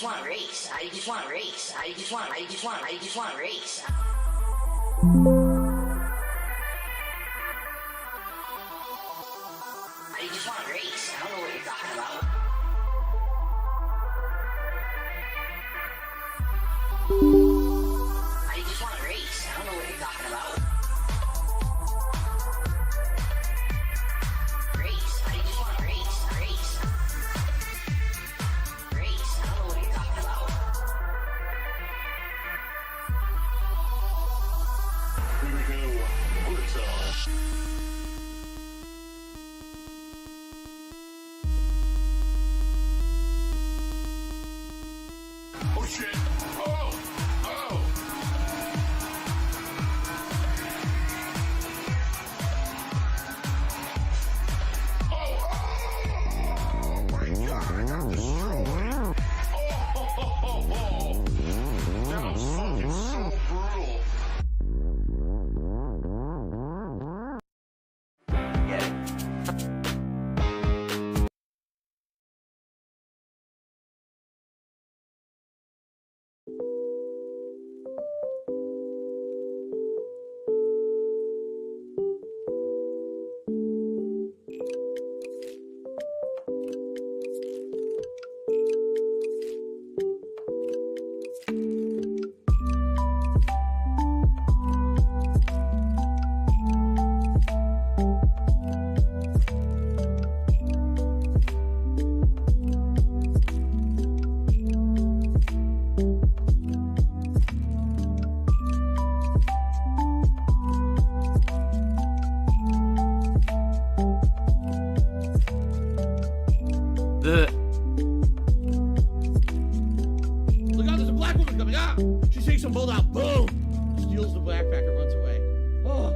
just want race. I just want race. I just want race. I just want race. I don't know what you're talking about. I just want race. I don't know what you're talking about. Race. I just want race. Race. Race. I don't know what you're talking about. Here we go. Liftoff. Oh shit! Oh! Oh! Oh my god, I got destroyed! Oh! That was fucking so brutal! Get it. Look out, there's a black woman coming. Ah! She shakes them both out. Boom! Steals the backpack and runs away. Oh.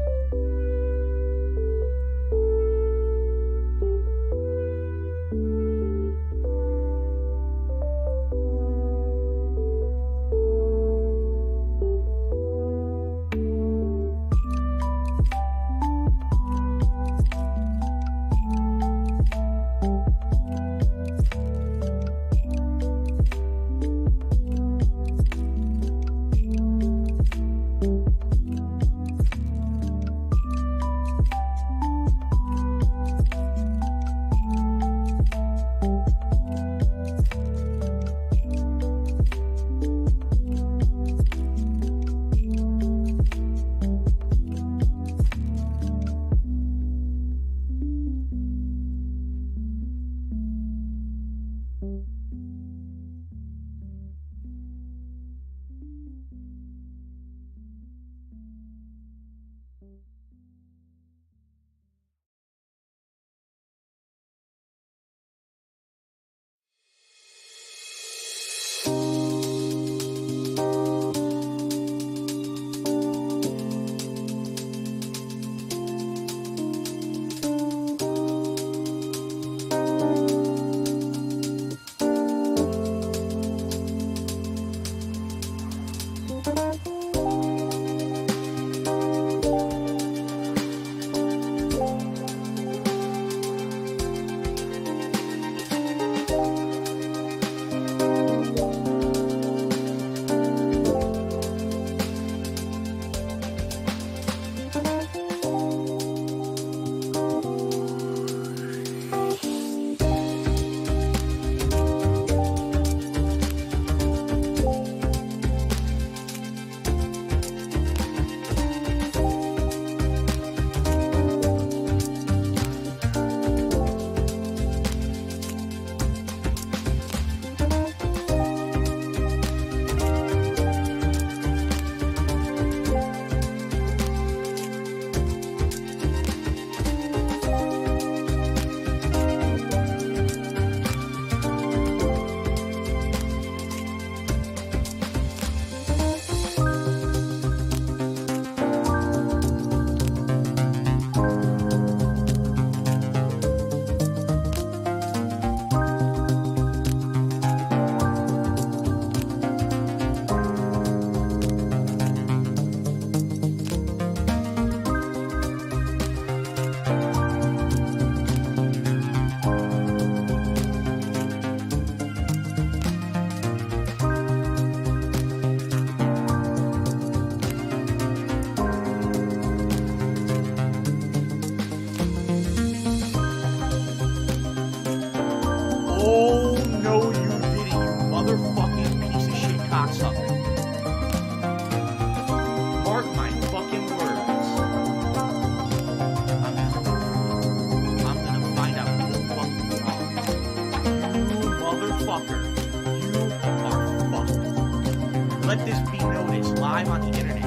let this be noticed live on the internet,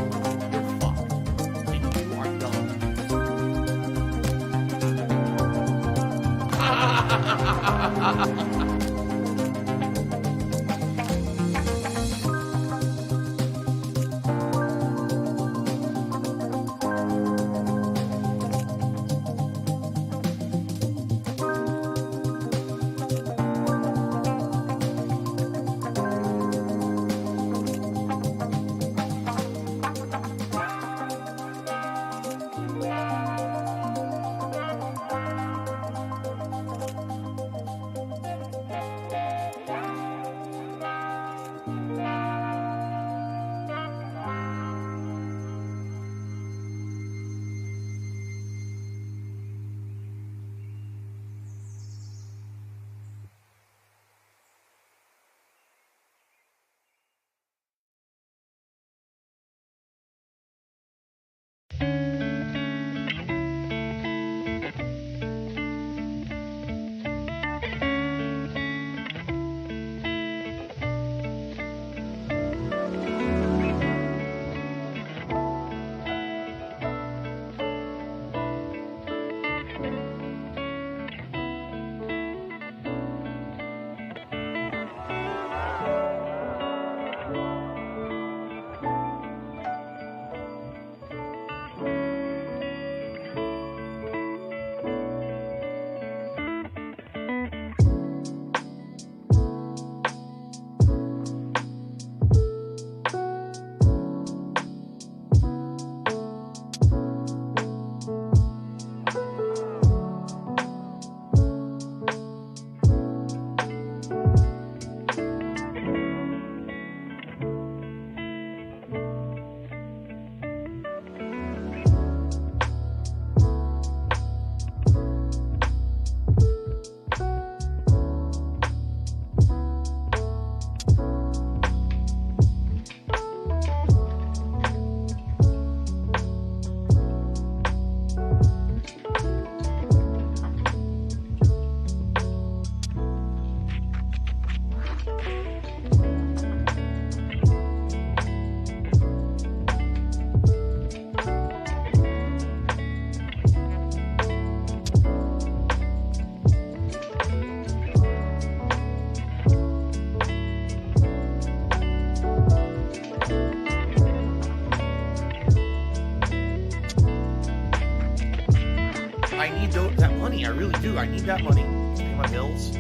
you're fucked. And you are dumb. That money, I really do. I need that money to pay my bills.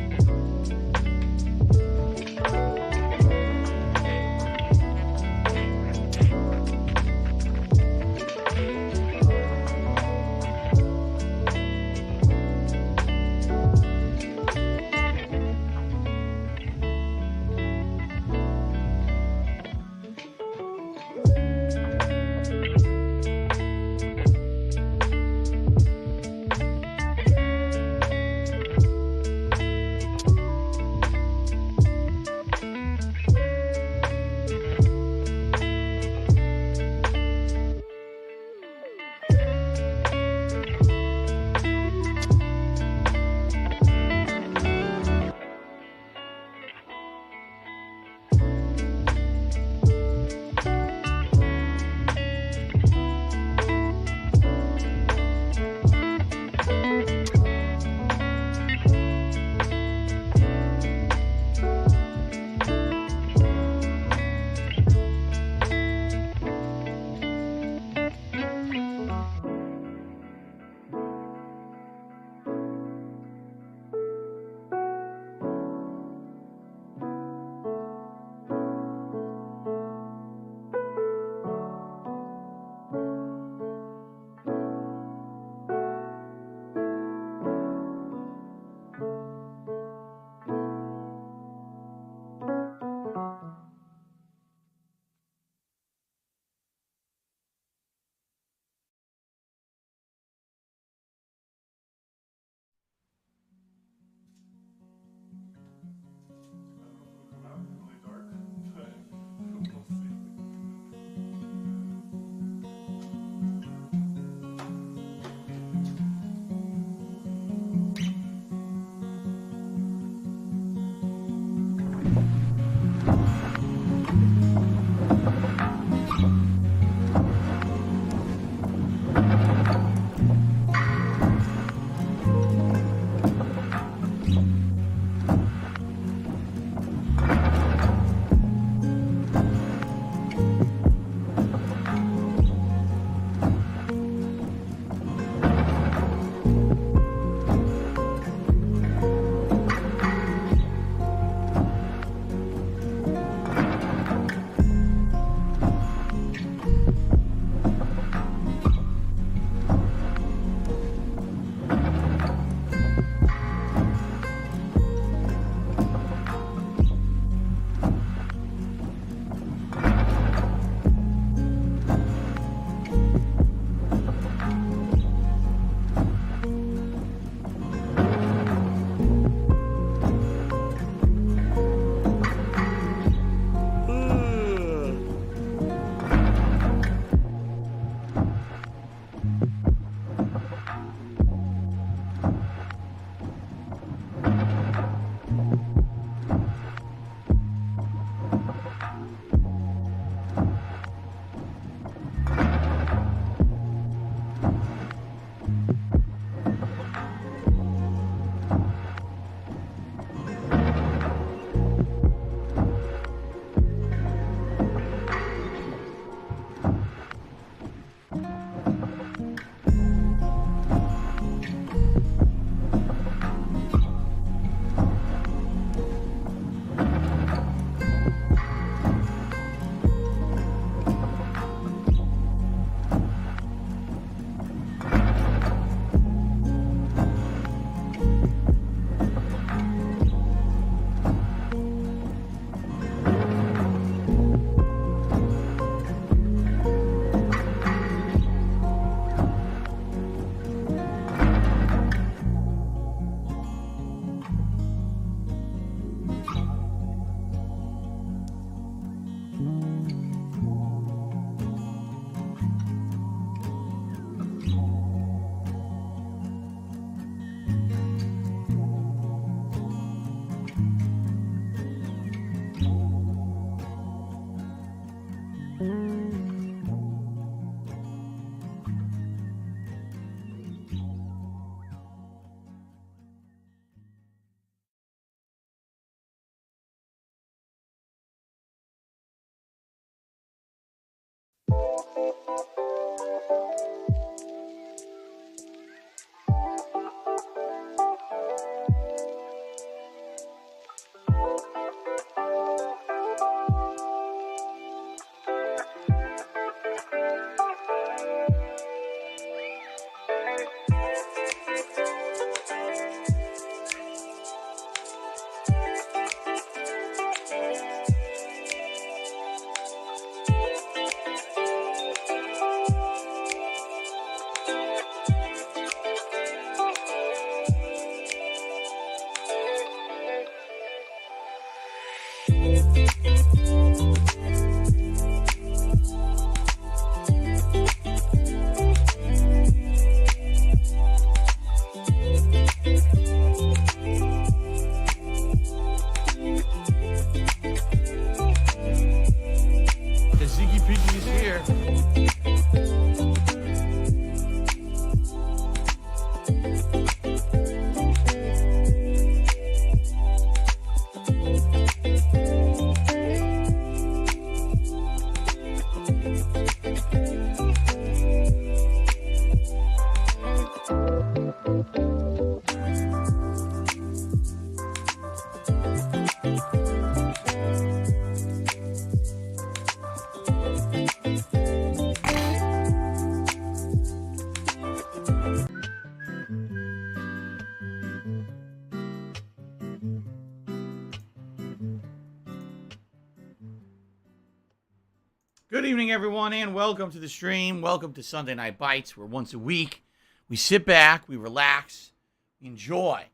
Good evening, everyone, and welcome to the stream. Welcome to Sunday Night Bites, where once a week we sit back, we relax, we enjoy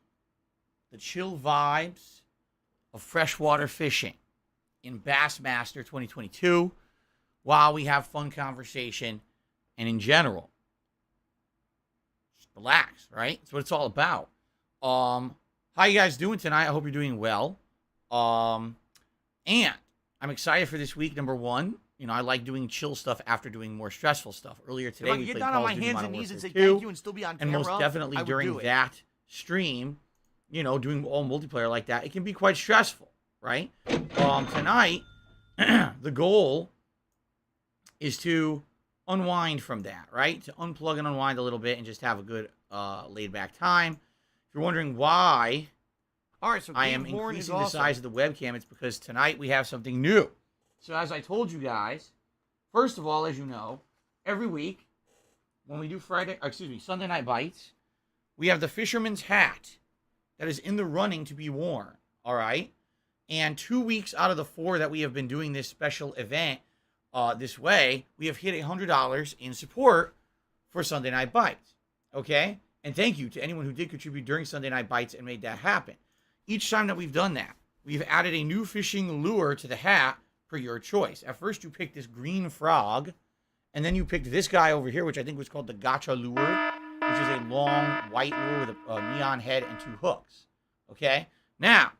the chill vibes of freshwater fishing in Bassmaster 2022 while we have fun conversation and in general, just relax, right? That's what it's all about. How you guys doing tonight? I hope you're doing well. And I'm excited for this week, number one. You know, I like doing chill stuff after doing more stressful stuff. Earlier today, we played Call of Duty Modern Warfare 2, and still be on and camera, most definitely during that stream, you know, doing all multiplayer like that, it can be quite stressful, right? Tonight, the goal is to unwind from that, right? To unplug and unwind a little bit and just have a good laid-back time. If you're wondering why I am increasing the size of the webcam, it's because tonight we have something new. So as I told you guys, first of all, as you know, every week when we do Sunday Night Bites, we have the fisherman's hat that is in the running to be worn, all right? And 2 weeks out of the 4 that we have been doing this special event this way, we have hit $100 in support for Sunday Night Bites, okay? And thank you to anyone who did contribute during Sunday Night Bites and made that happen. Each time that we've done that, we've added a new fishing lure to the hat for your choice. At first, you picked this green frog, and then you picked this guy over here, which I think was called the Gotcha lure, which is a long white lure with a neon head and 2 hooks. Okay? Now,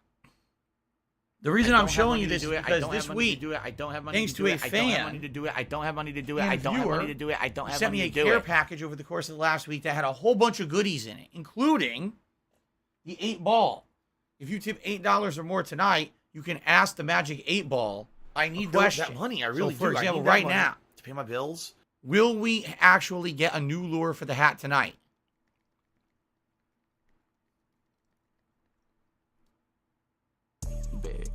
the reason I'm showing you this is because this week, thanks to a fan, sent me a care package over the course of the last week that had a whole bunch of goodies in it, including the 8 ball. If you tip $8 or more tonight, you can ask the Magic 8 Ball. I need that money. I really do. For example, right now, to pay my bills. Will we actually get a new lure for the hat tonight? Big.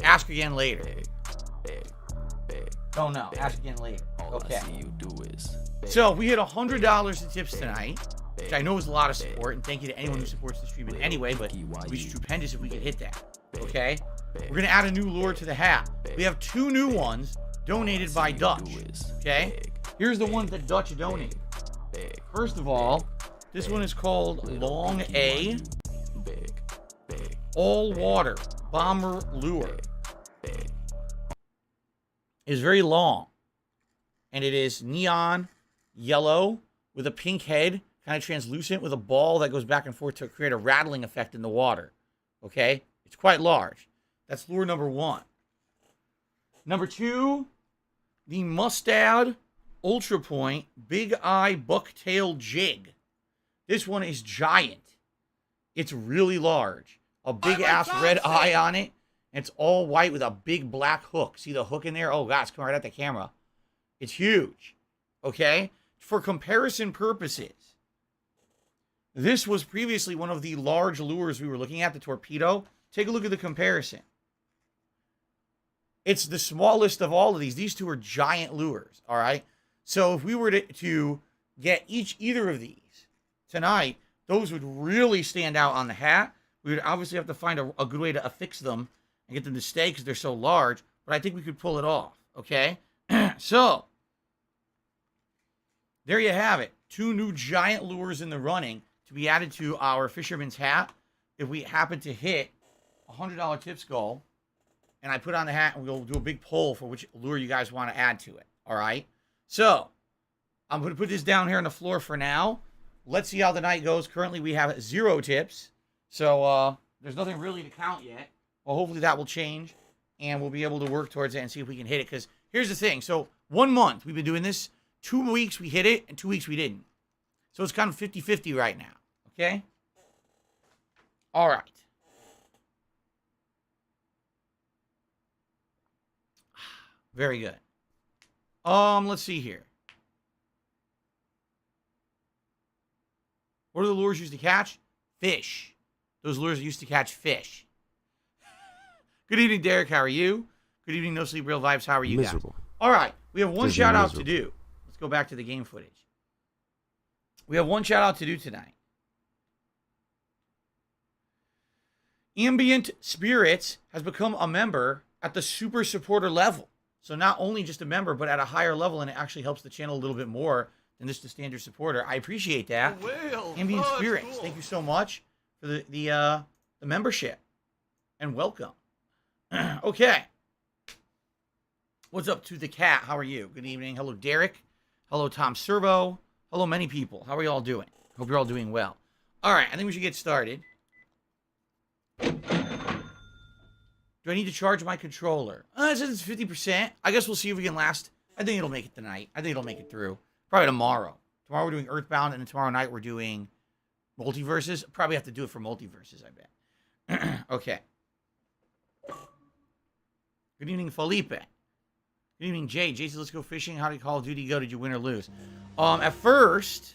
Ask again later. Big. Don't know. Ask again later. Okay. I see you do is big. So we hit $100 in tips tonight, which I know is a lot of support, and thank you to anyone who supports the stream in any way, but it would be stupendous if we could hit that. Okay? We're going to add a new lure to the hat. We have 2 new ones donated by Dutch. Okay? Here's the ones that Dutch donated. First of all, this one is called Long A All Water Bomber Lure. It's very long. And it is neon yellow with a pink head, kind of translucent, with a ball that goes back and forth to create a rattling effect in the water. Okay? It's quite large. That's lure number 1. Number 2, the Mustad Ultra Point Big Eye Bucktail Jig. This one is giant. It's really large. A big ass red eye on it. And it's all white with a big black hook. See the hook in there? Oh, God, it's coming right at the camera. It's huge. Okay? For comparison purposes, this was previously one of the large lures we were looking at, the Torpedo. Take a look at the comparison. It's the smallest of all of these. These 2 are giant lures, all right? So if we were to get either of these tonight, those would really stand out on the hat. We would obviously have to find a good way to affix them and get them to stay because they're so large, but I think we could pull it off, okay? So, there you have it. 2 new giant lures in the running to be added to our fisherman's hat if we happen to hit $100 tips goal. And I put on the hat, and we'll do a big poll for which lure you guys want to add to it. All right? So, I'm going to put this down here on the floor for now. Let's see how the night goes. Currently, we have 0 tips. So, there's nothing really to count yet. Well, hopefully that will change, and we'll be able to work towards it and see if we can hit it. Because here's the thing. So, 1 month, we've been doing this. 2 weeks, we hit it, and 2 weeks, we didn't. So, it's kind of 50-50 right now. Okay? All right. Very good. Let's see here. What are the lures used to catch? Fish. Those lures used to catch fish. Good evening, Derek. How are you? Good evening, No Sleep Real Vibes. How are you guys? All right. We have one shout out to do. Let's go back to the game footage. We have one shout out to do tonight. Ambient Spirits has become a member at the super supporter level. So not only just a member, but at a higher level, and it actually helps the channel a little bit more than just a standard supporter. I appreciate that. Ambient Spirits, thank you so much for the membership and welcome. Okay. What's up to the cat? How are you? Good evening. Hello, Derek. Hello, Tom Servo. Hello, many people. How are you all doing? Hope you're all doing well. All right, I think we should get started. Do I need to charge my controller? It says it's 50%. I guess we'll see if we can last. I think it'll make it tonight. I think it'll make it through. Probably tomorrow. Tomorrow we're doing Earthbound, and then tomorrow night we're doing Multiverses. Probably have to do it for Multiverses, I bet. Okay. Good evening, Felipe. Good evening, Jay. Jason, let's go fishing. How did Call of Duty go? Did you win or lose? At first,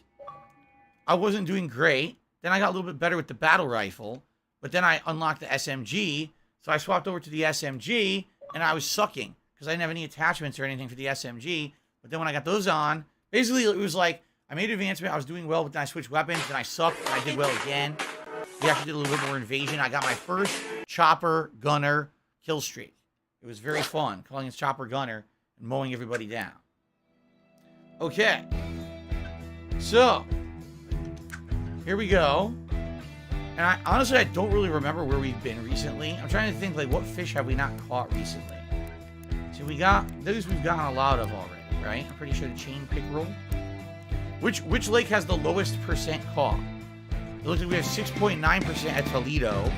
I wasn't doing great. Then I got a little bit better with the battle rifle. But then I unlocked the SMG. So I swapped over to the SMG, and I was sucking because I didn't have any attachments or anything for the SMG. But then when I got those on, basically it was like I made advancement. I was doing well, but then I switched weapons, and I sucked, and I did well again. We actually did a little bit more invasion. I got my first chopper gunner kill streak. It was very fun, calling it chopper gunner and mowing everybody down. Okay. So, here we go. And honestly, I don't really remember where we've been recently. I'm trying to think, like, what fish have we not caught recently? So we got, those we've gotten a lot of already, right? I'm pretty sure the chain pickerel. Which lake has the lowest percent caught? It looks like we have 6.9% at Toledo.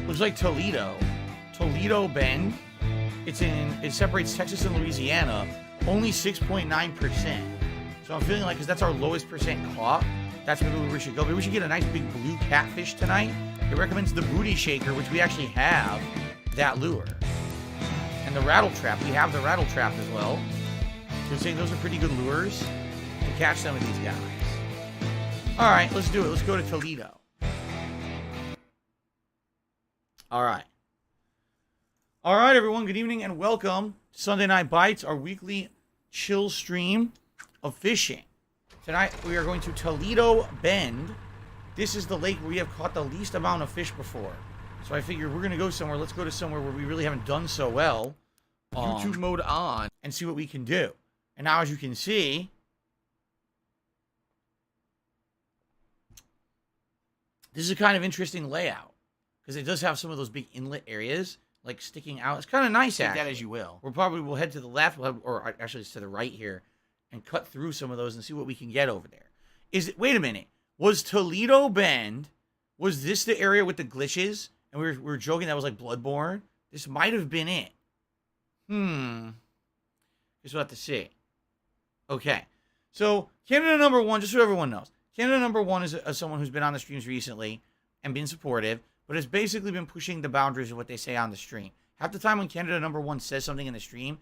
Looks like Toledo Bend. It separates Texas and Louisiana. Only 6.9%. So I'm feeling like, because that's our lowest percent caught, that's maybe where we should go. Maybe we should get a nice big blue catfish tonight. It recommends the booty shaker, which we actually have that lure. And the rattle trap. We have the rattle trap as well. So I'm saying those are pretty good lures to catch some of these guys. All right, let's do it. Let's go to Toledo. All right. All right, everyone. Good evening and welcome to Sunday Night Bites, our weekly chill stream of fishing. Tonight, we are going to Toledo Bend. This is the lake where we have caught the least amount of fish before. So I figured we're going to go somewhere. Let's go to somewhere where we really haven't done so well. YouTube mode on. And see what we can do. And now, as you can see, this is a kind of interesting layout. Because it does have some of those big inlet areas, like sticking out. It's kind of nice, Take that as you will. We'll head to the left, or actually it's to the right here, and cut through some of those and see what we can get over there. Wait a minute. Was Toledo Bend, was this the area with the glitches? And we were joking that was like Bloodborne? This might have been it. Guess we'll have to see. Okay. So, Canada number one, just so everyone knows. Canada number one is someone who's been on the streams recently and been supportive, but has basically been pushing the boundaries of what they say on the stream. Half the time when Canada number one says something in the stream,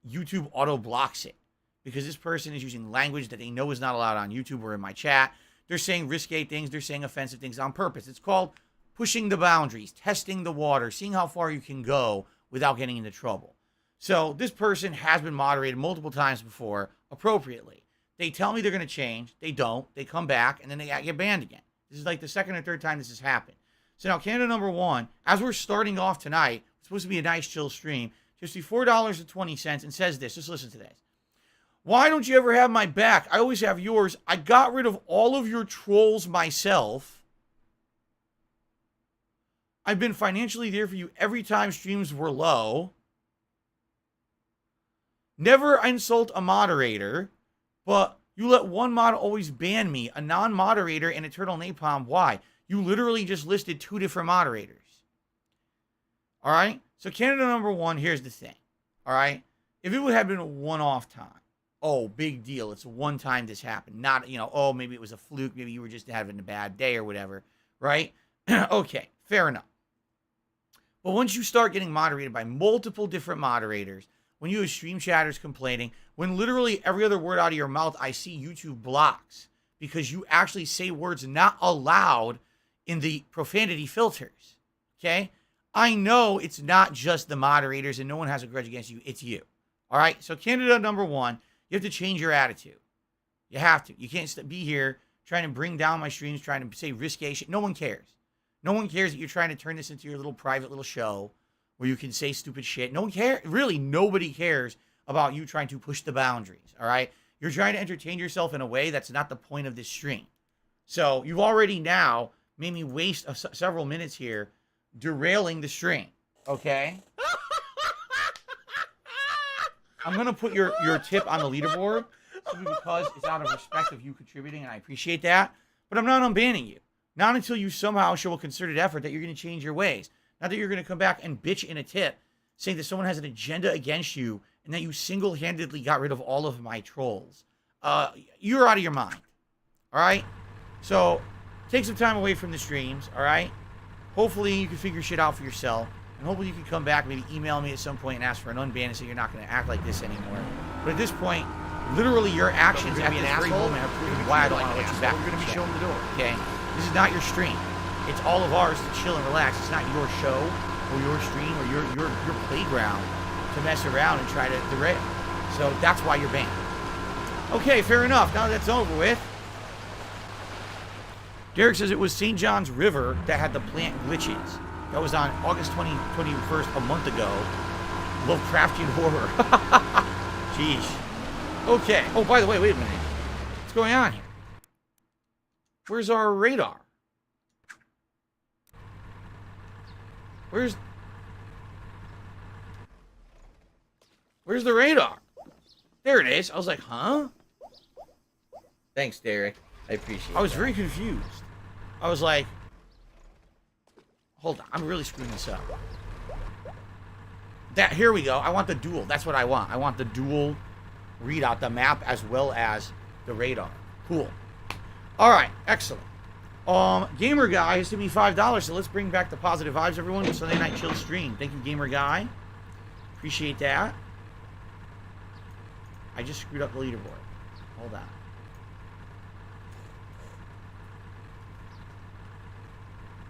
YouTube auto blocks it. Because this person is using language that they know is not allowed on YouTube or in my chat. They're saying risque things. They're saying offensive things on purpose. It's called pushing the boundaries, testing the water, seeing how far you can go without getting into trouble. So this person has been moderated multiple times before, appropriately. They tell me they're going to change. They don't. They come back, and then they get banned again. This is like the second or third time this has happened. So now, Canada number one, as we're starting off tonight, it's supposed to be a nice chill stream, just be $4.20, and says this. Just listen to this. Why don't you ever have my back? I always have yours. I got rid of all of your trolls myself. I've been financially there for you every time streams were low. Never insult a moderator, but you let one mod always ban me, a non-moderator and Eternal Napalm. Why? You literally just listed two different moderators. All right? So Canada number one, here's the thing. All right? If it would have been a one-off time, oh, big deal. It's one time this happened. Not, oh, maybe it was a fluke. Maybe you were just having a bad day or whatever. Right? Okay, fair enough. But once you start getting moderated by multiple different moderators, when you have stream chatters complaining, when literally every other word out of your mouth I see YouTube blocks because you actually say words not allowed in the profanity filters, okay? I know it's not just the moderators and no one has a grudge against you. It's you, all right? So Canada number one, you have to change your attitude. You have to. You can't be here trying to bring down my streams, trying to say risque shit. No one cares. No one cares that you're trying to turn this into your little private little show where you can say stupid shit. No one cares. Really, nobody cares about you trying to push the boundaries, all right? You're trying to entertain yourself in a way that's not the point of this stream. So you've already now made me waste several minutes here derailing the stream, okay? I'm going to put your tip on the leaderboard simply because it's out of respect of you contributing, and I appreciate that. But I'm not unbanning you. Not until you somehow show a concerted effort that you're going to change your ways. Not that you're going to come back and bitch in a tip saying that someone has an agenda against you and that you single-handedly got rid of all of my trolls. You're out of your mind. All right? So take some time away from the streams, all right? Hopefully you can figure shit out for yourself. And hopefully you can come back, maybe email me at some point and ask for an unban and say you're not going to act like this anymore. But at this point, literally your actions at this very moment have proven why I don't want to let you back. We're going to be showing the door. Okay? This is not your stream. It's all of ours to chill and relax. It's not your show or your stream or your playground to mess around and try to derail. So that's why you're banned. Okay, fair enough. Now that's over with. Derek says it was St. John's River that had the plant glitches. That was on August 21st, a month ago. Lovecraftian horror. Jeez. Okay. Oh, by the way, wait a minute. What's going on here? Where's our radar? Where's the radar? There it is. I was like, huh? Thanks, Derek. I appreciate it. I was very confused. I was like, hold on. I'm really screwing this up. Here we go. I want the dual. That's what I want. I want the dual readout, the map as well as the radar. Cool. All right. Excellent. Gamer Guy has given me $5, so let's bring back the positive vibes, everyone, with Sunday Night Chill stream. Thank you, Gamer Guy. Appreciate that. I just screwed up the leaderboard. Hold on.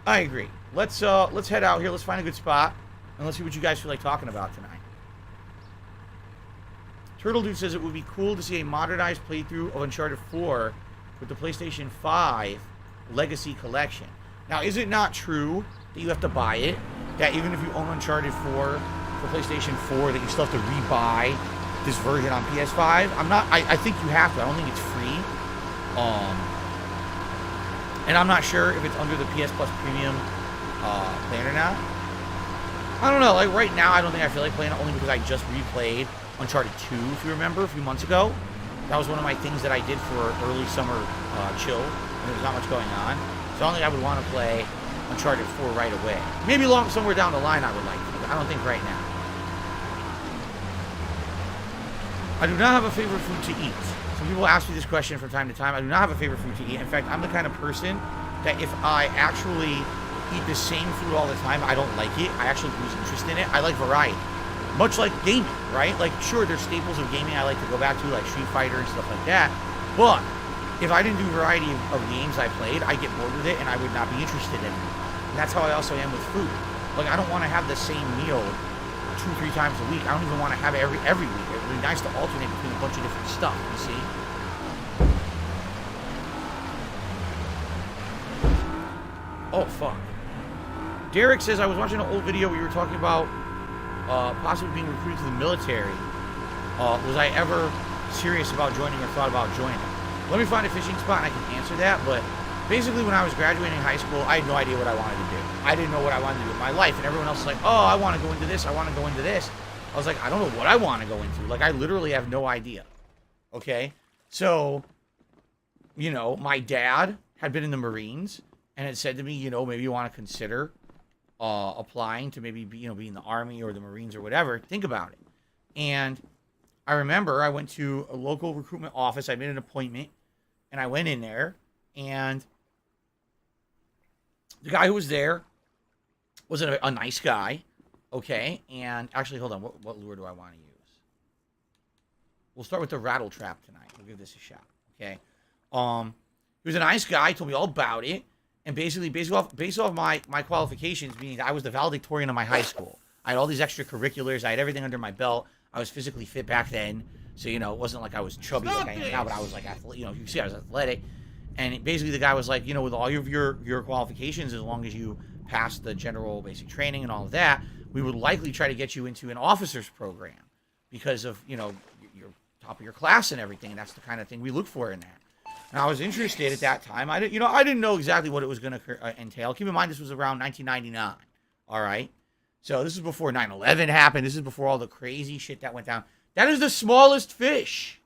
I agree. Let's head out here. Let's find a good spot, and let's see what you guys feel like talking about tonight. Turtle Dude says it would be cool to see a modernized playthrough of Uncharted 4 with the PlayStation 5 Legacy Collection. Now, is it not true that you have to buy it? That even if you own Uncharted 4 for PlayStation 4, that you still have to rebuy this version on PS5? I think you have to. I don't think it's free. And I'm not sure if it's under the PS Plus Premium plan or not. I don't know. Like, right now, I don't think I feel like playing it, only because I just replayed Uncharted 2, if you remember, a few months ago. That was one of my things that I did for early summer chill, when there was not much going on. So I don't think I would want to play Uncharted 4 right away. Maybe somewhere down the line I would like to, but I don't think right now. I do not have a favorite food to eat. Some people ask me this question from time to time. I do not have a favorite food to eat. In fact, I'm the kind of person that if I actually eat the same food all the time, I don't like it. I actually lose interest in it. I like variety. Much like gaming, right? Like, sure, there's staples of gaming I like to go back to, like Street Fighter and stuff like that. But if I didn't do variety of games I played, I'd get bored with it and I would not be interested in it. And that's how I also am with food. Like, I don't want to have the same meal 2-3 times a week. I don't even want to have it every week. It would be nice to alternate between a bunch of different stuff, you see? Oh, fuck. Derek says, I was watching an old video where you were talking about possibly being recruited to the military. Was I ever serious about joining or thought about joining? Let me find a fishing spot and I can answer that, but basically when I was graduating high school, I had no idea what I wanted to do. I didn't know what I wanted to do with my life, and everyone else was like, oh, I want to go into this, I want to go into this. I was like, I don't know what I want to go into. Like, I literally have no idea. Okay? So, you know, my dad had been in the Marines and had said to me, you know, maybe you want to consider applying to maybe be, be in the Army or the Marines or whatever. Think about it. And I remember I went to a local recruitment office. I made an appointment, and I went in there, and the guy who was there was a nice guy, okay? And actually, hold on. What lure do I want to use? We'll start with the rattle trap tonight. We'll give this a shot, okay? He was a nice guy. Told me all about it. And basically, based off my qualifications, meaning I was the valedictorian of my high school. I had all these extracurriculars. I had everything under my belt. I was physically fit back then. So, it wasn't like I was chubby like I am now, but I was like, you can see I was athletic. And basically the guy was like, with all of your qualifications, as long as you pass the general basic training and all of that, we would likely try to get you into an officer's program because of, you're top of your class and everything. And that's the kind of thing we look for in that. And I was interested at that time. I didn't know exactly what it was going to entail. Keep in mind, this was around 1999. All right. So this is before 9/11 happened. This is before all the crazy shit that went down. That is the smallest fish.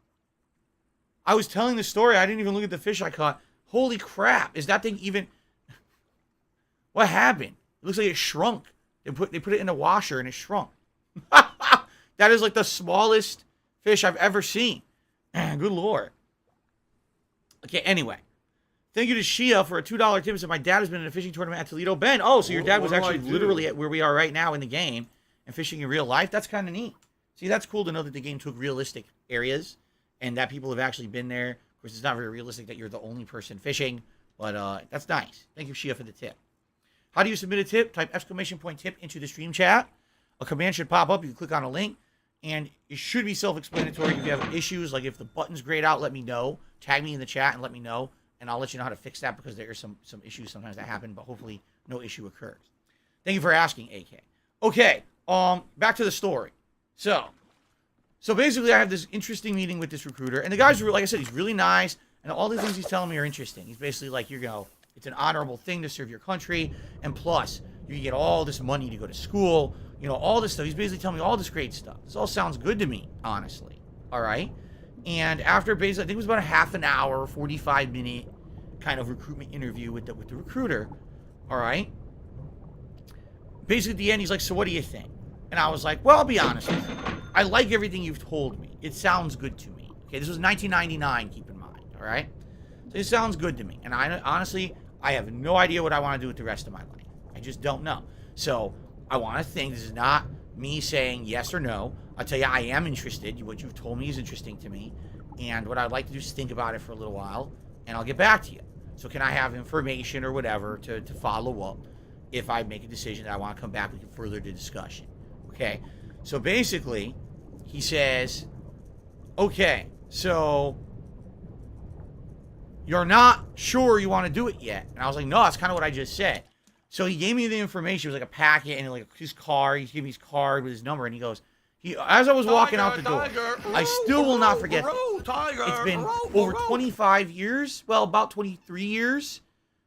I was telling the story. I didn't even look at the fish I caught. Holy crap. Is that thing even... What happened? It looks like it shrunk. They put it in a washer and it shrunk. That is like the smallest fish I've ever seen. Good Lord. Okay, anyway. Thank you to Shia for a $2 tip. So my dad has been in a fishing tournament at Toledo Bend. Oh, so your dad was actually literally at where we are right now in the game and fishing in real life? That's kind of neat. See, that's cool to know that the game took realistic areas and that people have actually been there. Of course, it's not very realistic that you're the only person fishing, but that's nice. Thank you, Shia, for the tip. How do you submit a tip? Type !tip into the stream chat. A command should pop up. You can click on a link, and it should be self-explanatory. If you have issues, like if the button's grayed out, let me know. Tag me in the chat and let me know, and I'll let you know how to fix that because there are some issues sometimes that happen, but hopefully no issue occurs. Thank you for asking, AK. Okay, back to the story. So basically, I have this interesting meeting with this recruiter, and the guy's, like I said, he's really nice, and all the things he's telling me are interesting. He's basically like, it's an honorable thing to serve your country, and plus, you can get all this money to go to school, all this stuff. He's basically telling me all this great stuff. This all sounds good to me, honestly, all right? And after basically, I think it was about a half an hour, 45-minute kind of recruitment interview with the recruiter, all right? Basically, at the end, he's like, so what do you think? And I was like, well, I'll be honest with you. I like everything you've told me. It sounds good to me. Okay, this was 1999, keep in mind, all right? So it sounds good to me. And honestly, I have no idea what I want to do with the rest of my life. I just don't know. So I want to think, this is not me saying yes or no. I'll tell you, I am interested. What you've told me is interesting to me. And what I'd like to do is think about it for a little while, and I'll get back to you. So can I have information or whatever to follow up if I make a decision that I want to come back, we can further the discussion. Okay? So basically, he says, okay, so you're not sure you want to do it yet. And I was like, no, that's kind of what I just said. So he gave me the information. It was like a packet and like his card. He gave me his card with his number, and he goes, as I was walking out the door, I still will not forget this. It's been over 25 years, well, about 23 years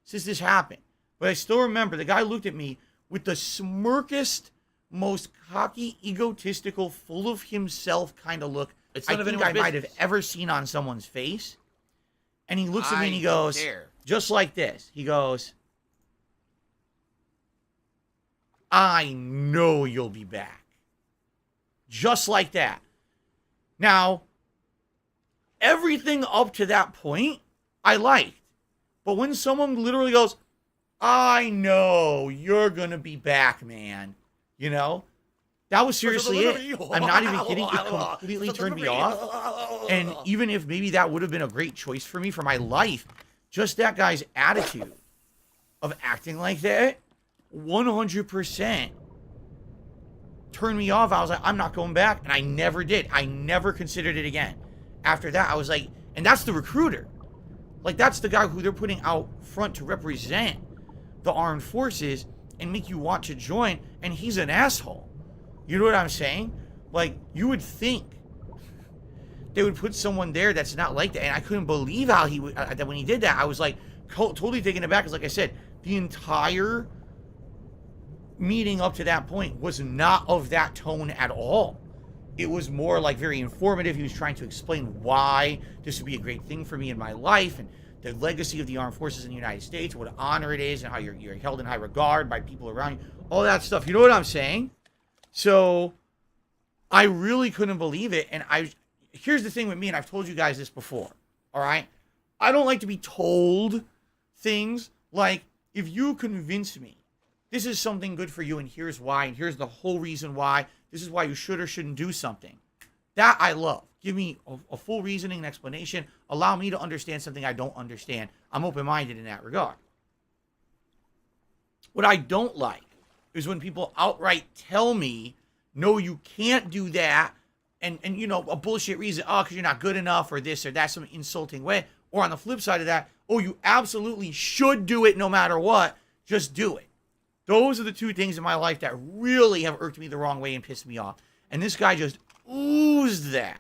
since this happened. But I still remember the guy looked at me with the smirkest, most cocky, egotistical, full of himself kind of look I think I might have ever seen on someone's face. And he looks at me and he goes, just like this. He goes, I know you'll be back. Just like that. Now, everything up to that point, I liked. But when someone literally goes, I know you're going to be back, man. That was seriously it. I'm not even kidding. It completely turned me off. And even if maybe that would have been a great choice for me for my life, just that guy's attitude of acting like that, 100% turned me off. I was like, I'm not going back. And I never did. I never considered it again. After that, I was like, and that's the recruiter. Like, that's the guy who they're putting out front to represent the armed forces and make you want to join. And he's an asshole. You know what I'm saying? Like, you would think they would put someone there that's not like that. And I couldn't believe how he would, that when he did that, I was like, totally taken aback. Because like I said, the entire meeting up to that point was not of that tone at all. It was more like very informative. He was trying to explain why this would be a great thing for me in my life and the legacy of the armed forces in the United States, what an honor it is, and how you're held in high regard by people around you. All that stuff. You know what I'm saying? So I really couldn't believe it. And here's the thing with me, and I've told you guys this before. All right? I don't like to be told things like, if you convince me this is something good for you, and here's why, and here's the whole reason why, this is why you should or shouldn't do something. That I love. Give me a full reasoning and explanation. Allow me to understand something I don't understand. I'm open-minded in that regard. What I don't like is when people outright tell me, no, you can't do that, and a bullshit reason, because you're not good enough, or this or that, some insulting way, Or on the flip side of that, oh, you absolutely should do it no matter what. Just do it. Those are the two things in my life that really have irked me the wrong way and pissed me off. And this guy just oozed that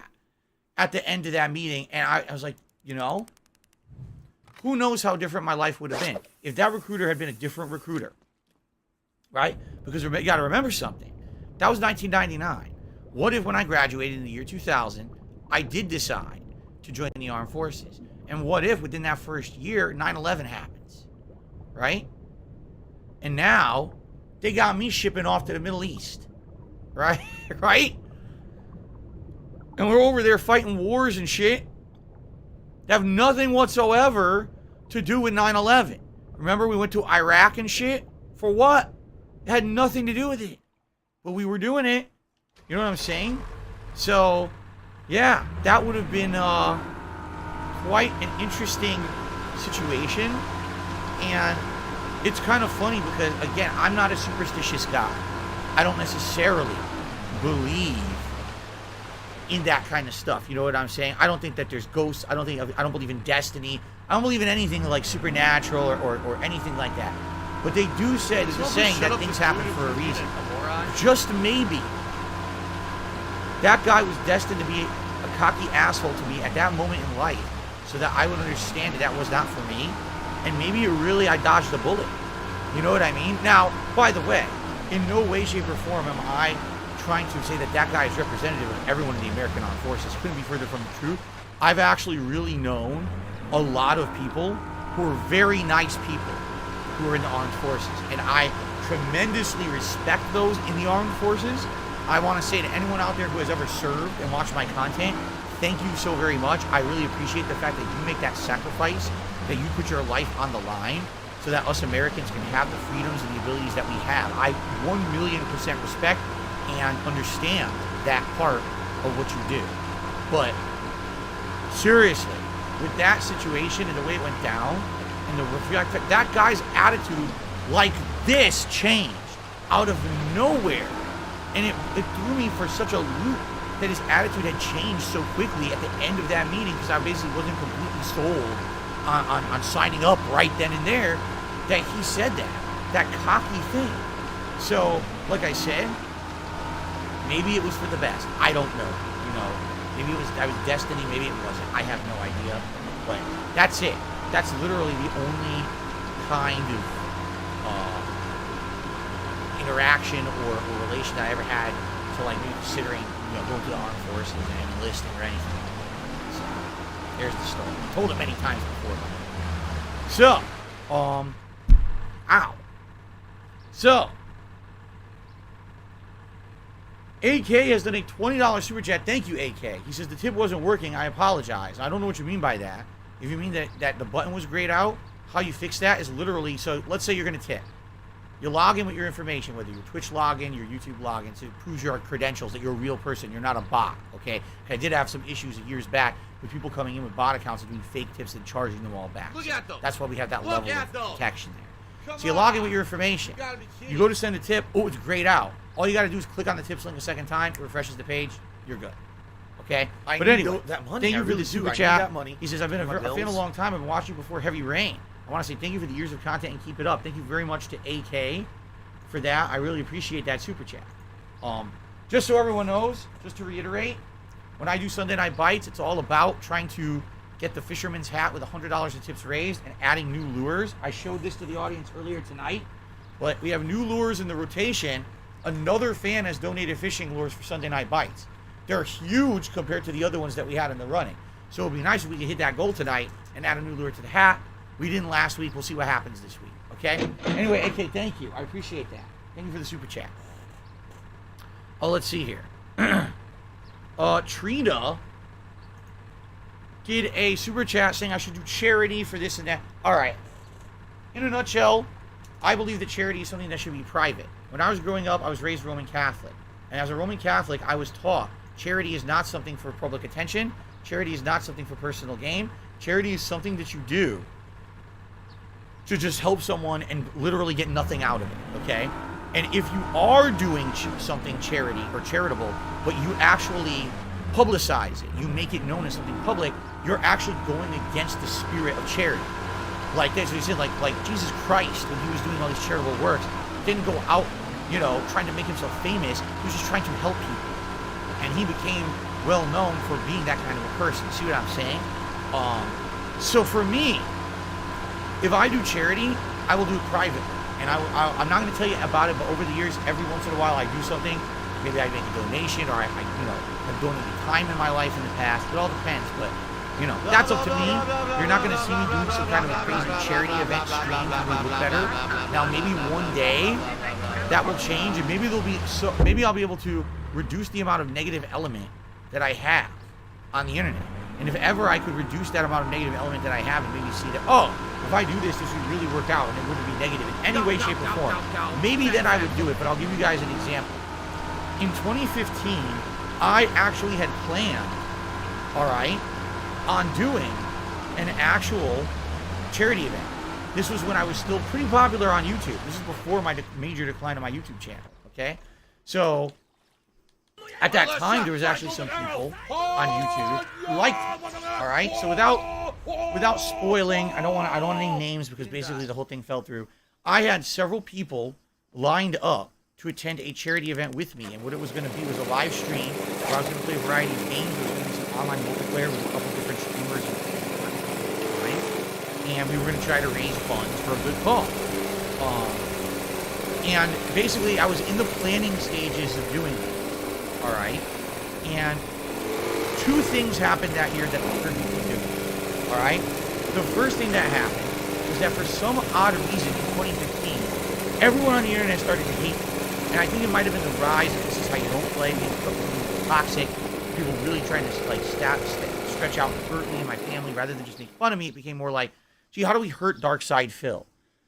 at the end of that meeting. And I was like, you know, who knows how different my life would have been if that recruiter had been a different recruiter, right? Because you got to remember something. That was 1999. What if when I graduated in the year 2000, I did decide to join the armed forces? And what if within that first year, 9/11 happens, right? And now they got me shipping off to the Middle East, right? Right? And we're over there fighting wars and shit that have nothing whatsoever to do with 9/11. Remember we went to Iraq and shit? For what? It had nothing to do with it. But we were doing it. You know what I'm saying? So, yeah, that would have been quite an interesting situation. And it's kind of funny because, again, I'm not a superstitious guy. I don't necessarily believe in that kind of stuff. You know what I'm saying? I don't think that there's ghosts. I don't believe in destiny. I don't believe in anything like supernatural or anything like that. But they do say, there's a saying that things happen for a reason. Just maybe that guy was destined to be a cocky asshole to me at that moment in life so that I would understand that was not for me. And maybe I dodged a bullet. You know what I mean? Now, by the way, in no way, shape, or form am I trying to say that that guy is representative of everyone in the American Armed Forces. Couldn't be further from the truth. I've actually really known a lot of people who are very nice people who are in the armed forces. And I tremendously respect those in the armed forces. I want to say to anyone out there who has ever served and watched my content, thank you so very much. I really appreciate the fact that you make that sacrifice, that you put your life on the line so that us Americans can have the freedoms and the abilities that we have. I 1,000,000% respect and understand that part of what you do. But seriously, with that situation and the way it went down, and that guy's attitude like this changed out of nowhere. And it threw me for such a loop that his attitude had changed so quickly at the end of that meeting, because I basically wasn't completely sold on signing up right then and there, that he said that cocky thing. So, like I said, maybe it was for the best. I don't know. You know, maybe I was destiny, maybe it wasn't. I have no idea. But that's it. That's literally the only kind of interaction or relation that I ever had to like me considering, you know, going to the armed forces and enlisting or anything. So there's the story. I told it many times before. So, ow. So, AK has done a $20 super chat. Thank you, AK. He says the tip wasn't working. I apologize. I don't know what you mean by that. If you mean that the button was grayed out, how you fix that is literally, so let's say you're going to tip. You log in with your information, whether your Twitch login, your YouTube login, so it proves your credentials, that you're a real person, you're not a bot, okay? I did have some issues years back with people coming in with bot accounts and doing fake tips and charging them all back. Look at those. That's why we have that level of protection there. Come So you log in on. with your information. You gotta be kidding. You go to send a tip. Oh, it's grayed out. All you got to do is click on the tips link a second time. It refreshes the page. You're good. Okay? I But need anyway, that money. thank I you for really the do. super I need chat. that money He says, I've been a for my fan a bills. long time. I've been watching you before Heavy Rain. I want to say thank you for the years of content and keep it up. Thank you very much to AK for that. I really appreciate that super chat. Just so everyone knows, just to reiterate, when I do Sunday Night Bites, it's all about trying to get the fisherman's hat with $100 in tips raised and adding new lures. I showed this to the audience earlier tonight, but we have new lures in the rotation. Another fan has donated fishing lures for Sunday Night Bites. They're huge compared to the other ones that we had in the running. So it'd be nice if we could hit that goal tonight and add a new lure to the hat. We didn't last week. We'll see what happens this week. Okay? Anyway, AK, thank you. I appreciate that. Thank you for the super chat. Oh, let's see here. Trina did a super chat saying I should do charity for this and that. All right. In a nutshell, I believe that charity is something that should be private. When I was growing up, I was raised Roman Catholic. And as a Roman Catholic, I was taught charity is not something for public attention. Charity is not something for personal gain. Charity is something that you do to just help someone and literally get nothing out of it, okay? And if you are doing something charity or charitable, but you actually publicize it, you make it known as something public, you're actually going against the spirit of charity. Like that's what he said, like Jesus Christ, when he was doing all these charitable works, didn't go out, you know, trying to make himself famous. He was just trying to help people. And he became well known for being that kind of a person. See what I'm saying? So for me, if I do charity, I will do it privately. And I'm not going to tell you about it, but over the years, every once in a while I do something. Maybe I make a donation, or I you know, have donated time in my life in the past. It all depends, but you know, that's up to me. You're not going to see me doing some kind of a crazy charity event stream to make it look better. Now, maybe one day that will change, and maybe maybe I'll be able to reduce the amount of negative element that I have on the internet. And if ever I could reduce that amount of negative element that I have, and maybe see that, oh, if I do this, this would really work out, and it wouldn't be negative in any way, shape, or form. Maybe then I would do it, but I'll give you guys an example. In 2015, I actually had planned, all right, on doing an actual charity event. This was when I was still pretty popular on YouTube. This is before my major decline on my YouTube channel, okay? So, at that time, there was actually some people on YouTube who liked it, all right? So without spoiling, I don't want to name names because basically the whole thing fell through. I had several people lined up to attend a charity event with me, and what it was going to be was a live stream where I was going to play a variety of games. There was going to be some online multiplayer with a couple different streamers, right? And we were going to try to raise funds for a good cause. And basically, I was in the planning stages of doing this, all right? And two things happened that year that occurred me to do it, all right? The first thing that happened was that for some odd reason in 2015, everyone on the internet started to hate me. And I think it might have been the rise of this is how you don't play, being toxic, people really trying to like stretch out and hurt me and my family rather than just make fun of me. It became more like, gee, how do we hurt Dark Side Phil?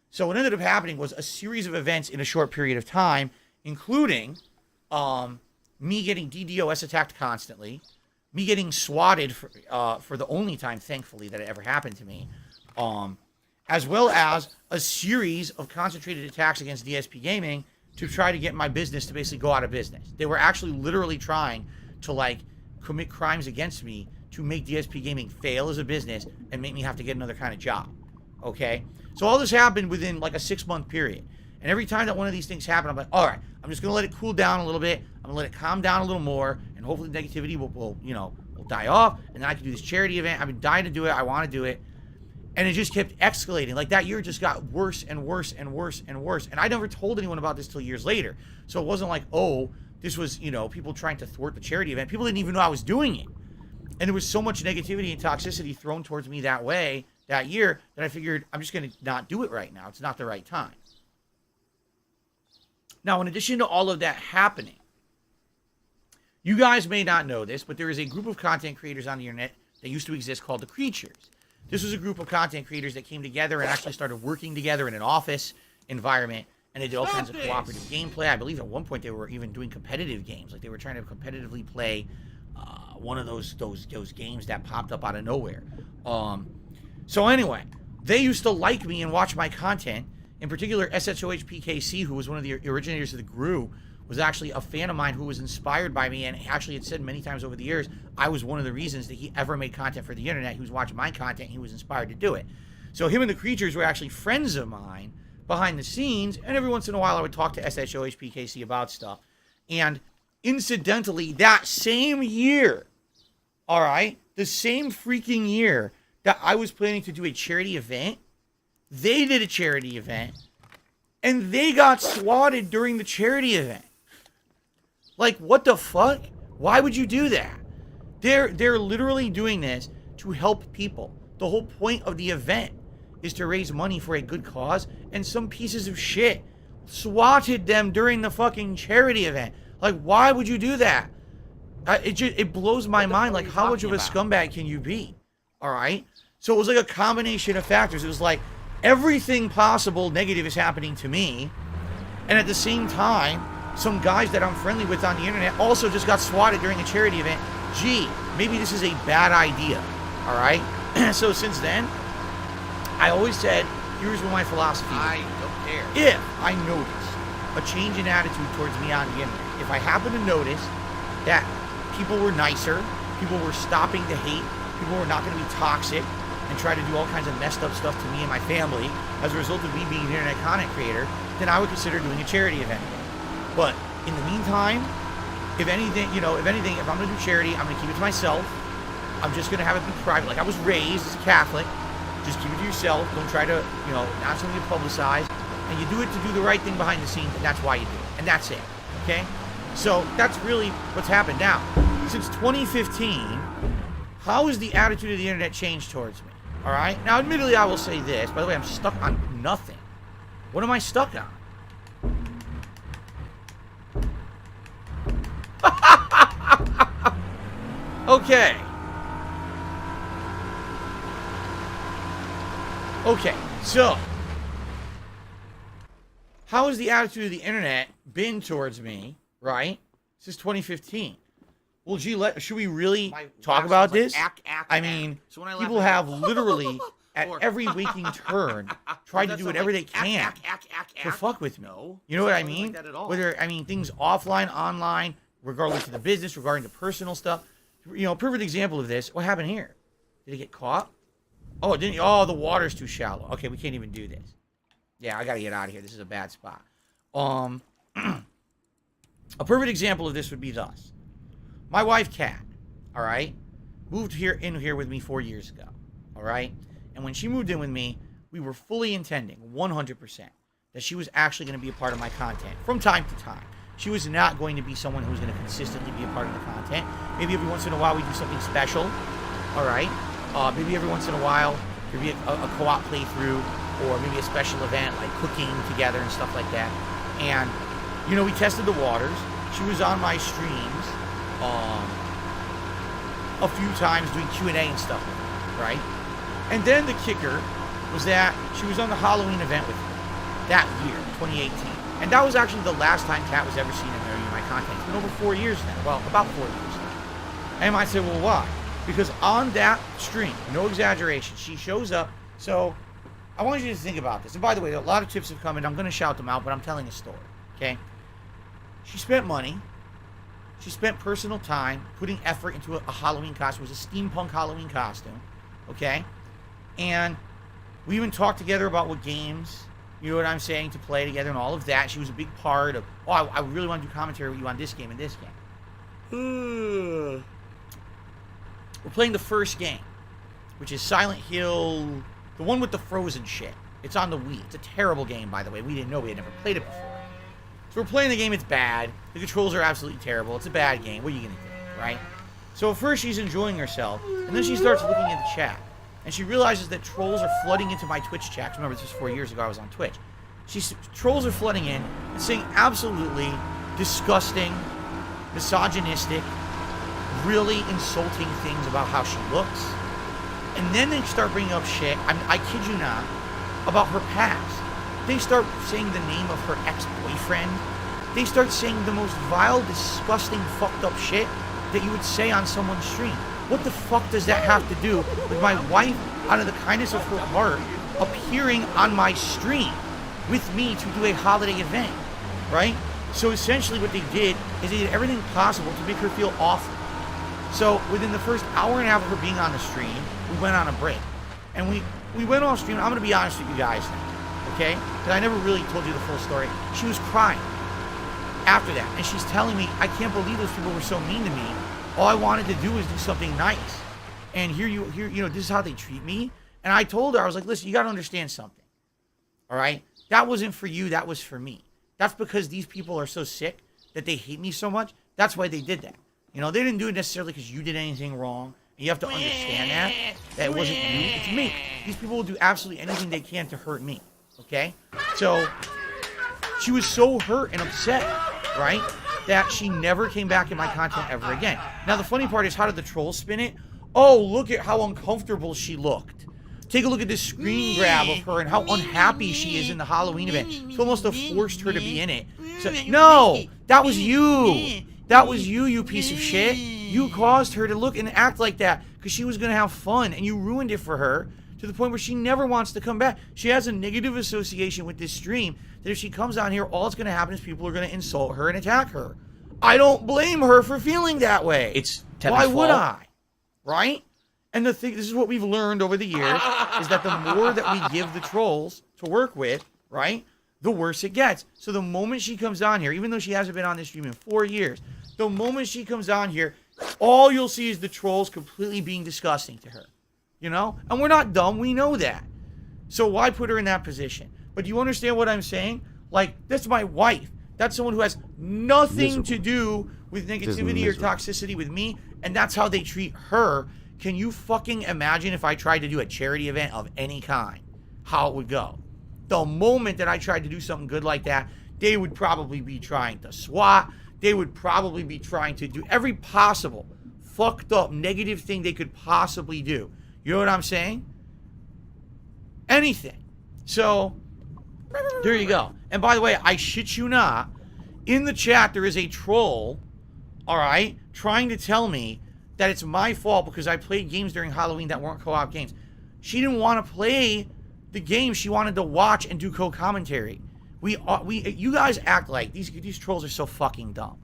So what ended up happening was a series of events in a short period of time, including me getting DDoS attacked constantly, me getting swatted for the only time, thankfully, that it ever happened to me, as well as a series of concentrated attacks against DSP Gaming to try to get my business to basically go out of business. They were actually literally trying to like commit crimes against me to make DSP Gaming fail as a business and make me have to get another kind of job. Okay? So all this happened within like a 6-month period. And every time that one of these things happened, I'm like, all right, I'm just going to let it cool down a little bit. I'm going to let it calm down a little more, and hopefully the negativity will die off, and then I can do this charity event. I've been dying to do it. I want to do it. And it just kept escalating. Like that year just got worse and worse and worse and worse. And I never told anyone about this till years later. So it wasn't like, oh, this was, people trying to thwart the charity event. People didn't even know I was doing it. And there was so much negativity and toxicity thrown towards me that way that year that I figured I'm just going to not do it right now. It's not the right time. Now, in addition to all of that happening, you guys may not know this, but there is a group of content creators on the internet that used to exist called the Creatures. This was a group of content creators that came together and actually started working together in an office environment, and they did all kinds of cooperative gameplay. I believe at one point they were even doing competitive games. Like they were trying to competitively play one of those games that popped up out of nowhere. So anyway, they used to like me and watch my content. In particular, SHOHPKC, who was one of the originators of the GRU, was actually a fan of mine who was inspired by me, and actually had said many times over the years, I was one of the reasons that he ever made content for the internet. He was watching my content, and he was inspired to do it. So him and the Creatures were actually friends of mine behind the scenes, and every once in a while I would talk to SHOHPKC about stuff. And incidentally, that same year, all right, the same freaking year that I was planning to do a charity event, they did a charity event, and they got swatted during the charity event. Like, what the fuck? Why would you do that? They're literally doing this to help people. The whole point of the event is to raise money for a good cause, and some pieces of shit swatted them during the fucking charity event. Like, why would you do that? It blows my mind. Like, how much of a scumbag can you be? All right? So it was like a combination of factors. It was like everything possible negative is happening to me, and at the same time, some guys that I'm friendly with on the internet also just got swatted during a charity event. Gee, maybe this is a bad idea. All right? So since then, I always said, here's what my philosophy is. I don't care. If I notice a change in attitude towards me on the internet, if I happen to notice that people were nicer. People were stopping the hate. People were not going to be toxic and try to do all kinds of messed up stuff to me and my family as a result of me being an internet content creator, then I would consider doing a charity event. But in the meantime, if anything, if I'm going to do charity, I'm going to keep it to myself. I'm just going to have it be private. Like I was raised as a Catholic. Just keep it to yourself. Don't try to, not something to publicize. And you do it to do the right thing behind the scenes, and that's why you do it. And that's it. Okay? So that's really what's happened. Now, since 2015, how has the attitude of the internet changed towards me? All right? Now, admittedly, I will say this. By the way, I'm stuck on nothing. What am I stuck on? Okay. Okay, so how has the attitude of the internet been towards me, right, since 2015? Well, gee, should we really talk about this? I mean, people have literally, at every waking turn, tried to do whatever they can to fuck with me. You know what I mean? Whether, things offline, online, regardless of the business, regarding the personal stuff. Perfect example of this. What happened here? Did it get caught? Oh, it didn't. Oh, the water's too shallow. Okay, we can't even do this. Yeah, I gotta get out of here. This is a bad spot. A perfect example of this would be thus. My wife, Kat, all right, moved in here with me 4 years ago, all right? And when she moved in with me, we were fully intending, 100%, that she was actually going to be a part of my content from time to time. She was not going to be someone who was going to consistently be a part of the content. Maybe every once in a while we do something special, all right? Maybe every once in a while there'd be a co-op playthrough or maybe a special event like cooking together and stuff like that. And, we tested the waters. She was on my streams a few times doing Q&A and stuff, right? And then the kicker was that she was on the Halloween event with me that year, 2018. And that was actually the last time Kat was ever seen in any of my content. It's been over 4 years now. Well, about 4 years now. And you might say, well, why? Because on that stream, no exaggeration, she shows up. So I want you to think about this. And by the way, a lot of tips have come in. I'm going to shout them out, but I'm telling a story, okay? She spent money. She spent personal time putting effort into a Halloween costume. It was a steampunk Halloween costume, okay? And we even talked together about what games, you know what I'm saying, to play together and all of that. She was a big part of, I really want to do commentary with you on this game and this game. We're playing the first game, which is Silent Hill, the one with the frozen shit. It's on the Wii. It's a terrible game, by the way. We didn't know. We had never played it before. So we're playing the game. It's bad. The controls are absolutely terrible. It's a bad game. What are you going to do, right? So at first she's enjoying herself, and then she starts looking at the chat. And she realizes that trolls are flooding into my Twitch chat. Remember, this was 4 years ago. I was on Twitch. Trolls are flooding in and saying absolutely disgusting, misogynistic, really insulting things about how she looks. And then they start bringing up shit, I kid you not, about her past. They start saying the name of her ex-boyfriend. They start saying the most vile, disgusting, fucked up shit that you would say on someone's stream. What the fuck does that have to do with my wife, out of the kindness of her heart, appearing on my stream with me to do a holiday event, right? So essentially what they did is they did everything possible to make her feel awful. So within the first hour and a half of her being on the stream, we went on a break. And we went off stream. I'm going to be honest with you guys now, okay? Because I never really told you the full story. She was crying after that. And she's telling me, I can't believe those people were so mean to me. All I wanted to do was do something nice. And here, this is how they treat me. And I told her, I was like, listen, you got to understand something. All right? That wasn't for you. That was for me. That's because these people are so sick that they hate me so much. That's why they did that. They didn't do it necessarily because you did anything wrong. And you have to understand that it wasn't you, it's me. These people will do absolutely anything they can to hurt me, okay? So, she was so hurt and upset, right, that she never came back in my content ever again. Now, the funny part is, how did the trolls spin it? Oh, look at how uncomfortable she looked. Take a look at this screen grab of her and how unhappy she is in the Halloween event. It's almost have forced her to be in it. So, no, that was you. That was you, you piece of shit. You caused her to look and act like that because she was going to have fun, and you ruined it for her to the point where she never wants to come back. She has a negative association with this stream that if she comes out here, all that's going to happen is people are going to insult her and attack her. I don't blame her for feeling that way. It's why Teppy's would fault. I? Right? And this is what we've learned over the years, is that the more that we give the trolls to work with, right, the worse it gets. So the moment she comes on here, even though she hasn't been on this stream in 4 years, the moment she comes on here, all you'll see is the trolls completely being disgusting to her. You know? And we're not dumb. We know that. So why put her in that position? But do you understand what I'm saying? Like, that's my wife. That's someone who has nothing to do with negativity or toxicity with me, and that's how they treat her. Can you fucking imagine if I tried to do a charity event of any kind, how it would go? The moment that I tried to do something good like that, they would probably be trying to swat. They would probably be trying to do every possible fucked up negative thing they could possibly do. You know what I'm saying? Anything. So, there you go. And by the way, I shit you not, in the chat there is a troll, all right, trying to tell me that it's my fault because I played games during Halloween that weren't co-op games. She didn't want to play the game. She wanted to watch and do co-commentary. You guys act like these trolls are so fucking dumb.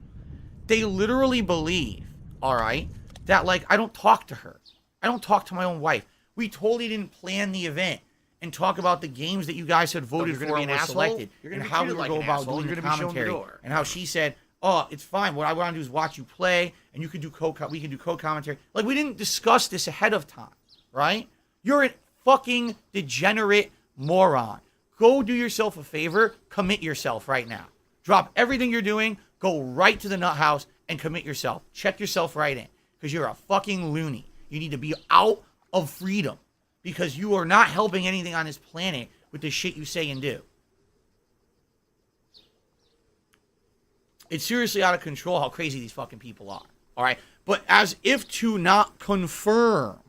They literally believe, all right, that like I don't talk to her. I don't talk to my own wife. We totally didn't plan the event and talk about the games that you guys had voted for and were selected, and how we would go about doing the commentary, and how she said, "Oh, it's fine. What I want to do is watch you play, and you can do we can do co-commentary." Like, we didn't discuss this ahead of time, right? You're a fucking degenerate moron. Go do yourself a favor. Commit yourself right now. Drop everything you're doing. Go right to the nut house and commit yourself. Check yourself right in, because you're a fucking loony. You need to be out of freedom, because you are not helping anything on this planet with the shit you say and do. It's seriously out of control how crazy these fucking people are. All right? But as if to not confirm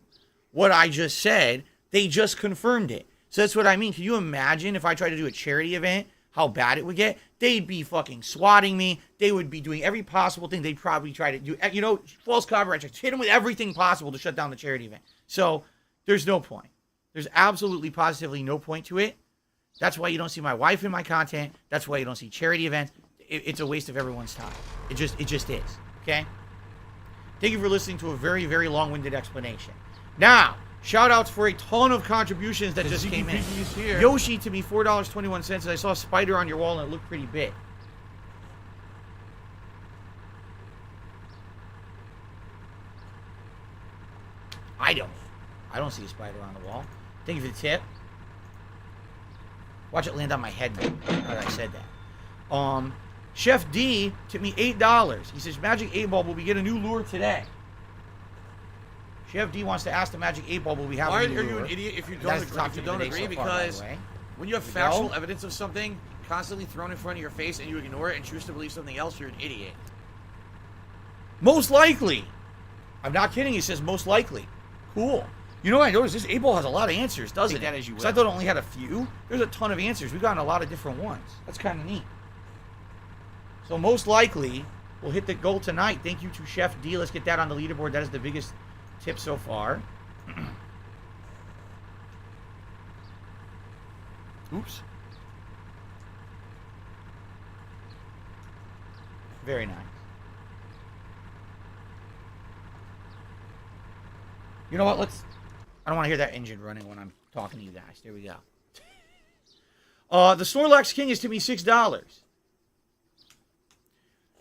what I just said, they just confirmed it. So that's what I mean. Can you imagine if I tried to do a charity event, how bad it would get? They'd be fucking swatting me. They would be doing every possible thing. They'd probably try to do, you know, false copyright checks. Hit them with everything possible to shut down the charity event. So there's no point. There's absolutely positively no point to it. That's why you don't see my wife in my content. That's why you don't see charity events. It's a waste of everyone's time. It just is. Okay? Thank you for listening to a very, very long-winded explanation. Now, shout-outs for a ton of contributions that just came in. Yoshi to me, $4.21, says, I saw a spider on your wall and it looked pretty big. I don't see a spider on the wall. Thank you for the tip. Watch it land on my head now that I said that. Chef D tipped me $8. He says, Magic 8 Ball, will we get a new lure today? Chef D wants to ask the Magic 8 Ball, will we have a new lure? Why are you an idiot if you That's don't agree? so Because far, when you have factual evidence of something constantly thrown in front of your face and you ignore it and choose to believe something else, you're an idiot. Most likely. I'm not kidding. He says most likely. Cool. You know what I noticed? This 8 Ball has a lot of answers, doesn't it? Take that as you Because I will. thought it only had a few. There's a ton of answers. We've gotten a lot of different ones. That's kind of neat. So most likely, we'll hit the goal tonight. Thank you to Chef D. Let's get that on the leaderboard. That is the biggest tip so far. Oops. Very nice. You know what? I don't want to hear that engine running when I'm talking to you guys. There we go. The Snorlax King is to me $6.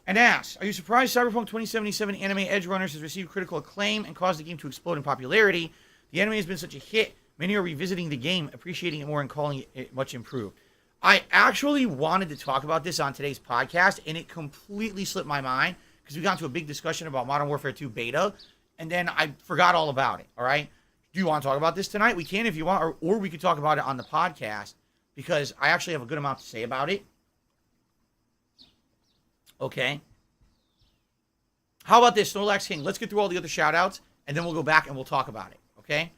And asks, are you surprised Cyberpunk 2077 anime Edge Runners has received critical acclaim and caused the game to explode in popularity? The anime has been such a hit. Many are revisiting the game, appreciating it more, and calling it much improved. I actually wanted to talk about this on today's podcast, and it completely slipped my mind because we got into a big discussion about Modern Warfare 2 beta, and then I forgot all about it, all right? Do you want to talk about this tonight? We can if you want, or we could talk about it on the podcast because I actually have a good amount to say about it. Okay. How about this, Snorlax King? Let's get through all the other shout-outs, and then we'll go back and we'll talk about it, okay?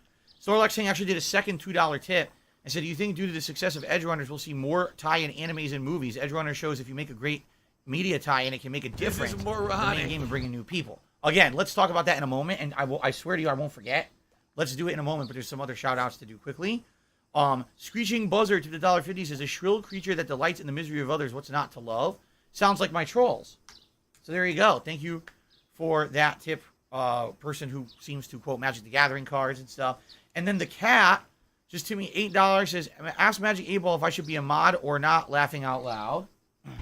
Snorlax King actually did a second $2 tip and said, do you think due to the success of Edge Runners, we'll see more tie-in animes and movies? Edge Runner shows if you make a great media tie-in, it can make a difference in the main game and bring in new people. Again, let's talk about that in a moment, and I swear to you, I won't forget. Let's do it in a moment, but there's some other shout-outs to do quickly. Screeching Buzzard to the $1.50 says, a shrill creature that delights in the misery of others, what's not to love? Sounds like my trolls. So there you go. Thank you for that tip, person who seems to quote Magic the Gathering cards and stuff. And then the cat just tipped me $8. Says, ask Magic 8-Ball if I should be a mod or not. Laughing out loud.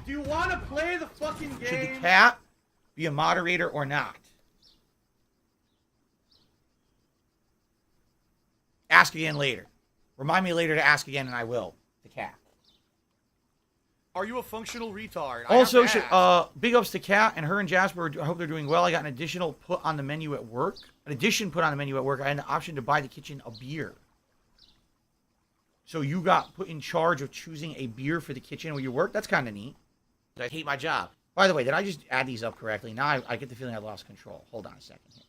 Do you want to play the fucking game? Should the cat be a moderator or not? Ask again later. Remind me later to ask again, and I will. The cat. Are you a functional retard? Also, big ups to Kat and her and Jasper. I hope they're doing well. I got an additional put on the menu at work. An addition put on the menu at work. I had the option to buy the kitchen a beer. So you got put in charge of choosing a beer for the kitchen where you work. That's kind of neat. I hate my job. By the way, did I just add these up correctly? Now I get the feeling I lost control. Hold on a second here.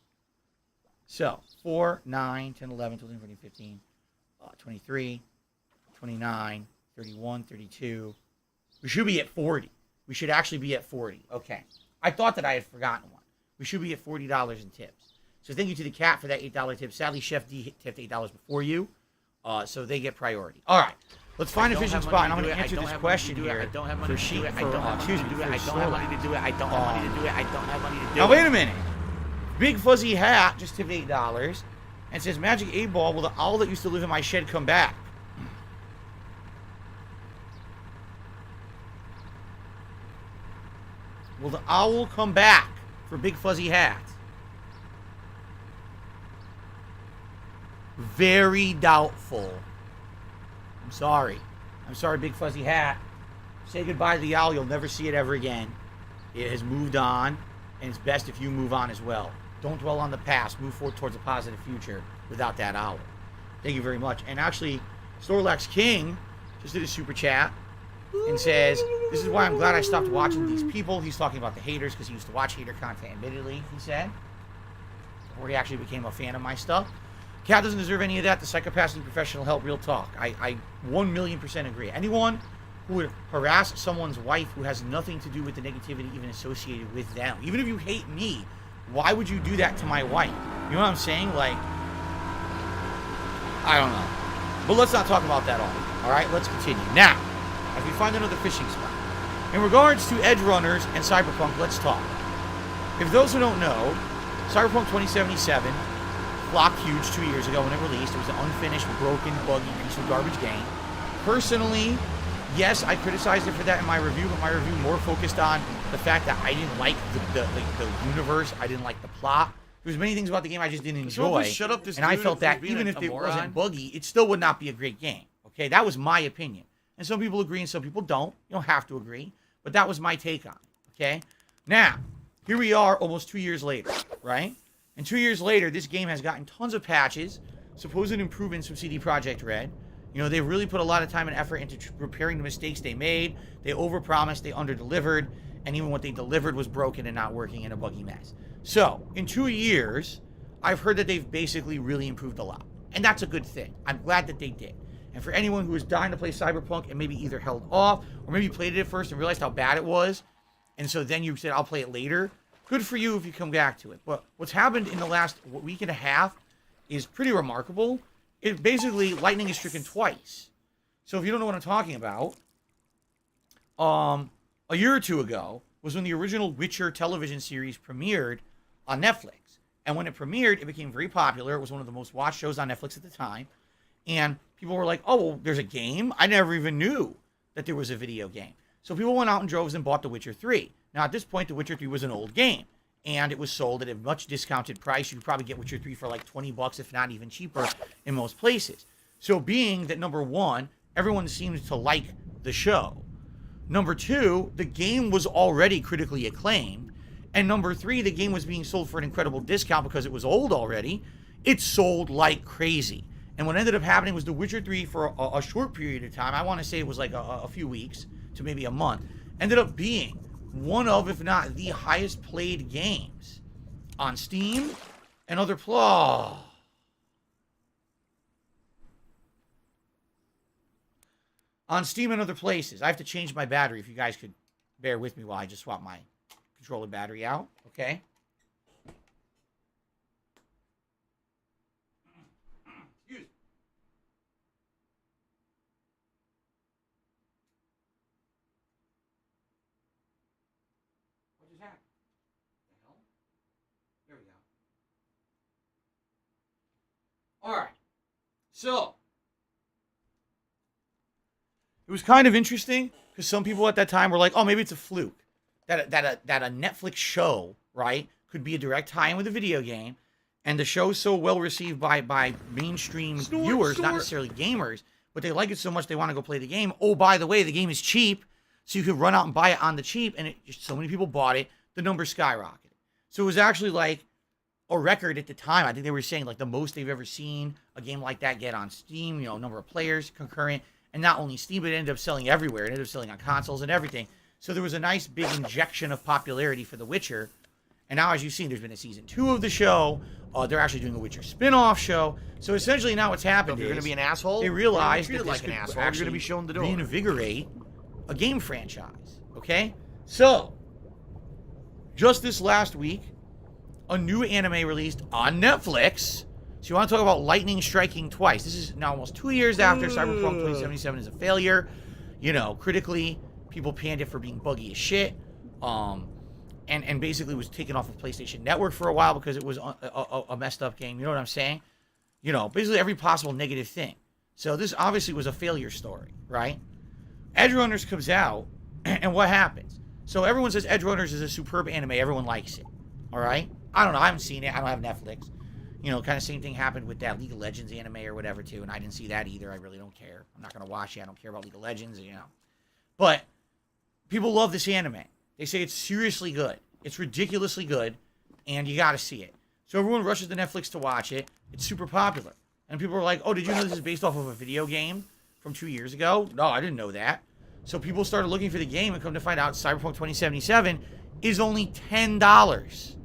So, 4, 9, 10, 11, 12, 13, 14, 15, 23, 29, 31, 32. We should be at 40. We should actually be at 40. Okay. I thought that I had forgotten one. We should be at $40 in tips. So thank you to the cat for that $8 tip. Sadly, Chef D tipped $8 before you, so they get priority. All right. Let's find a fishing spot, and I'm going to answer this question here. I don't have money to do it. I don't have money to do it. I don't have money to do it. I don't have money to do it. I don't have money to do it. Now, wait a minute. Big Fuzzy Hat just tipped $8 and says, Magic 8-Ball, will the owl that used to live in my shed come back? Will the owl come back for Big Fuzzy Hat? Very doubtful. I'm sorry. I'm sorry, Big Fuzzy Hat. Say goodbye to the owl. You'll never see it ever again. It has moved on, and it's best if you move on as well. Don't dwell on the past. Move forward towards a positive future without that owl. Thank you very much. And actually, Snorlax King just did a super chat and says, this is why I'm glad I stopped watching these people. He's talking about the haters because he used to watch hater content, admittedly, he said. Before he actually became a fan of my stuff. Cat doesn't deserve any of that. The psychopaths need professional help. Real talk. I 1,000,000% agree. Anyone who would harass someone's wife who has nothing to do with the negativity even associated with them. Even if you hate me, why would you do that to my wife? You know what I'm saying? Like, I don't know. But let's not talk about that all right? Let's continue. Now, as we find another fishing spot. In regards to Edge Runners and Cyberpunk, let's talk. If those who don't know, Cyberpunk 2077 flopped huge 2 years ago when it released. It was an unfinished, broken, buggy piece of garbage game. Personally, yes, I criticized it for that in my review, but my review more focused on the fact that I didn't like the universe. I didn't like the plot. There's many things about the game I just didn't enjoy. Shut up this and I dude felt for that being even a if it moron. wasn't buggy, it still would not be a great game. Okay, that was my opinion. And some people agree and some people don't. You don't have to agree. But that was my take on it. Okay? Now, here we are almost 2 years later, right? And 2 years later, this game has gotten tons of patches, supposed improvements from CD Projekt Red. You know, they've really put a lot of time and effort into repairing the mistakes they made. They overpromised, they underdelivered, and even what they delivered was broken and not working in a buggy mess. So, in 2 years, I've heard that they've basically really improved a lot. And that's a good thing. I'm glad that they did. And for anyone who is dying to play Cyberpunk and maybe either held off or maybe played it at first and realized how bad it was, and so then you said, I'll play it later, good for you if you come back to it. But what's happened in the last week and a half is pretty remarkable. It basically, lightning is stricken twice. So if you don't know what I'm talking about, a year or two ago was when the original Witcher television series premiered on Netflix. And when it premiered, it became very popular. It was one of the most watched shows on Netflix at the time. And people were like, oh, well, there's a game? I never even knew that there was a video game. So people went out in droves and bought The Witcher 3. Now, at this point, The Witcher 3 was an old game. And it was sold at a much discounted price. You could probably get Witcher 3 for like $20, if not even cheaper, in most places. So being that, number one, everyone seems to like the show. Number two, the game was already critically acclaimed. And number three, the game was being sold for an incredible discount because it was old already. It sold like crazy. And what ended up happening was The Witcher 3 for a short period of time, I want to say it was like a few weeks to maybe a month, ended up being one of, if not the highest played games on Steam and other on Steam and other places. I have to change my battery if you guys could bear with me while I just swap my controller battery out, okay? What just happened? All right. So, it was kind of interesting because some people at that time were like, oh, maybe it's a fluke. That a Netflix show, right, could be a direct tie-in with a video game. And the show's so well received by mainstream viewers, not necessarily gamers, but they like it so much they want to go play the game. Oh, by the way, the game is cheap, so you could run out and buy it on the cheap. And so many people bought it, the numbers skyrocketed. So it was actually like a record at the time. I think they were saying like the most they've ever seen a game like that get on Steam, you know, number of players, concurrent. And not only Steam, but it ended up selling everywhere. It ended up selling on consoles and everything. So there was a nice big injection of popularity for The Witcher. And now, as you've seen, there's been a season 2 of the show. They're actually doing a Witcher spin-off show. So essentially now what's happened So if you're is going to be an asshole, they realized that you're this like an could asshole. You're actually going to be shown the door. reinvigorate a game franchise. Okay? So, just this last week, a new anime released on Netflix. So you want to talk about lightning striking twice. This is now almost 2 years after Cyberpunk 2077 is a failure. You know, critically, people panned it for being buggy as shit. And basically was taken off of PlayStation Network for a while because it was a messed up game. You know what I'm saying? You know, basically every possible negative thing. So this obviously was a failure story, right? Edgerunners comes out, and what happens? So everyone says Edgerunners is a superb anime. Everyone likes it, all right? I don't know. I haven't seen it. I don't have Netflix. You know, kind of same thing happened with that League of Legends anime or whatever, too, and I didn't see that either. I really don't care. I'm not going to watch it. I don't care about League of Legends, you know. But people love this anime. They say it's seriously good. It's ridiculously good, and you got to see it. So everyone rushes to Netflix to watch it. It's super popular. And people are like, oh, did you know this is based off of a video game from 2 years ago? No, I didn't know that. So people started looking for the game and come to find out Cyberpunk 2077 is only $10.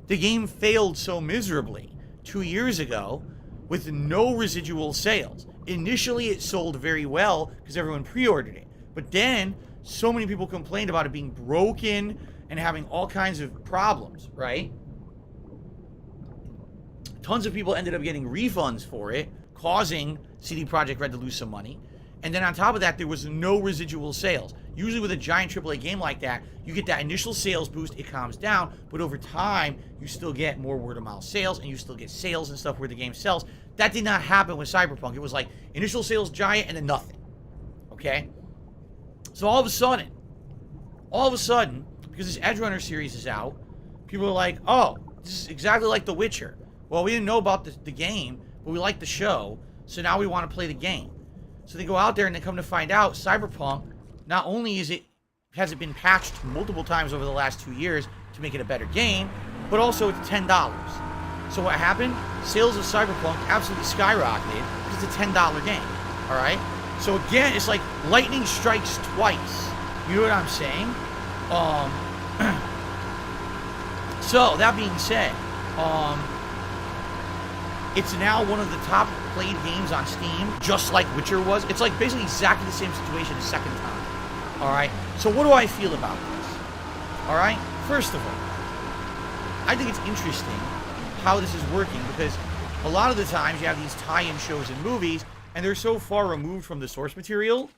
The game failed so miserably 2 years ago with no residual sales. Initially, it sold very well because everyone pre-ordered it. But then, so many people complained about it being broken and having all kinds of problems, right? Tons of people ended up getting refunds for it, causing CD Projekt Red to lose some money. And then on top of that, there was no residual sales. Usually with a giant AAA game like that, you get that initial sales boost, it calms down, but over time, you still get more word-of-mouth sales, and you still get sales and stuff where the game sells. That did not happen with Cyberpunk. It was like initial sales giant and then nothing, okay? So all of a sudden, because this Edgerunner series is out, people are like, oh, this is exactly like The Witcher. Well, we didn't know about the game, but we like the show, so now we want to play the game. So they go out there and they come to find out Cyberpunk, not only has it been patched multiple times over the last 2 years to make it a better game, but also it's $10. So what happened? Sales of Cyberpunk absolutely skyrocketed because it's a $10 game, all right? So again, it's like lightning strikes twice. You know what I'm saying? So that being said, it's now one of the top played games on Steam, just like Witcher was. It's like basically exactly the same situation a second time. All right. So what do I feel about this? All right. First of all, I think it's interesting how this is working because a lot of the times you have these tie-in shows and movies, and they're so far removed from the source material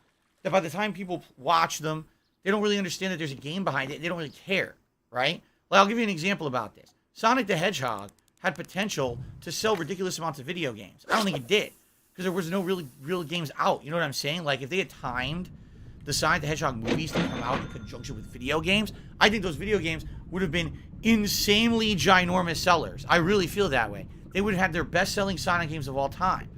that by the time people watch them, they don't really understand that there's a game behind it. They don't really care, right? Well, I'll give you an example about this. Sonic the Hedgehog had potential to sell ridiculous amounts of video games. I don't think it did because there was no real games out. You know what I'm saying? Like if they had timed the Sonic the Hedgehog movies to come out in conjunction with video games, I think those video games would have been insanely ginormous sellers. I really feel that way. They would have had their best-selling Sonic games of all time.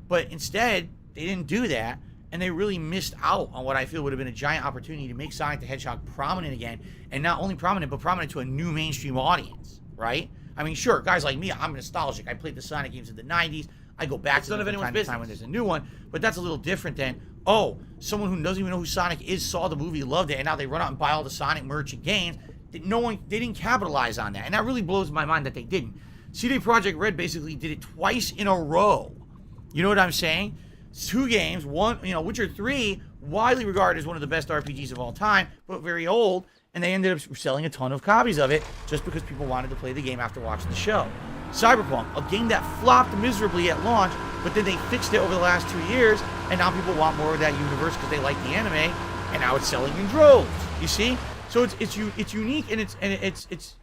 But instead, they didn't do that, and they really missed out on what I feel would have been a giant opportunity to make Sonic the Hedgehog prominent again, and not only prominent, but prominent to a new mainstream audience, right? I mean, sure, guys like me, I'm nostalgic. I played the Sonic games in the 90s. I go back to them from time to time when there's a new one, but that's a little different than, oh, someone who doesn't even know who Sonic is saw the movie, loved it, and now they run out and buy all the Sonic merch and games. They didn't capitalize on that, and that really blows my mind that they didn't. CD Projekt Red basically did it twice in a row. You know what I'm saying? 2 games, one, Witcher 3, widely regarded as one of the best RPGs of all time, but very old, and they ended up selling a ton of copies of it just because people wanted to play the game after watching the show. Cyberpunk, a game that flopped miserably at launch, but then they fixed it over the last 2 years, and now people want more of that universe because they like the anime, and now it's selling in droves. You see? So it's unique and it's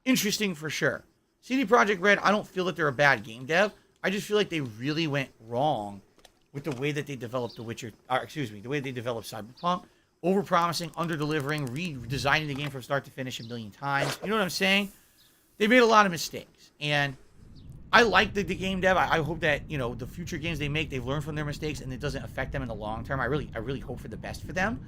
interesting for sure. CD Projekt Red, I don't feel that they're a bad game dev. I just feel like they really went wrong with the way that they developed the way they developed Cyberpunk. Overpromising, under-delivering, redesigning the game from start to finish a million times. You know what I'm saying? They made a lot of mistakes. And I like the game dev. I hope that, you know, the future games they make, they've learned from their mistakes and it doesn't affect them in the long term. I really hope for the best for them.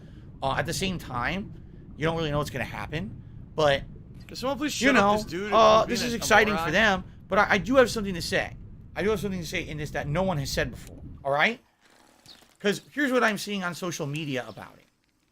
At the same time, you don't really know what's going to happen. But, Can someone please you shut know, up this dude? this is exciting for them. But I do have something to say. I do have something to say in this that no one has said before. All right? Because here's what I'm seeing on social media about it.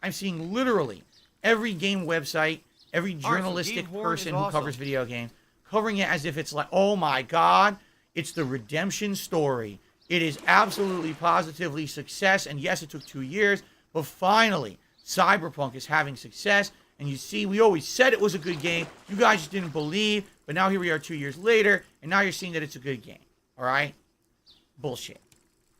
I'm seeing literally every game website, every journalistic person who covers video games, covering it as if it's like, oh my God, it's the redemption story. It is absolutely, positively success. And yes, it took 2 years, but finally, Cyberpunk is having success. And you see, we always said it was a good game. You guys just didn't believe, but now here we are 2 years later, and now you're seeing that it's a good game. All right? Bullshit.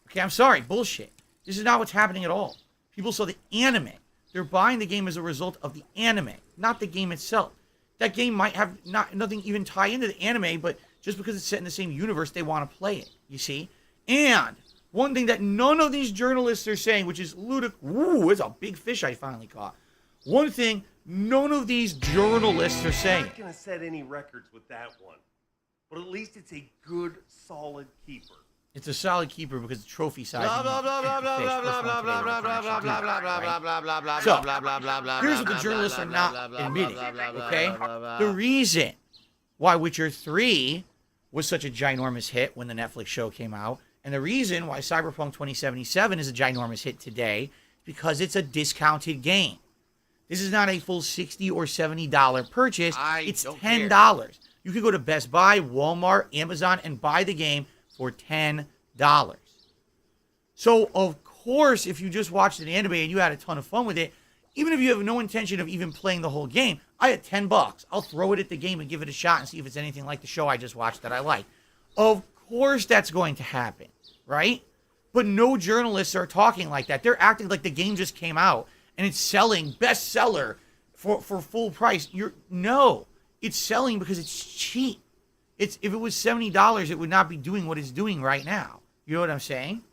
Okay, I'm sorry, bullshit. This is not what's happening at all. People saw the anime. They're buying the game as a result of the anime, not the game itself. That game might have nothing even tie into the anime, but just because it's set in the same universe, they want to play it, you see? And one thing that none of these journalists are saying, which is ludicrous. Ooh, it's a big fish I finally caught. One thing none of these journalists are saying. I'm not going to set any records with that one, but at least it's a good, solid keeper. It's a solid keeper because the trophy size. So, here's what the journalists are not admitting, okay? The reason why Witcher 3 was such a ginormous hit when the Netflix show came out, and the reason why Cyberpunk 2077 is a ginormous hit today, because it's a discounted game. This is not a full $60 or $70 purchase. It's $10. You could go to Best Buy, Walmart, Amazon, and buy the game for $10. So, of course, if you just watched an anime and you had a ton of fun with it, even if you have no intention of even playing the whole game, I had $10. I'll throw it at the game and give it a shot and see if it's anything like the show I just watched that I like. Of course that's going to happen, right? But no journalists are talking like that. They're acting like the game just came out and it's selling bestseller for full price. No, it's selling because it's cheap. If it was $70, it would not be doing what it's doing right now. You know what I'm saying?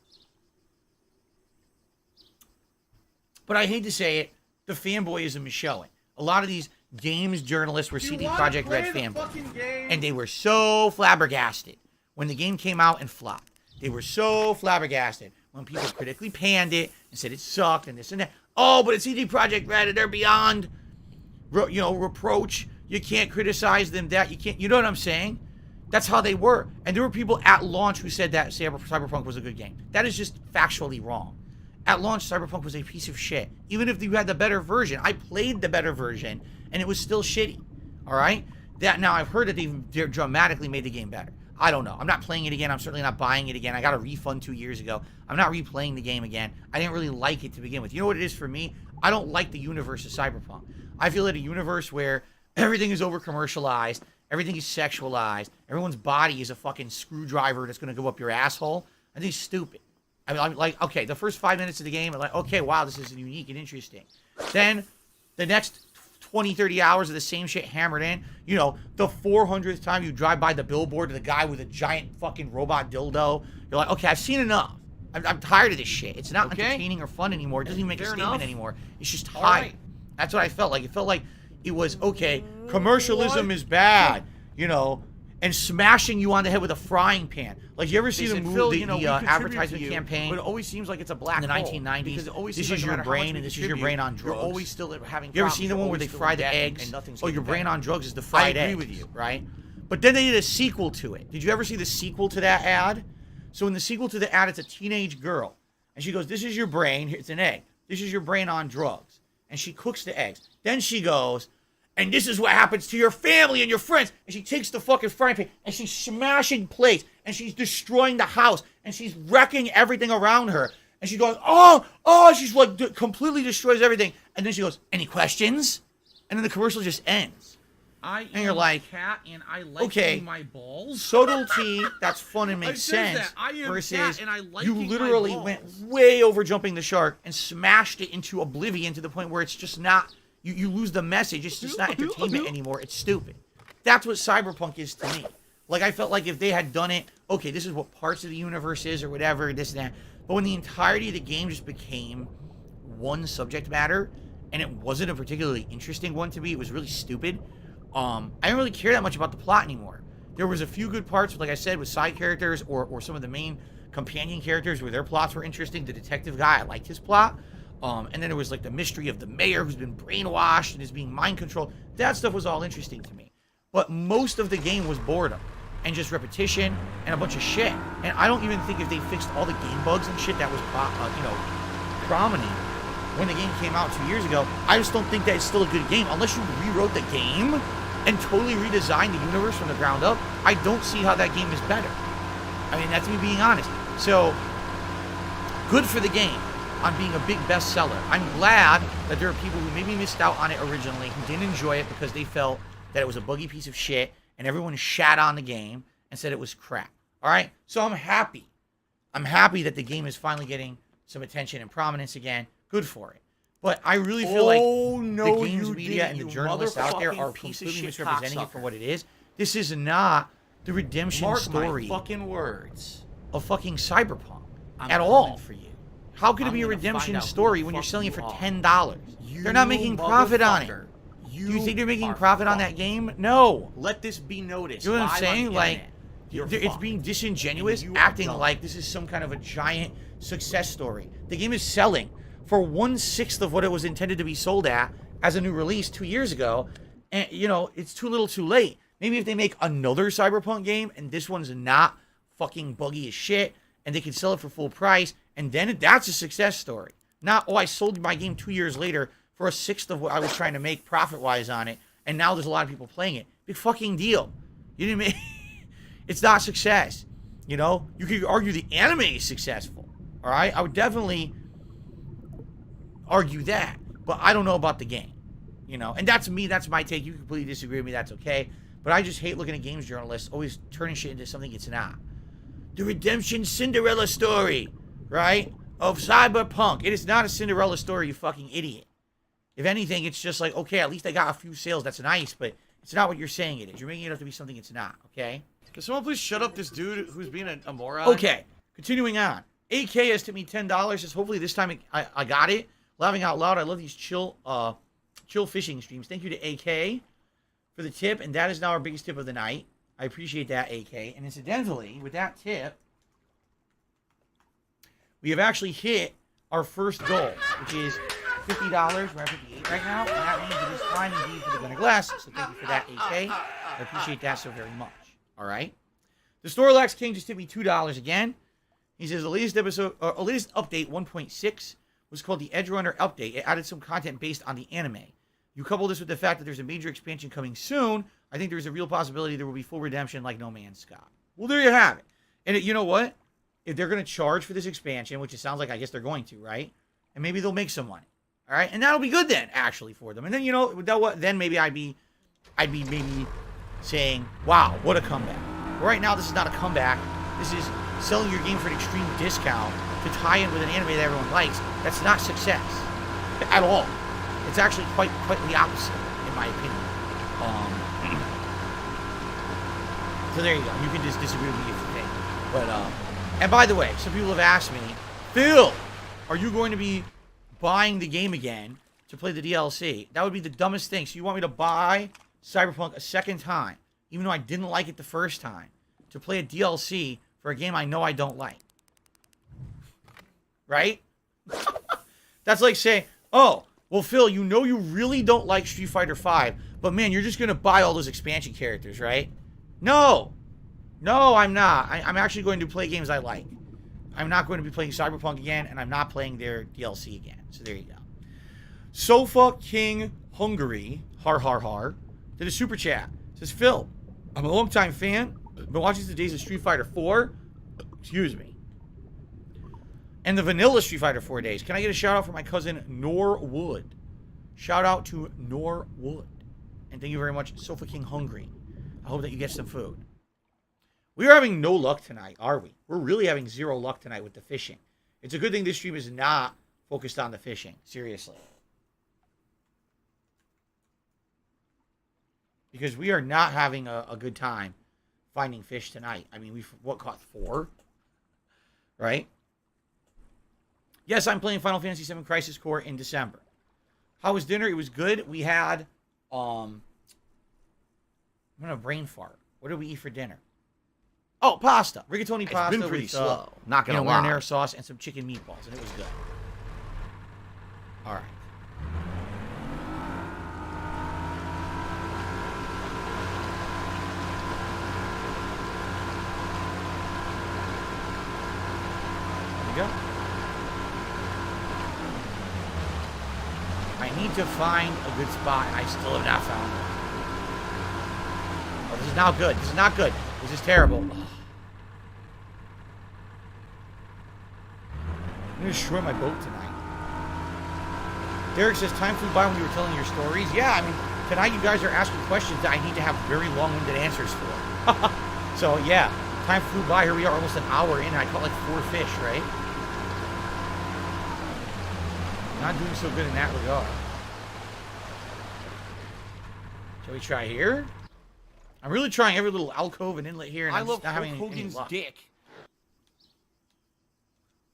But I hate to say it, the fanboyism is showing. A lot of these games journalists were CD Projekt Red fanboys. And they were so flabbergasted when the game came out and flopped. They were so flabbergasted when people critically panned it and said it sucked and this and that. Oh, but it's CD Projekt Red and they're beyond, reproach. You can't criticize them that. You can't, you know what I'm saying? That's how they were. And there were people at launch who said that Cyberpunk was a good game. That is just factually wrong. At launch, Cyberpunk was a piece of shit. Even if you had the better version. I played the better version, and it was still shitty. All right? Now, I've heard that they've dramatically made the game better. I don't know. I'm not playing it again. I'm certainly not buying it again. I got a refund 2 years ago. I'm not replaying the game again. I didn't really like it to begin with. You know what it is for me? I don't like the universe of Cyberpunk. I feel like a universe where everything is over-commercialized, everything is sexualized, everyone's body is a fucking screwdriver that's going to go up your asshole. I think it's stupid. I mean, I'm like, okay, the first 5 minutes of the game, I'm like, okay, wow, this is unique and interesting. Then the next 20, 30 hours of the same shit hammered in. You know, the 400th time you drive by the billboard to the guy with a giant fucking robot dildo, you're like, okay, I've seen enough. I'm tired of this shit. It's not entertaining or fun anymore. It doesn't even make a statement anymore. It's just hype. Right. That's what I felt like. It felt like it was, okay, commercialism is bad, and smashing you on the head with a frying pan. Like, you ever see the movie, the advertisement campaign? But it always seems like it's a black in the hole, 1990s. This is your brain, and this is your brain on drugs. You're always still having. You ever seen the one where they fry the eggs? And your brain on drugs is the fried eggs. I agree with you, right? But then they did a sequel to it. Did you ever see the sequel to that ad? So in the sequel to the ad, it's a teenage girl, and she goes, "This is your brain. It's an egg. This is your brain on drugs," and she cooks the eggs. Then she goes, "And this is what happens to your family and your friends." And she takes the fucking frying pan and she's smashing plates and she's destroying the house and she's wrecking everything around her. And she goes, she's like completely destroys everything. And then she goes, "Any questions?" And then the commercial just ends. And you're like, cat and I like okay, my balls. Subtlety, that's fun and makes sense. Versus you literally went way over jumping the shark and smashed it into oblivion to the point where it's just not. You lose the message. It's just not entertainment anymore. It's stupid. That's what Cyberpunk is to me. Like, I felt like if they had done it, okay, this is what parts of the universe is or whatever, this and that. But when the entirety of the game just became one subject matter, and it wasn't a particularly interesting one to me, it was really stupid. I don't really care that much about the plot anymore. There was a few good parts, like I said, with side characters or some of the main companion characters where their plots were interesting. The detective guy, I liked his plot. And then there was like the mystery of the mayor who's been brainwashed and is being mind controlled. That stuff was all interesting to me. But most of the game was boredom and just repetition and a bunch of shit. And I don't even think if they fixed all the game bugs and shit that was, prominent when the game came out 2 years ago, I just don't think that it's still a good game. Unless you rewrote the game and totally redesigned the universe from the ground up, I don't see how that game is better. I mean, that's me being honest. So, good for the game on being a big bestseller. I'm glad that there are people who maybe missed out on it originally, who didn't enjoy it because they felt that it was a buggy piece of shit, and everyone shat on the game and said it was crap. All right? So I'm happy. I'm happy that the game is finally getting some attention and prominence again. Good for it. But I really feel like the games media and the journalists out there are completely misrepresenting it for what it is. This is not the redemption story fucking words. of fucking Cyberpunk at all. For you. How could it be a redemption story when you're selling it for $10? They're not making profit on it. Do you think they're making profit on that game? No. Let this be noticed. You know what I'm saying? Like, You're it's fucked. being disingenuous, And you are acting dumb. like this is some kind of a giant success story. The game is selling for 1/6 of what it was intended to be sold at as a new release 2 years ago. And, it's too little too late. Maybe if they make another Cyberpunk game and this one's not fucking buggy as shit and they can sell it for full price, and then that's a success story. Not, I sold my game 2 years later for 1/6 of what I was trying to make profit-wise on it, and now there's a lot of people playing it. Big fucking deal. You didn't make... It's not success. You could argue the anime is successful. All right? I would definitely argue that, but I don't know about the game. And that's me. That's my take. You completely disagree with me. That's okay. But I just hate looking at games journalists always turning shit into something it's not. The redemption Cinderella story, right, of Cyberpunk. It is not a Cinderella story, you fucking idiot. If anything, it's just like, okay, at least I got a few sales. That's nice, but it's not what you're saying it is. You're making it up to be something it's not, okay? Can someone please shut up this dude who's being a moron? Okay, continuing on. AK has tipped me $10. Says hopefully this time I got it. Laughing out loud. I love these chill fishing streams. Thank you to AK for the tip, and that is now our biggest tip of the night. I appreciate that, AK. And incidentally, with that tip, we have actually hit our first goal, which is $50. We're at 58 right now, and that means it is time indeed for the Gunner Glass. So thank you for that, AK. I appreciate that so very much. All right. The Snorlax King just tipped me $2 again. He says the latest update 1.6 was called the Edge Runner update. It added some content based on the anime. You couple this with the fact that there's a major expansion coming soon, I think there's a real possibility there will be full redemption like No Man's Sky. Well, there you have it. And you know what? If they're going to charge for this expansion, which it sounds like I guess they're going to, right? And maybe they'll make some money. All right? And that'll be good then, actually, for them. And then, then maybe I'd be maybe saying, wow, what a comeback. But right now, this is not a comeback. This is selling your game for an extreme discount to tie in with an anime that everyone likes. That's not success at all. It's actually quite the opposite, in my opinion. So there you go. You can just disagree with me if you think. But, and by the way, some people have asked me, Phil, are you going to be buying the game again to play the DLC? That would be the dumbest thing. So you want me to buy Cyberpunk a second time, even though I didn't like it the first time, to play a DLC for a game I know I don't like? Right? That's like saying, oh, well, Phil, you know you really don't like Street Fighter V, but man, you're just going to buy all those expansion characters, right? No, I'm not. I'm actually going to play games I like. I'm not going to be playing Cyberpunk again, and I'm not playing their DLC again. So there you go. Sofa King Hungary, har, did a super chat. Says, Phil, I'm a longtime fan. I've been watching the days of Street Fighter 4. Excuse me. And the vanilla Street Fighter 4 days. Can I get a shout out for my cousin Norwood? Shout out to Norwood. And thank you very much, Sofa King Hungry. I hope that you get some food. We are having no luck tonight, are we? We're really having zero luck tonight with the fishing. It's a good thing this stream is not focused on the fishing. Seriously. Because we are not having a good time finding fish tonight. I mean, we've caught 4, right? Yes, I'm playing Final Fantasy VII Crisis Core in December. How was dinner? It was good. We had, I'm gonna brain fart. What did we eat for dinner? Oh, pasta, rigatoni pasta. It's been pretty with, slow. Not gonna lie. lie. Marinara sauce and some chicken meatballs, and it was good. All right. There we go. I need to find a good spot, and I still have not found it. Oh, this is not good. This is not good. This is terrible. I'm going to destroy my boat tonight. Derek says, time flew by when you were telling your stories. Yeah, I mean, tonight you guys are asking questions that I need to have very long-winded answers for. So, yeah, time flew by. Here we are almost an hour in, and I caught like 4 fish, right? Not doing so good in that regard. Shall we try here? I'm really trying every little alcove and inlet here, and I I'm love just not Hulk having any Hogan's luck. dick.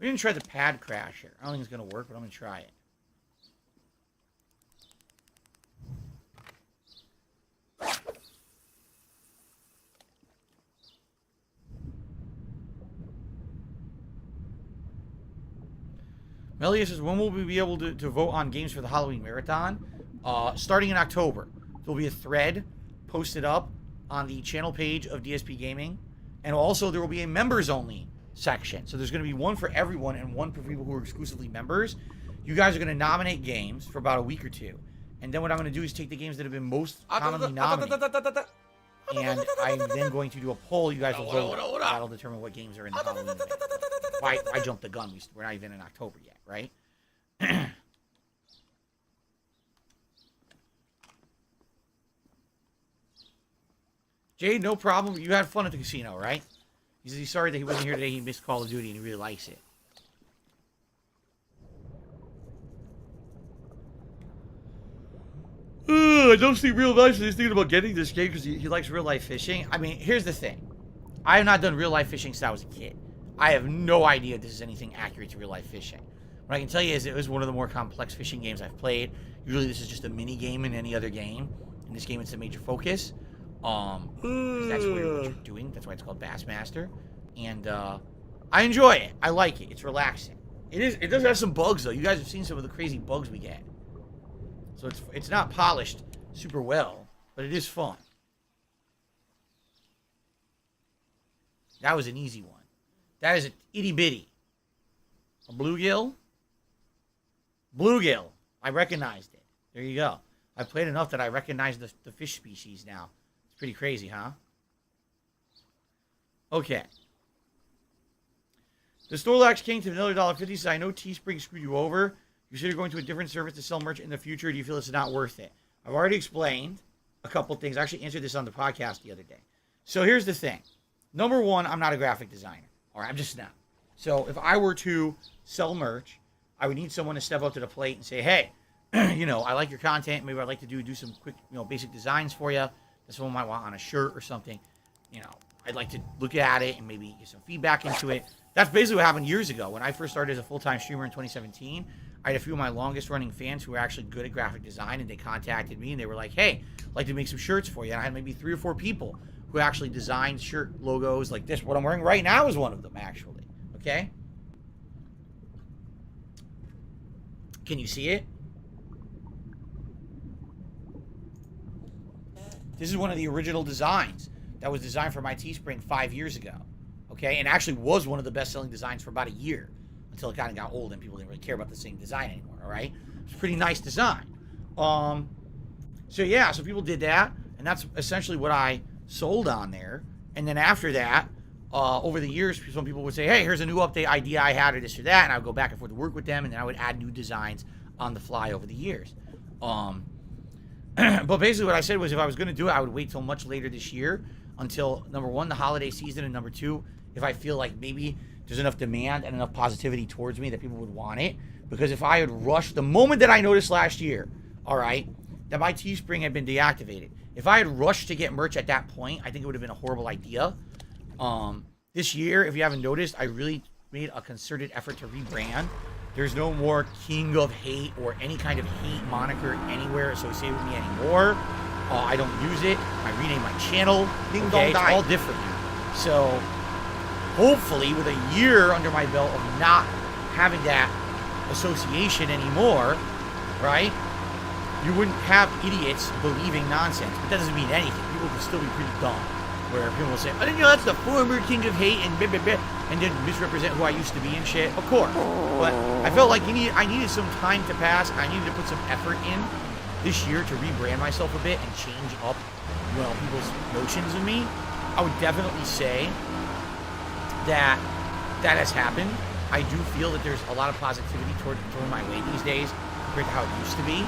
We didn't try the pad crasher. I don't think it's going to work, but I'm going to try it. Melia says, when will we be able to vote on games for the Halloween Marathon? Starting in October. There'll be a thread posted up on the channel page of DSP Gaming. And also there will be a members-only section. So there's going to be one for everyone and one for people who are exclusively members. You guys are going to nominate games for about a week or 2. And then what I'm going to do is take the games that have been most commonly nominated. And I'm then going to do a poll. You guys will vote. That'll determine what games are in the Halloween. Why I jumped the gun. We're not even in October yet, right? Jade, no problem. You had fun at the casino, right? He says he's sorry that he wasn't here today. He missed Call of Duty and he really likes it. I don't see real life. So he's thinking about getting this game because he likes real life fishing. I mean, here's the thing. I have not done real life fishing since I was a kid. I have no idea if this is anything accurate to real life fishing. What I can tell you is it was one of the more complex fishing games I've played. Usually this is just a mini game in any other game. In this game, it's a major focus. 'Cause that's what you're doing. That's why it's called Bassmaster. And I enjoy it. I like it. It's relaxing. It does have some bugs though. You guys have seen some of the crazy bugs we get. So it's not polished super well, but it is fun. That was an easy one. That is an itty bitty. A bluegill? Bluegill. I recognized it. There you go. I've played enough that I recognize the fish species now. It's pretty crazy, huh? Okay. The Snorlax King to another $1.50 says, I know Teespring screwed you over. You said you're going to a different service to sell merch in the future. Do you feel it's not worth it? I've already explained a couple things. I actually answered this on the podcast the other day. So here's the thing. Number one, I'm not a graphic designer. All right, I'm just not. So if I were to sell merch, I would need someone to step up to the plate and say, hey, you know, I like your content. Maybe I'd like to do some quick, you know, basic designs for you that someone might want on a shirt or something. You know, I'd like to look at it and maybe get some feedback into it. That's basically what happened years ago. When I first started as a full-time streamer in 2017, I had a few of my longest-running fans who were actually good at graphic design, and they contacted me, and they were like, hey, I'd like to make some shirts for you. And I had maybe 3 or 4 people who actually designed shirt logos like this. What I'm wearing right now is one of them, actually. Okay? Can you see it? This is one of the original designs that was designed for my Teespring 5 years ago. Okay? And actually was one of the best-selling designs for about a year until it kind of got old and people didn't really care about the same design anymore, all right? It's a pretty nice design. So yeah, so people did that, and that's essentially what I sold on there. And then after that, over the years, some people would say, hey, here's a new update idea I had or this or that, and I would go back and forth to work with them, and then I would add new designs on the fly over the years. But basically what I said was if I was going to do it, I would wait till much later this year until, number one, the holiday season, and number two, if I feel like maybe there's enough demand and enough positivity towards me that people would want it. Because if I had rushed, the moment that I noticed last year, all right, that my Teespring had been deactivated. If I had rushed to get merch at that point, I think it would have been a horrible idea. This year, if you haven't noticed, I really made a concerted effort to rebrand. There's no more King of Hate or any kind of hate moniker anywhere associated with me anymore. I don't use it. I renamed my channel. Ding Okay, dong it's all different now. So, hopefully, with a year under my belt of not having that association anymore, right? You wouldn't have idiots believing nonsense. But that doesn't mean anything. People can still be pretty dumb. Where people will say, I didn't know that's the former King of Hate and blah, blah, blah, and then misrepresent who I used to be and shit. Of course. But I felt like I needed some time to pass. I needed to put some effort in this year to rebrand myself a bit and change up, well, people's notions of me. I would definitely say that that has happened. I do feel that there's a lot of positivity toward my way these days compared to how it used to be,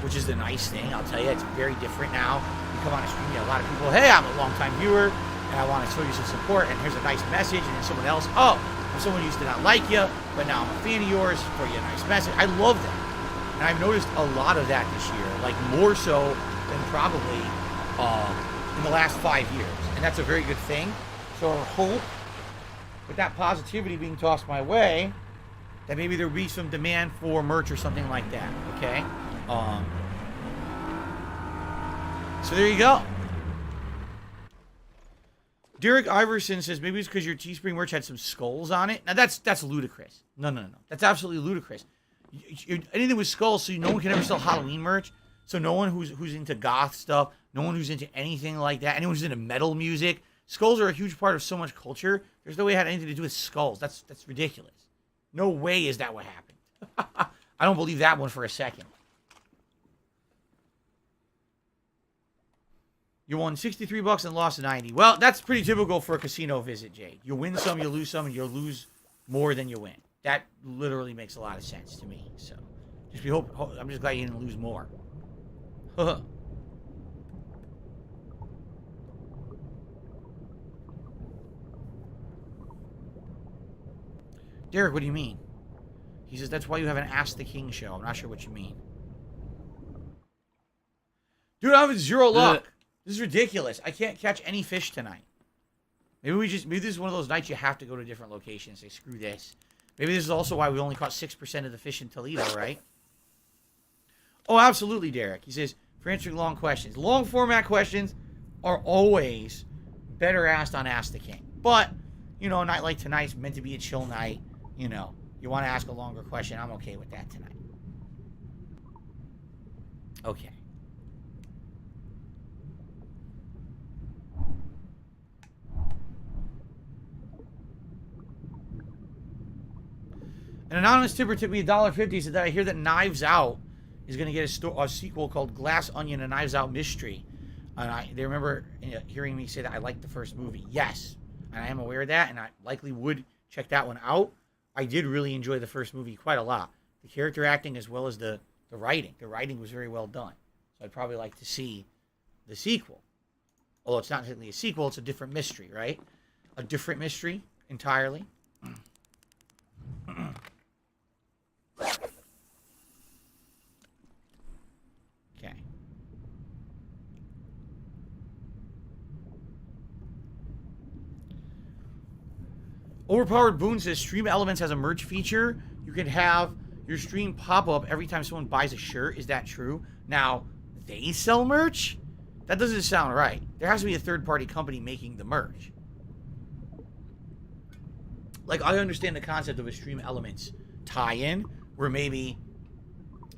which is the nice thing. I'll tell you, it's very different now. You come on a stream, you get a lot of people, hey, I'm a long-time viewer, and I want to show you some support, and here's a nice message, and then someone else, oh, someone used to not like you, but now I'm a fan of yours, for you a nice message. I love that. And I've noticed a lot of that this year, like more so than probably in the last 5 years. And that's a very good thing. So I hope, with that positivity being tossed my way, that maybe there'll be some demand for merch or something like that, okay? So there you go. Derek Iverson says, maybe it's because your Teespring merch had some skulls on it. Now, that's ludicrous. No. That's absolutely ludicrous. Anything with skulls, so no one can ever sell Halloween merch. So no one who's into goth stuff, no one who's into anything like that, anyone who's into metal music. Skulls are a huge part of so much culture. There's no way it had anything to do with skulls. That's ridiculous. No way is that what happened. I don't believe that one for a second. You won $63 and lost 90. Well, that's pretty typical for a casino visit, Jay. You win some, you lose some, and you lose more than you win. That literally makes a lot of sense to me. So, I'm just glad you didn't lose more. Derek, what do you mean? He says, that's why you have an Ask the King show. I'm not sure what you mean. Dude, I'm having zero luck. This is ridiculous. I can't catch any fish tonight. Maybe this is one of those nights you have to go to a different location and say, screw this. Maybe this is also why we only caught 6% of the fish in Toledo, right? Oh, absolutely, Derek. He says, for answering long questions. Long format questions are always better asked on Ask the King. But, you know, a night like tonight's meant to be a chill night. You know, you want to ask a longer question. I'm okay with that tonight. Okay. An anonymous tipper tipped me $1.50. Said that I hear that Knives Out is going to get a sequel called Glass Onion: A Knives Out Mystery. And they remember hearing me say that I liked the first movie. Yes, and I am aware of that, and I likely would check that one out. I did really enjoy the first movie quite a lot. The character acting as well as the writing. The writing was very well done. So I'd probably like to see the sequel. Although it's not technically a sequel, it's a different mystery, right? A different mystery entirely. Okay. Overpowered Boone says Stream Elements has a merch feature. You can have your stream pop up every time someone buys a shirt. Is that true? Now, they sell merch? That doesn't sound right. There has to be a third-party company making the merch. Like, I understand the concept of a Stream Elements tie-in, where maybe,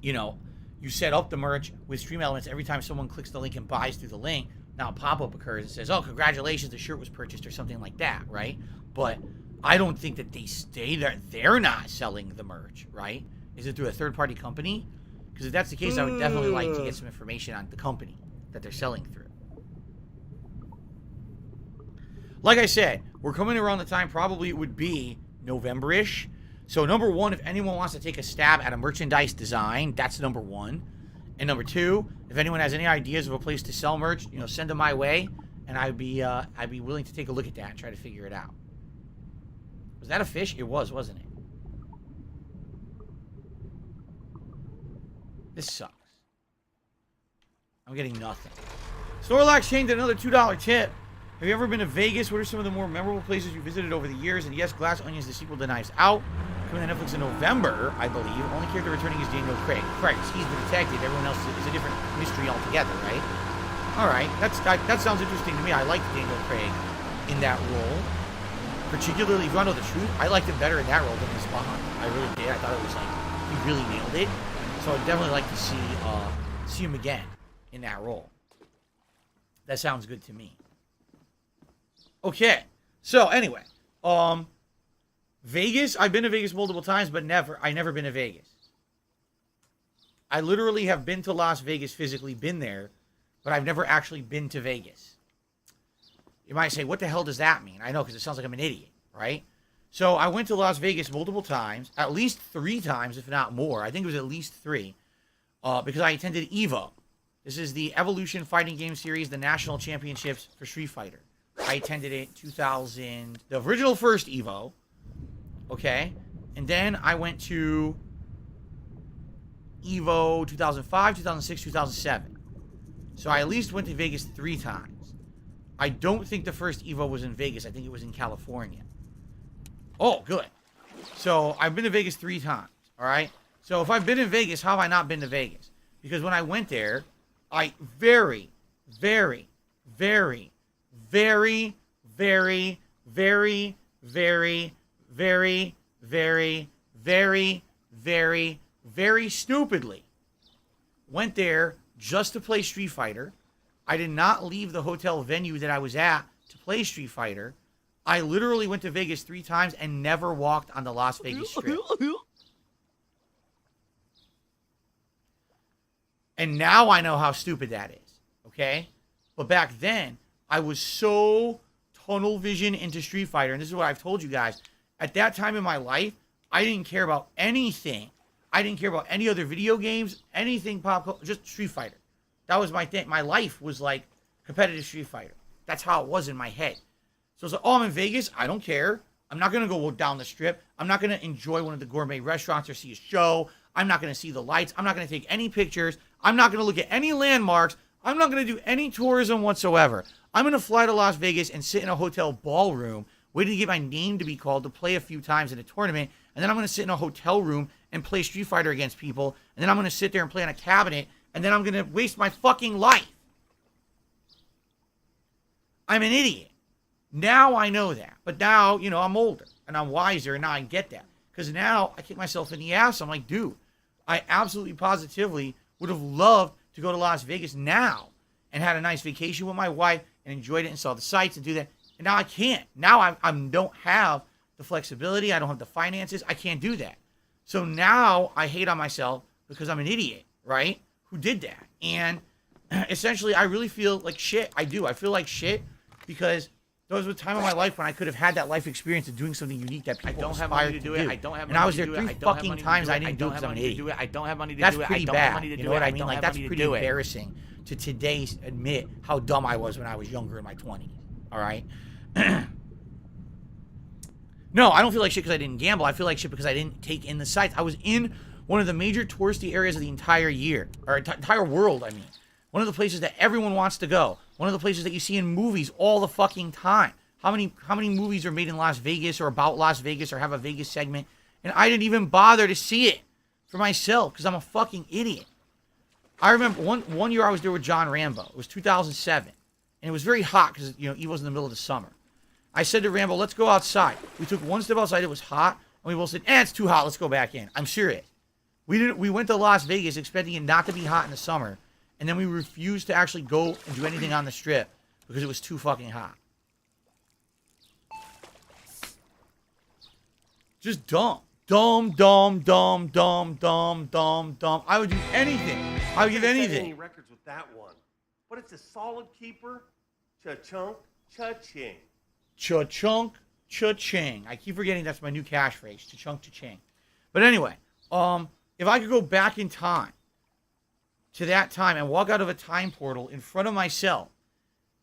you know, you set up the merch with Stream Elements. Every time someone clicks the link and buys through the link, now a pop-up occurs and says, oh, congratulations, the shirt was purchased, or something like that, right? But I don't think that they stay there. They're not selling the merch, right? Is it through a third-party company? Because if that's the case, I would definitely like to get some information on the company that they're selling through. Like I said, we're coming around the time, probably it would be November-ish. So number one, if anyone wants to take a stab at a merchandise design, that's number one. And number two, if anyone has any ideas of a place to sell merch, you know, send them my way, and I'd be willing to take a look at that and try to figure it out. Was that a fish? It was, wasn't it? This sucks. I'm getting nothing. Snorlax changed another $2 tip. Have you ever been to Vegas? What are some of the more memorable places you visited over the years? And yes, Glass Onions, the sequel to Knives Out, coming to Netflix in November, I believe. Only character returning is Daniel Craig. Correct. He's the detective. Everyone else is a different mystery altogether, right? All right. That sounds interesting to me. I liked Daniel Craig in that role. Particularly, if you want to know the truth, I liked him better in that role than his Bond. I really did. I thought it was like, he really nailed it. So I'd definitely like to see him again in that role. That sounds good to me. Okay, so anyway, Vegas. I've been to Vegas multiple times, but I never been to Vegas. I literally have been to Las Vegas, physically been there, but I've never actually been to Vegas. You might say, what the hell does that mean? I know, because it sounds like I'm an idiot, right? So I went to Las Vegas multiple times, at least 3 times, if not more. I think it was at least 3, because I attended EVO. This is the Evolution Fighting Game Series, the national championships for Street Fighter. I attended it in 2000, the original first EVO, okay? And then I went to EVO 2005, 2006, 2007. So I at least went to Vegas 3 times. I don't think the first EVO was in Vegas. I think it was in California. Oh, good. So I've been to Vegas 3 times, all right? So if I've been in Vegas, how have I not been to Vegas? Because when I went there, I very, very, very, very, very, very, very, very, very, very, very, very stupidly went there just to play Street Fighter. I did not leave the hotel venue that I was at to play Street Fighter. I literally went to Vegas 3 times and never walked on the Las Vegas Strip. And now I know how stupid that is, okay? But back then, I was so tunnel vision into Street Fighter, and this is what I've told you guys. At that time in my life, I didn't care about anything. I didn't care about any other video games, anything pop culture, just Street Fighter. That was my thing. My life was like competitive Street Fighter. That's how it was in my head. So it's like, oh, I'm in Vegas. I don't care. I'm not going to go down the strip. I'm not going to enjoy one of the gourmet restaurants or see a show. I'm not going to see the lights. I'm not going to take any pictures. I'm not going to look at any landmarks. I'm not going to do any tourism whatsoever. I'm going to fly to Las Vegas and sit in a hotel ballroom, waiting to get my name to be called to play a few times in a tournament. And then I'm going to sit in a hotel room and play Street Fighter against people. And then I'm going to sit there and play on a cabinet. And then I'm going to waste my fucking life. I'm an idiot. Now I know that. But now, you know, I'm older and I'm wiser, and now I get that. Because now I kick myself in the ass. I'm like, dude, I absolutely positively would have loved to go to Las Vegas now and had a nice vacation with my wife and enjoyed it and saw the sights and do that. And now I can't. Now I don't have the flexibility. I don't have the finances. I can't do that. So now I hate on myself because I'm an idiot, right? Who did that. And essentially, I really feel like shit. I do. I feel like shit because there was a time in my life when I could have had that life experience of doing something unique that people don't have money to do it. I don't have and I was there money to do 3 it. I don't have fucking money to times do it. I didn't do it because I'm an idiot. I don't have money to That's do it. pretty I don't have bad. money to You do know it. what I I mean? don't Like, have that's money to pretty do it. embarrassing to today admit how dumb I was when I was younger in my 20s. All right? No, I don't feel like shit because I didn't gamble. I feel like shit because I didn't take in the sights. I was in one of the major touristy areas of the entire year, or entire world, I mean. One of the places that everyone wants to go. One of the places that you see in movies all the fucking time. How many movies are made in Las Vegas or about Las Vegas or have a Vegas segment? And I didn't even bother to see it for myself because I'm a fucking idiot. I remember one year I was there with John Rambo. It was 2007. And it was very hot because, you know, he was in the middle of the summer. I said to Rambo, let's go outside. We took one step outside. It was hot. And we both said, it's too hot. Let's go back in. I'm serious. We went to Las Vegas expecting it not to be hot in the summer. And then we refused to actually go and do anything on the strip because it was too fucking hot. Just dumb. Dumb. I would do anything. I would give Couldn't set anything. any records with that one, but it's a solid keeper. Cha-chunk, cha-ching. Cha-chunk, cha-ching. I keep forgetting that's my new catchphrase. Cha-chunk, cha-ching. But anyway, if I could go back in time to that time and walk out of a time portal in front of myself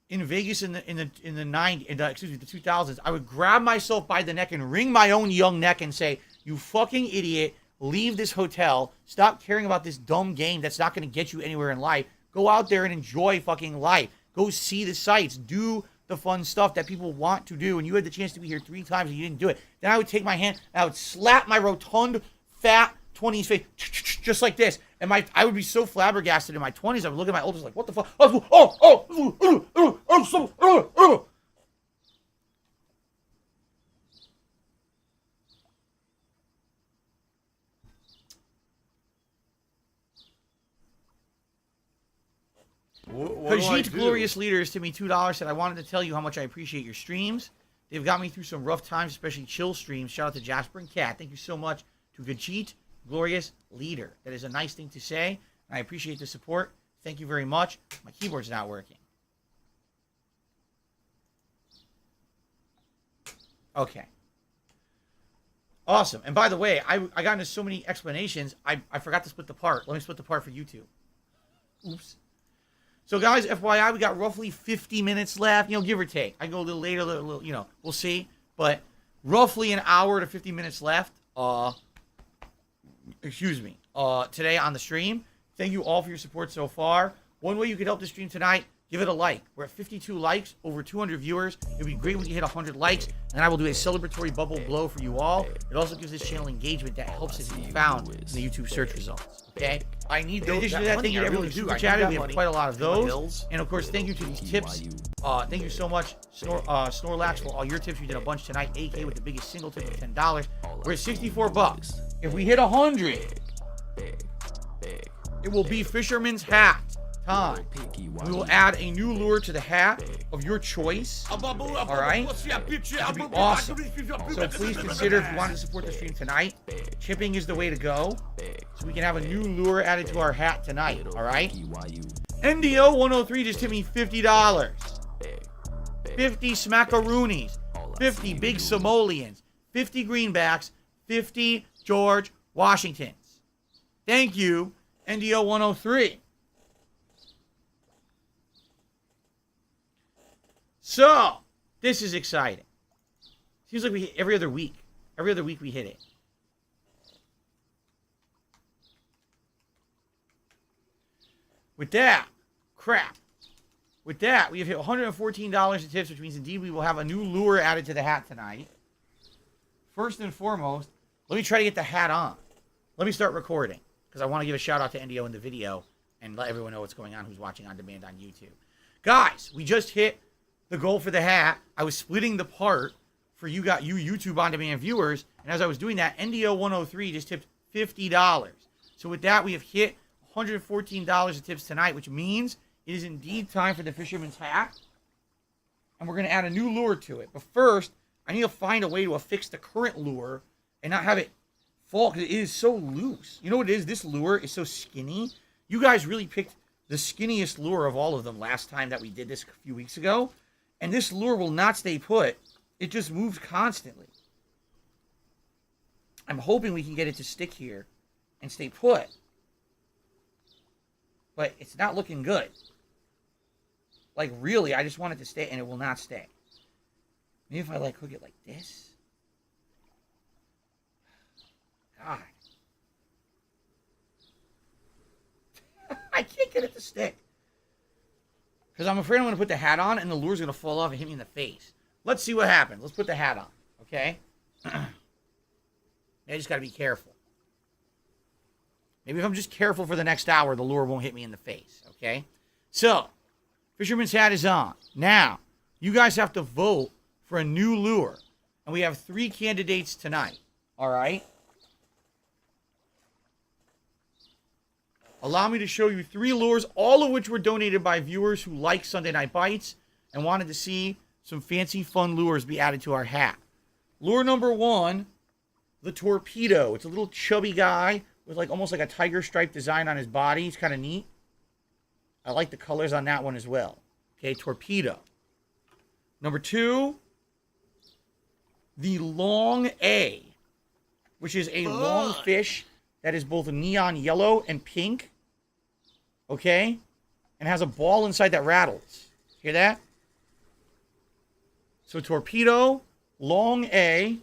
in Vegas in the 2000s, I would grab myself by the neck and wring my own young neck and say, you fucking idiot, leave this hotel, stop caring about this dumb game that's not going to get you anywhere in life, Go out there and enjoy fucking life. Go see the sights. Do the fun stuff that people want to do. And you had the chance to be here 3 times and you didn't do it. Then I would take my hand and I would slap my rotund, fat 20s face just like this. And I would be so flabbergasted in my 20s. I would look at my oldest like, what the fuck? Khajiit Glorious Leaders to me $2 said, I wanted to tell you how much I appreciate your streams. They've got me through some rough times, especially chill streams. Shout out to Jasper and Kat. Thank you so much to Khajiit Glorious Leader. That is a nice thing to say. I appreciate the support. Thank you very much. My keyboard's not working. Okay. Awesome. And by the way, I got into so many explanations, I forgot to split the part. Let me split the part for YouTube. Oops. So, guys, FYI, we got roughly 50 minutes left, give or take. I go a little later, we'll see. But roughly an hour to 50 minutes left, today on the stream. Thank you all for your support so far. One way you could help the stream tonight, give it a like. We're at 52 likes, over 200 viewers. It would be great when you hit 100 likes, and I will do a celebratory bubble blow for you all. It also gives this channel engagement that helps it be found in the YouTube search results. Okay? I need In addition to that, thank you to everyone who super chatted. We have quite a lot of those. And of course, thank you to these tips. Thank you so much, Snorlax, for all your tips. You did a bunch tonight. AK with the biggest single tip of $10. We're at 64 bucks. If we hit 100, it will be Fisherman's Hat time. We will add a new lure to the hat of your choice. All right? That would be awesome. So please consider, if you want to support the stream tonight, chipping is the way to go. So we can have a new lure added to our hat tonight. All right? NDO 103 just hit me $50. 50 smackaroonies. 50 big simoleons. 50 greenbacks. 50 George Washingtons. Thank you, NDO 103. So, this is exciting. Seems like we hit every other week. Every other week we hit it. With that, we have hit $114 in tips, which means indeed we will have a new lure added to the hat tonight. First and foremost, let me try to get the hat on. Let me start recording, because I want to give a shout out to NDO in the video and let everyone know what's going on who's watching on demand on YouTube. Guys, we just hit the goal for the hat. I was splitting the part for you YouTube on demand viewers, and as I was doing that, NDO 103 just tipped $50. So with that, we have hit $114 of tips tonight, which means it is indeed time for the Fisherman's Hat, and we're going to add a new lure to it. But first, I need to find a way to affix the current lure and not have it fall, because it is so loose. You know what it is? This lure is so skinny. You guys really picked the skinniest lure of all of them last time that we did this a few weeks ago. And this lure will not stay put. It just moves constantly. I'm hoping we can get it to stick here and stay put. But it's not looking good. Like, really, I just want it to stay, and it will not stay. Maybe if I, hook it like this. God. I can't get it to stick. Because I'm afraid I'm going to put the hat on and the lure's going to fall off and hit me in the face. Let's see what happens. Let's put the hat on, okay? I just got to be careful. Maybe if I'm just careful for the next hour, the lure won't hit me in the face, okay? So, Fisherman's Hat is on. Now, you guys have to vote for a new lure. And we have 3 candidates tonight, all right? Allow me to show you 3 lures, all of which were donated by viewers who like Sunday Night Bites and wanted to see some fancy, fun lures be added to our hat. Lure number 1, the Torpedo. It's a little chubby guy with almost like a tiger stripe design on his body. It's kind of neat. I like the colors on that one as well. Okay, Torpedo. Number 2, the Long A, which is a long fish that is both neon yellow and pink. Okay? And has a ball inside that rattles. Hear that? So Torpedo, Long A,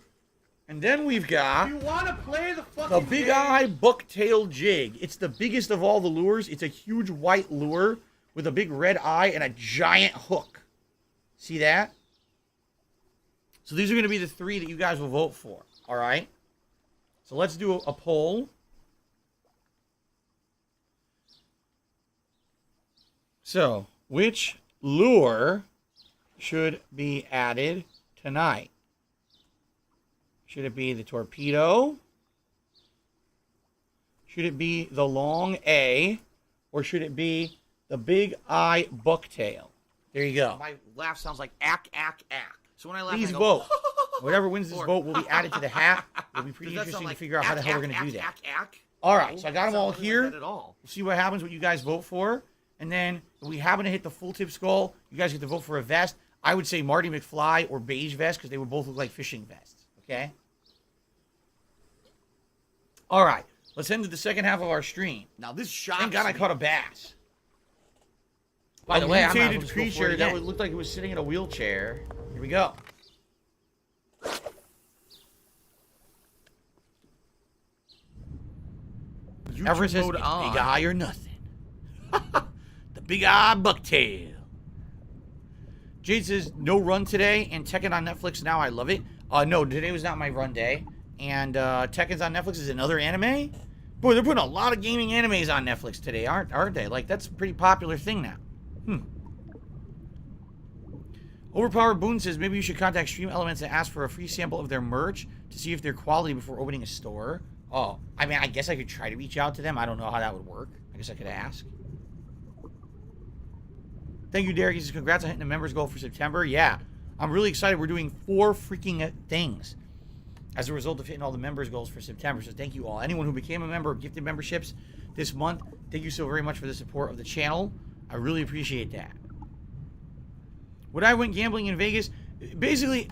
And then we've got You want to play the the fucking Big game? Eye Bucktail Jig. It's the biggest of all the lures. It's a huge white lure with a big red eye and a giant hook. See that? So these are going to be the 3 that you guys will vote for. All right? So let's do a poll. So, which lure should be added tonight? Should it be the torpedo? Should it be the long A? Or should it be the Big Eye Bucktail? There you go. My laugh sounds like ack, ack, ack. So when I laugh, Please I go, vote. Whatever wins this Or- vote will be added to the hat. It'll be pretty Does that interesting sound to like figure out how the ack, hell we're ack, going to do ack, that. ack, ack? All right, No, so I got them doesn't all sound like here. that at all. We'll see what happens, what you guys vote for. And then if we happen to hit the full tip skull, you guys get to vote for a vest. I would say Marty McFly or beige vest because they would both look like fishing vests. Okay? All right. Let's head into the second half of our stream. Now this shocks Thank God I me. caught a bass. By the way, I'm not mutated supposed to go for creature it that again. would look like it was sitting in a wheelchair. Here we go. YouTube Everest says mode it's on. big eye or nothing. The Big Eye Bucktail. Jade says no run today and Tekken on Netflix now. I love it. No, today was not my run day. And Tekken's on Netflix is another anime. Boy, they're putting a lot of gaming animes on Netflix today, aren't they? Like that's a pretty popular thing now. Overpowered Boone says maybe you should contact Stream Elements and ask for a free sample of their merch to see if they're quality before opening a store. Oh, I mean, I guess I could try to reach out to them. I don't know how that would work. I guess I could ask. Thank you, Derek. He says, congrats on hitting the members goal for September. Yeah, I'm really excited. We're doing 4 freaking things as a result of hitting all the members goals for September. So thank you all. Anyone who became a member or gifted memberships this month, thank you so very much for the support of the channel. I really appreciate that. Would I went gambling in Vegas? Basically,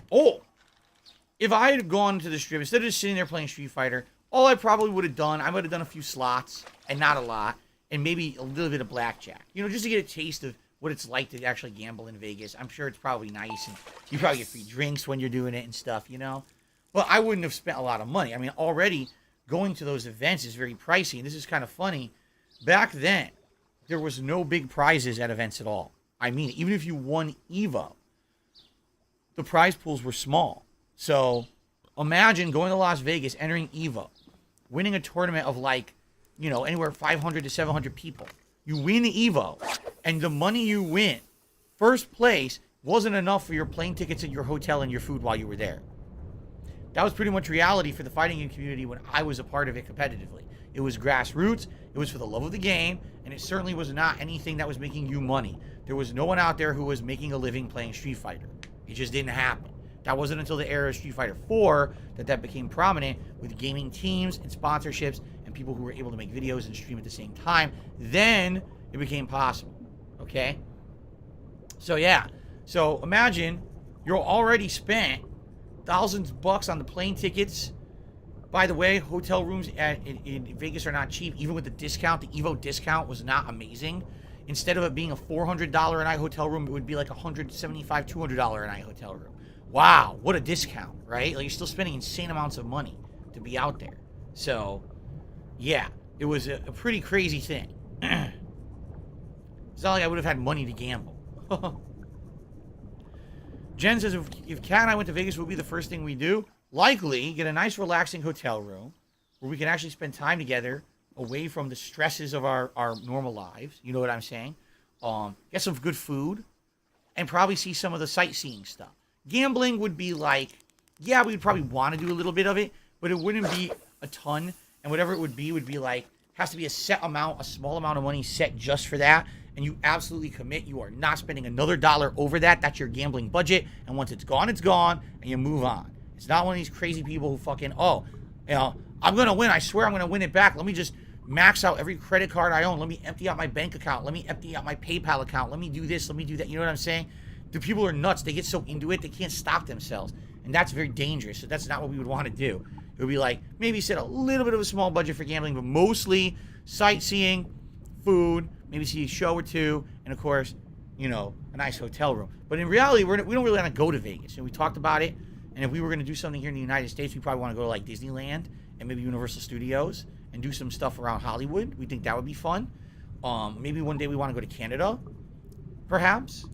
if I had gone to the strip, instead of just sitting there playing Street Fighter, all I probably would have done, I would have done a few slots, and not a lot, and maybe a little bit of blackjack. You know, just to get a taste of what it's like to actually gamble in Vegas. I'm sure it's probably nice, and you probably get free drinks when you're doing it and stuff, you know? But I wouldn't have spent a lot of money. I mean, already going to those events is very pricey, and this is kind of funny. Back then, there was no big prizes at events at all. I mean, even if you won EVO, the prize pools were small. So imagine going to Las Vegas, entering EVO, winning a tournament of like, you know, anywhere 500 to 700 people. You win EVO, and the money you win, first place, wasn't enough for your plane tickets and your hotel and your food while you were there. That was pretty much reality for the fighting game community when I was a part of it competitively. It was grassroots, it was for the love of the game, and it certainly was not anything that was making you money. There was no one out there who was making a living playing Street Fighter. It just didn't happen. That wasn't until the era of Street Fighter 4 that became prominent with gaming teams and sponsorships and people who were able to make videos and stream at the same time. Then it became possible. Okay? So yeah. So imagine you're already spent thousands of bucks on the plane tickets. By the way, hotel rooms in Vegas are not cheap. Even with the discount, the EVO discount was not amazing. Instead of it being a $400 a night hotel room, it would be like a $175, $200 a night hotel room. Wow, what a discount, right? Like you're still spending insane amounts of money to be out there. So, yeah, it was a pretty crazy thing. It's not like I would have had money to gamble. Jen says, if Kat and I went to Vegas, what would be the first thing we do? Likely get a nice relaxing hotel room where we can actually spend time together away from the stresses of our normal lives. You know what I'm saying? Get some good food and probably see some of the sightseeing stuff. Gambling would be like, yeah, we'd probably want to do a little bit of it, but it wouldn't be a ton. And whatever it would be like, has to be a set amount, a small amount of money set just for that. And you absolutely commit. You are not spending another dollar over that. That's your gambling budget. And once it's gone, and you move on. It's not one of these crazy people who fucking, I'm going to win. I swear I'm going to win it back. Let me just max out every credit card I own. Let me empty out my bank account. Let me empty out my PayPal account. Let me do this. Let me do that. You know what I'm saying? The people are nuts. They get so into it, they can't stop themselves. And that's very dangerous. So that's not what we would want to do. It would be like, maybe set a little bit of a small budget for gambling, but mostly sightseeing, food, maybe see a show or two, and of course, you know, a nice hotel room. But in reality, we don't really want to go to Vegas. And we talked about it. And if we were going to do something here in the United States, we probably want to go to like Disneyland and maybe Universal Studios and do some stuff around Hollywood. We think that would be fun. Maybe one day we want to go to Canada, perhaps,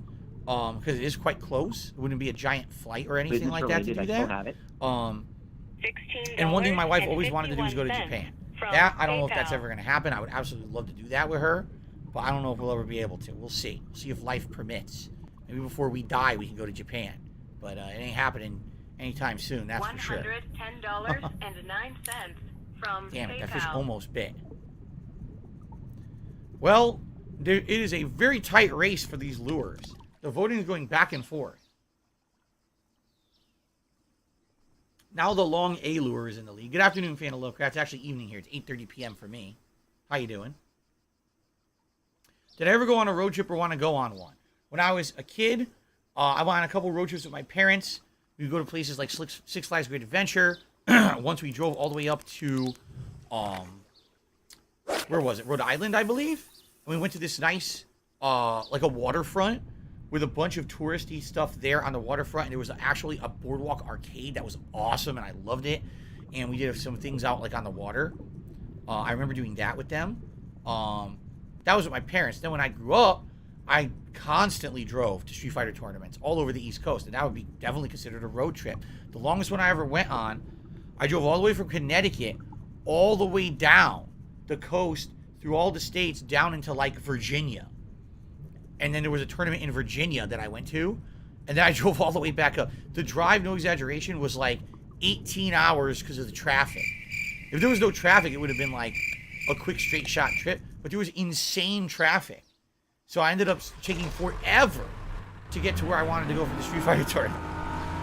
because it is quite close. It wouldn't be a giant flight or anything like that to do that. And one thing my wife always wanted to do is go to Japan. That, I don't know if that's ever going to happen. I would absolutely love to do that with her, but I don't know if we'll ever be able to. We'll see. We'll see if life permits. Maybe before we die, we can go to Japan. But it ain't happening anytime soon, that's for sure. $110.09 from Damn it, PayPal. that fish almost bit. Well, it is a very tight race for these lures. The voting is going back and forth. Now the long A lure is in the lead. Good afternoon, fan of Lovecraft. It's actually evening here. It's 8:30 p.m. for me. How you doing? Did I ever go on a road trip or want to go on one? When I was a kid, I went on a couple road trips with my parents. We would go to places like Six Flags Great Adventure. Once we drove all the way up to, where was it? Rhode Island, I believe. And we went to this nice, like a waterfront with a bunch of touristy stuff there on the waterfront. And there was actually a boardwalk arcade that was awesome, and I loved it. And we did some things out like on the water. I remember doing that with them. That was with my parents. Then when I grew up, I constantly drove to Street Fighter tournaments all over the East Coast, and that would be definitely considered a road trip. The longest one I ever went on, I drove all the way from Connecticut all the way down the coast through all the states down into like Virginia. And then there was a tournament in Virginia that I went to, and then I drove all the way back up. The drive, no exaggeration, was like 18 hours because of the traffic. If there was no traffic, it would have been like a quick straight shot trip, but there was insane traffic. So I ended up taking forever to get to where I wanted to go for the Street Fighter tournament.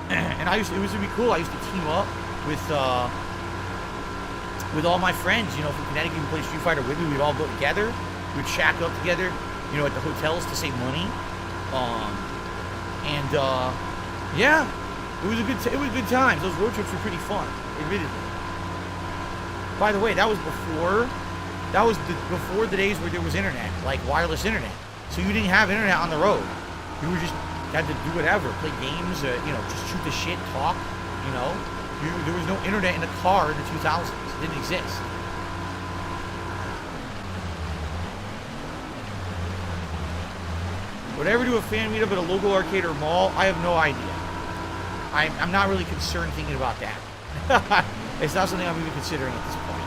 And it was to be cool. I used to team up with all my friends, you know, from Connecticut who played Street Fighter with me. We'd all go together. We'd shack up together, you know, at the hotels to save money. Yeah, it was good times. Those road trips were pretty fun, admittedly. By the way, that was before the days where there was internet, like wireless internet. So you didn't have internet on the road. You were just had to do whatever, play games, you know, just shoot the shit, talk, you know. There was no internet in the car in the 2000s. It didn't exist. Would I ever do a fan meetup at a local arcade or mall? I have no idea. I'm not really concerned thinking about that. It's not something I'm even considering at this point.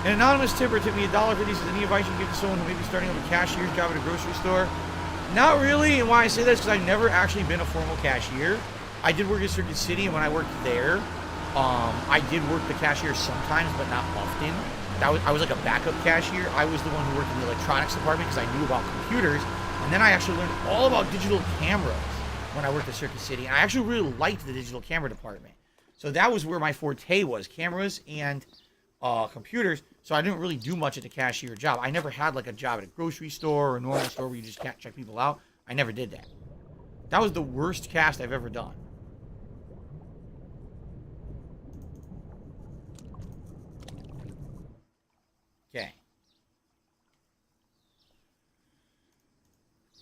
An anonymous tipper tipped me $1.50. Says, any advice you can give to someone who may be starting up a cashier's job at a grocery store? Not really, and why I say that is because I've never actually been a formal cashier. I did work at Circuit City, and when I worked there, I did work the cashier sometimes, but not often. I was like a backup cashier. I was the one who worked in the electronics department because I knew about computers, and then I actually learned all about digital cameras when I worked at Circuit City, and I actually really liked the digital camera department. So that was where my forte was, cameras and computers. So I didn't really do much at the cashier job. I never had like a job at a grocery store or a normal store where you just can't check people out. I never did that. That was the worst cast I've ever done. Okay.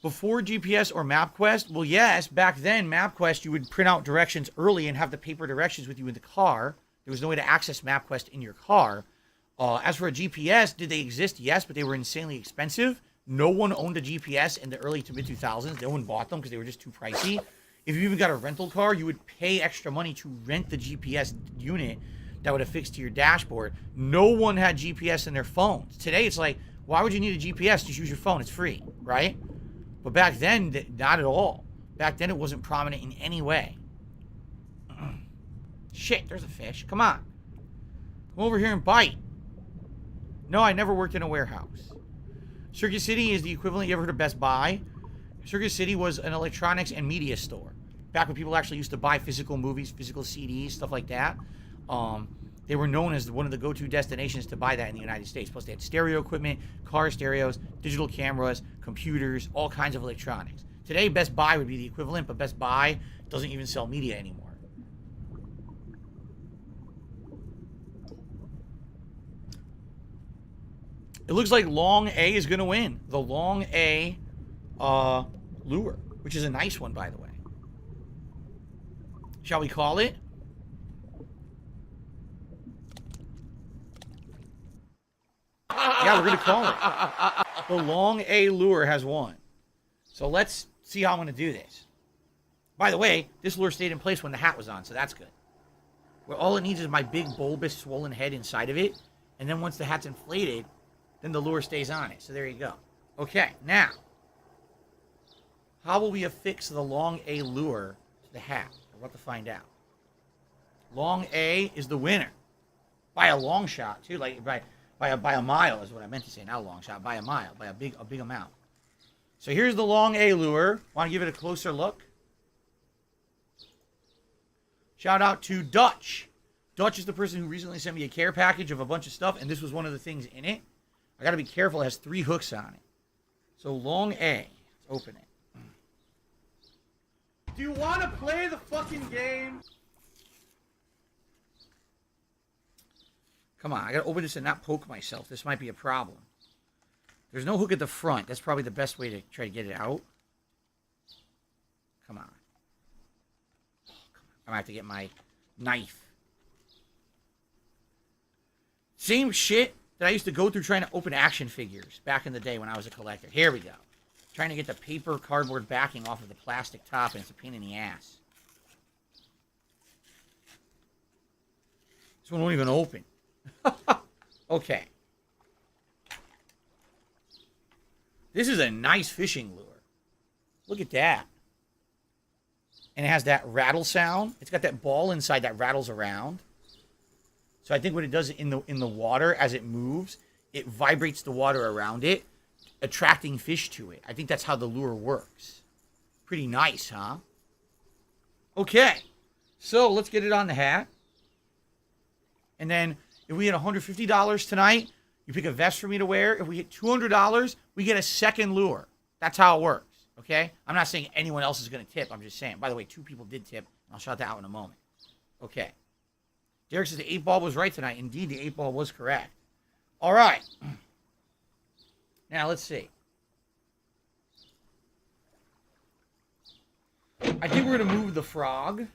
Before GPS or MapQuest? Well, yes. Back then, MapQuest, you would print out directions early and have the paper directions with you in the car. There was no way to access MapQuest in your car. As for a GPS, did they exist? Yes, but they were insanely expensive. No one owned a GPS in the early to mid-2000s. No one bought them because they were just too pricey. If you even got a rental car, you would pay extra money to rent the GPS unit that would affix to your dashboard. No one had GPS in their phones. Today, it's like, why would you need a GPS? Just use your phone. It's free, right? But back then, not at all. Back then, it wasn't prominent in any way. Shit, there's a fish. Come on. Come over here and bite. No, I never worked in a warehouse. Circuit City is the equivalent. You ever heard of Best Buy? Circuit City was an electronics and media store. Back when people actually used to buy physical movies, physical CDs, stuff like that. They were known as one of the go-to destinations to buy that in the United States. Plus, they had stereo equipment, car stereos, digital cameras, computers, all kinds of electronics. Today, Best Buy would be the equivalent, but Best Buy doesn't even sell media anymore. It looks like Long A is going to win. The Long A lure, which is a nice one, by the way. Shall we call it? Yeah, we're going to call it. The long A lure has won. So let's see how I'm going to do this. By the way, this lure stayed in place when the hat was on, so that's good. Well, all it needs is my big, bulbous, swollen head inside of it. And then once the hat's inflated, then the lure stays on it. So there you go. Okay, now, how will we affix the long A lure to the hat? We're about to find out. Long A is the winner. By a long shot, too. Like, by a mile is what I meant to say. Not a long shot. By a mile. By a big amount. So here's the long A lure. Want to give it a closer look? Shout out to Dutch. Dutch is the person who recently sent me a care package of a bunch of stuff, and this was one of the things in it. I got to be careful. It has 3 hooks on it. So long A. Let's open it. Do you want to play the fucking game? Come on. I got to open this and not poke myself. This might be a problem. There's no hook at the front. That's probably the best way to try to get it out. Come on. I'm going to have to get my knife. Same shit that I used to go through trying to open action figures back in the day when I was a collector. Here we go. Trying to get the paper cardboard backing off of the plastic top, and it's a pain in the ass. This one won't even open. Okay. This is a nice fishing lure. Look at that. And it has that rattle sound. It's got that ball inside that rattles around. So I think what it does in the water as it moves, it vibrates the water around it, attracting fish to it. I think that's how the lure works. Pretty nice, huh? Okay. So let's get it on the hat. And then if we hit $150 tonight, you pick a vest for me to wear. If we hit $200, we get a second lure. That's how it works. Okay? I'm not saying anyone else is going to tip. I'm just saying. By the way, 2 people did tip. I'll shout that out in a moment. Okay. Derek says the 8 ball was right tonight. Indeed, the 8 ball was correct. All right. Now, let's see. I think we're going to move the frog.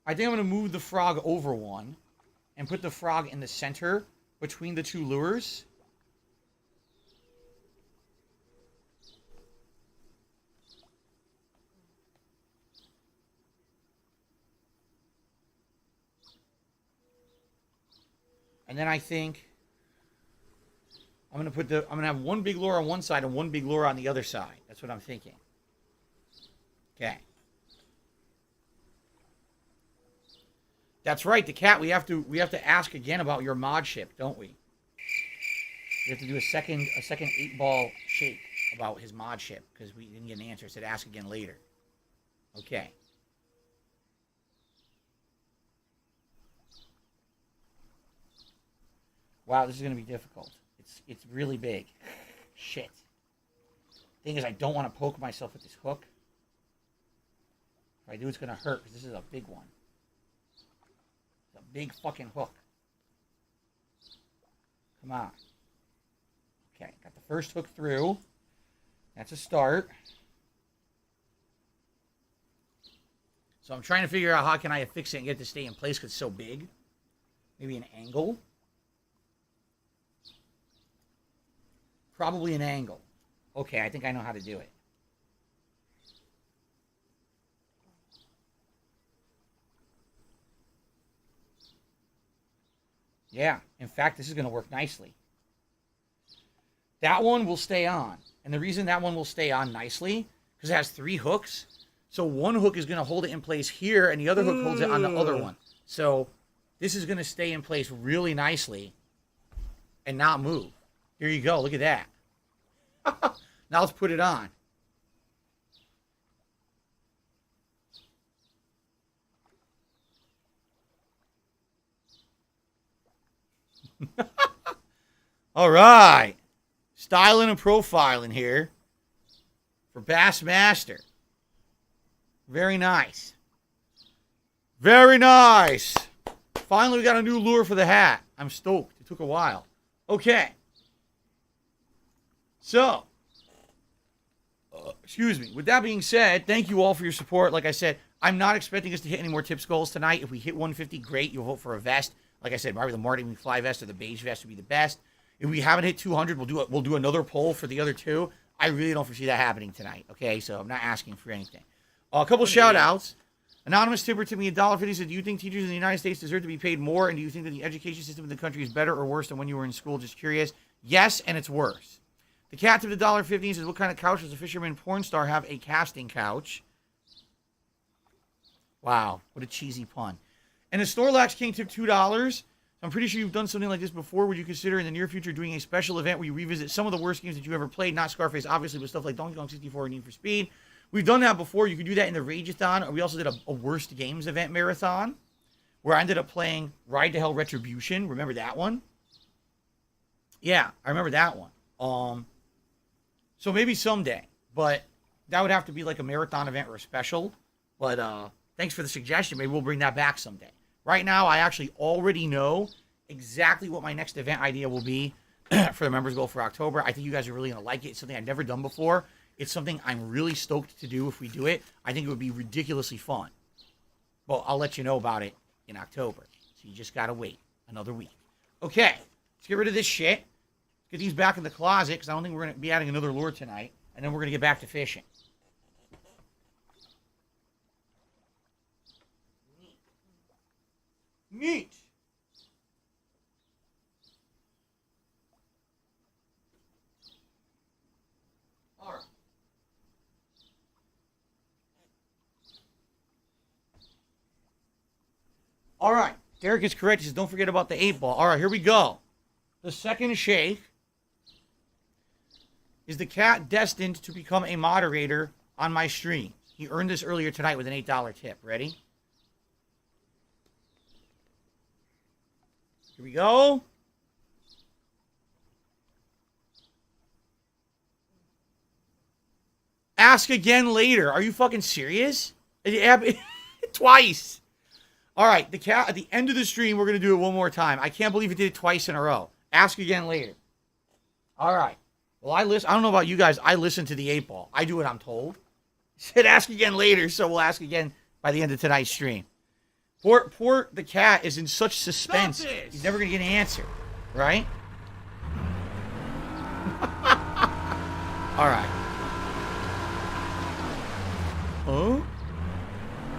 I think I'm going to move the frog over one and put the frog in the center between the 2 lures. And then I think I'm gonna have one big lure on one side and one big lure on the other side. That's what I'm thinking. Okay. That's right, the cat. We have to ask again about your mod ship, don't we? We have to do a second 8-ball shake about his mod ship because we didn't get an answer. It said ask again later. Okay. Wow, this is going to be difficult. It's really big. Shit. Thing is, I don't want to poke myself with this hook. If I do, it's going to hurt because this is a big one. It's a big fucking hook. Come on. Okay, got the first hook through. That's a start. So I'm trying to figure out how can I affix it and get it to stay in place because it's so big. Maybe an angle. Probably an angle. Okay, I think I know how to do it. Yeah, in fact, this is going to work nicely. That one will stay on. And the reason that one will stay on nicely, because it has 3 hooks. So one hook is going to hold it in place here, and the other hook holds it on the other one. So this is going to stay in place really nicely and not move. Here you go. Look at that. Now let's put it on. All right. Styling and profiling here for Bassmaster. Very nice. Very nice. Finally, we got a new lure for the hat. I'm stoked. It took a while. Okay. So, excuse me. With that being said, thank you all for your support. Like I said, I'm not expecting us to hit any more tips goals tonight. If we hit 150, great. You'll vote for a vest. Like I said, probably the Martin McFly vest or the beige vest would be the best. If we haven't hit 200, we'll do another poll for the other two. I really don't foresee that happening tonight. Okay, so I'm not asking for anything. A couple shout outs. Anonymous tipper tipped me $1.50 said, do you think teachers in the United States deserve to be paid more? And do you think that the education system in the country is better or worse than when you were in school? Just curious. Yes, and it's worse. The cat tipped $1.50 says, what kind of couch does a fisherman porn star have? A casting couch. Wow, what a cheesy pun. And the Snorlax King tipped $2. I'm pretty sure you've done something like this before. Would you consider in the near future doing a special event where you revisit some of the worst games that you ever played? Not Scarface, obviously, but stuff like Donkey Kong 64 and Need for Speed. We've done that before. You could do that in the Rageathon. We also did a worst games event marathon where I ended up playing Ride to Hell Retribution. Remember that one? Yeah, I remember that one. So maybe someday, but that would have to be like a marathon event or a special. But thanks for the suggestion. Maybe we'll bring that back someday. Right now, I actually already know exactly what my next event idea will be for the members goal for October. I think you guys are really going to like it. It's something I've never done before. It's something I'm really stoked to do if we do it. I think it would be ridiculously fun. Well, I'll let you know about it in October. So you just got to wait another week. Okay, let's get rid of this shit. Get these back in the closet because I don't think we're going to be adding another lure tonight. And then we're going to get back to fishing. Neat. All right. All right. Derek is correct. He says, don't forget about the 8-ball. All right, here we go. The second shake. Is the cat destined to become a moderator on my stream? He earned this earlier tonight with an $8 tip. Ready? Here we go. Ask again later. Are you fucking serious? Twice. All right, the cat at the end of the stream, we're going to do it one more time. I can't believe it did it twice in a row. Ask again later. All right. Well, I don't know about you guys. I listen to the 8-ball. I do what I'm told. He said ask again later, so we'll ask again by the end of tonight's stream. Poor the cat is in such suspense. He's never going to get an answer, right? All right. Oh?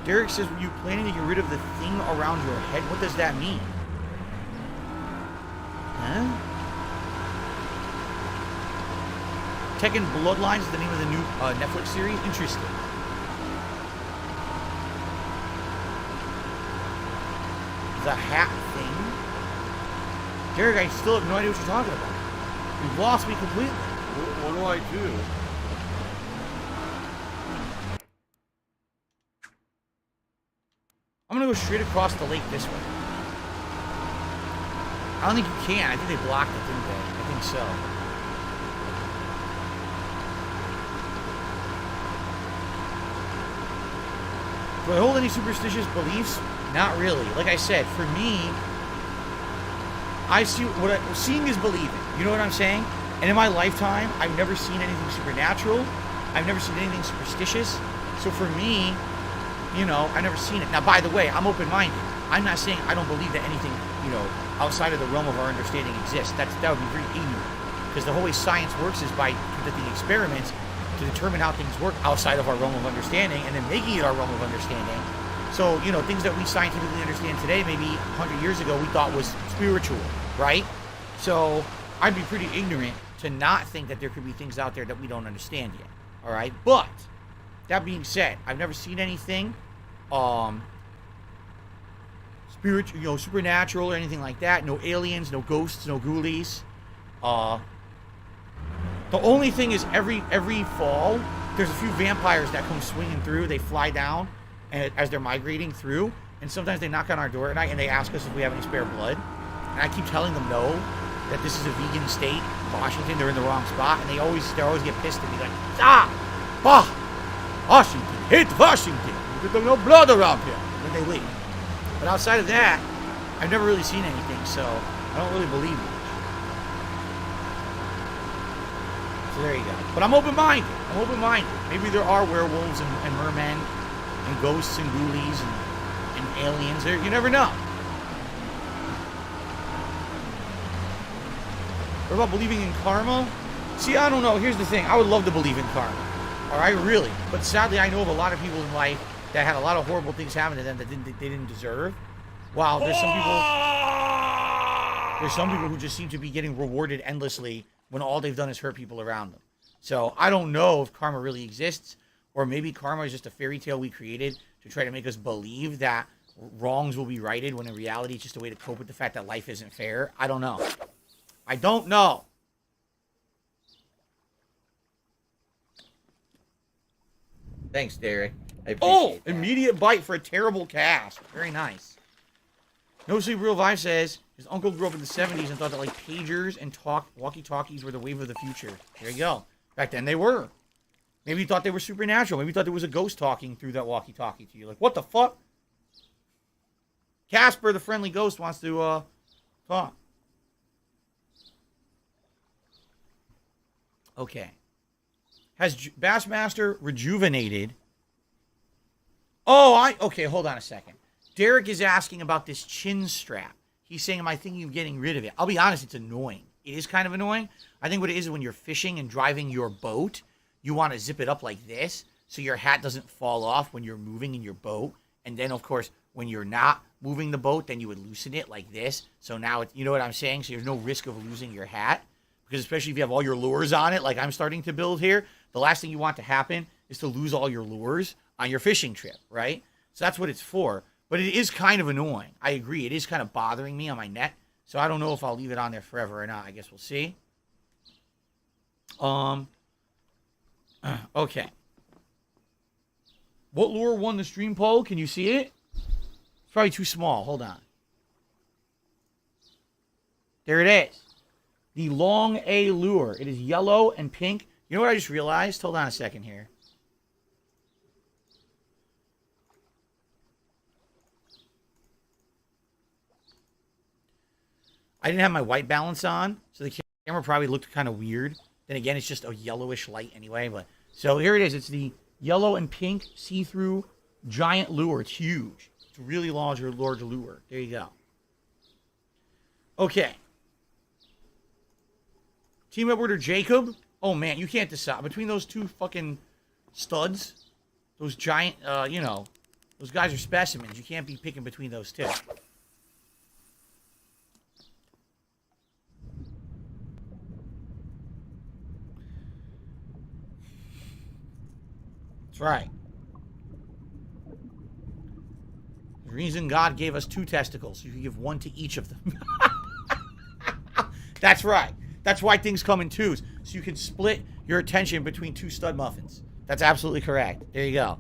Derek says, were you planning to get rid of the thing around your head? What does that mean? Huh? Tekken Bloodlines is the name of the new Netflix series. Interesting. The hat thing. Derek, I still have no idea what you're talking about. You've lost me completely. What do I do? I'm going to go straight across the lake this way. I don't think you can. I think they blocked it, didn't they? I think so. Do I hold any superstitious beliefs? Not really. Like I said, for me, I see seeing is believing. You know what I'm saying? And in my lifetime, I've never seen anything supernatural. I've never seen anything superstitious. So for me, you know, I've never seen it. Now, by the way, I'm open-minded. I'm not saying I don't believe that anything, you know, outside of the realm of our understanding exists. That would be very ignorant. Because the whole way science works is by conducting experiments to determine how things work outside of our realm of understanding and then making it our realm of understanding. So, you know, things that we scientifically understand today, maybe 100 years ago, we thought was spiritual, right? So I'd be pretty ignorant to not think that there could be things out there that we don't understand yet, all right? But that being said, I've never seen anything spiritual, you know, supernatural or anything like that. No aliens, no ghosts, no ghoulies. The only thing is every fall, there's a few vampires that come swinging through. They fly down and as they're migrating through, and sometimes they knock on our door at night and they ask us if we have any spare blood. And I keep telling them no, that this is a vegan state, Washington. They're in the wrong spot, and they always get pissed at me like, Washington, hate Washington. There's no blood around here. And then they leave. But outside of that, I've never really seen anything, so I don't really believe much. So there you go. But I'm open-minded. I'm open-minded. Maybe there are werewolves and mermen and ghosts and ghoulies and aliens there. You never know. What about believing in karma? See, I don't know. Here's the thing. I would love to believe in karma. All right, really. But sadly, I know of a lot of people in life that had a lot of horrible things happen to them that they didn't deserve. Wow, there's some people who just seem to be getting rewarded endlessly when all they've done is hurt people around them. So I don't know if karma really exists, or maybe karma is just a fairy tale we created to try to make us believe that wrongs will be righted, when in reality it's just a way to cope with the fact that life isn't fair. I don't know. I don't know. Thanks, Derek. I appreciate that. Immediate bite for a terrible cast. Very nice. No Sleep Real Vibe says his uncle grew up in the 70s and thought that like pagers and walkie-talkies were the wave of the future. There you go. Back then they were. Maybe you thought they were supernatural. Maybe you thought there was a ghost talking through that walkie-talkie to you. Like, what the fuck? Casper, the friendly ghost, wants to talk. Okay. Has Bassmaster rejuvenated? Oh, okay, hold on a second. Derek is asking about this chin strap. He's saying, am I thinking of getting rid of it? I'll be honest, it's annoying. It is kind of annoying. I think what it is when you're fishing and driving your boat, you want to zip it up like this so your hat doesn't fall off when you're moving in your boat. And then, of course, when you're not moving the boat, then you would loosen it like this. So now, you know what I'm saying? So there's no risk of losing your hat. Because especially if you have all your lures on it, like I'm starting to build here, the last thing you want to happen is to lose all your lures on your fishing trip, right? So that's what it's for. But it is kind of annoying. I agree. It is kind of bothering me on my net. So I don't know if I'll leave it on there forever or not. I guess we'll see. Okay. What lure won the stream poll? Can you see it? It's probably too small. Hold on. There it is. The Long A lure. It is yellow and pink. You know what I just realized? Hold on a second here. I didn't have my white balance on, so the camera probably looked kind of weird. Then again, it's just a yellowish light anyway. But so here it is. It's the yellow and pink see-through giant lure. It's huge. It's a really large lure. There you go. Okay. Team Edward or Jacob? Oh, man, you can't decide. Between those two fucking studs, those giant, those guys are specimens. You can't be picking between those two. That's right. The reason God gave us two testicles, so you can give one to each of them. That's right. That's why things come in twos, so you can split your attention between two stud muffins. That's absolutely correct. There you go.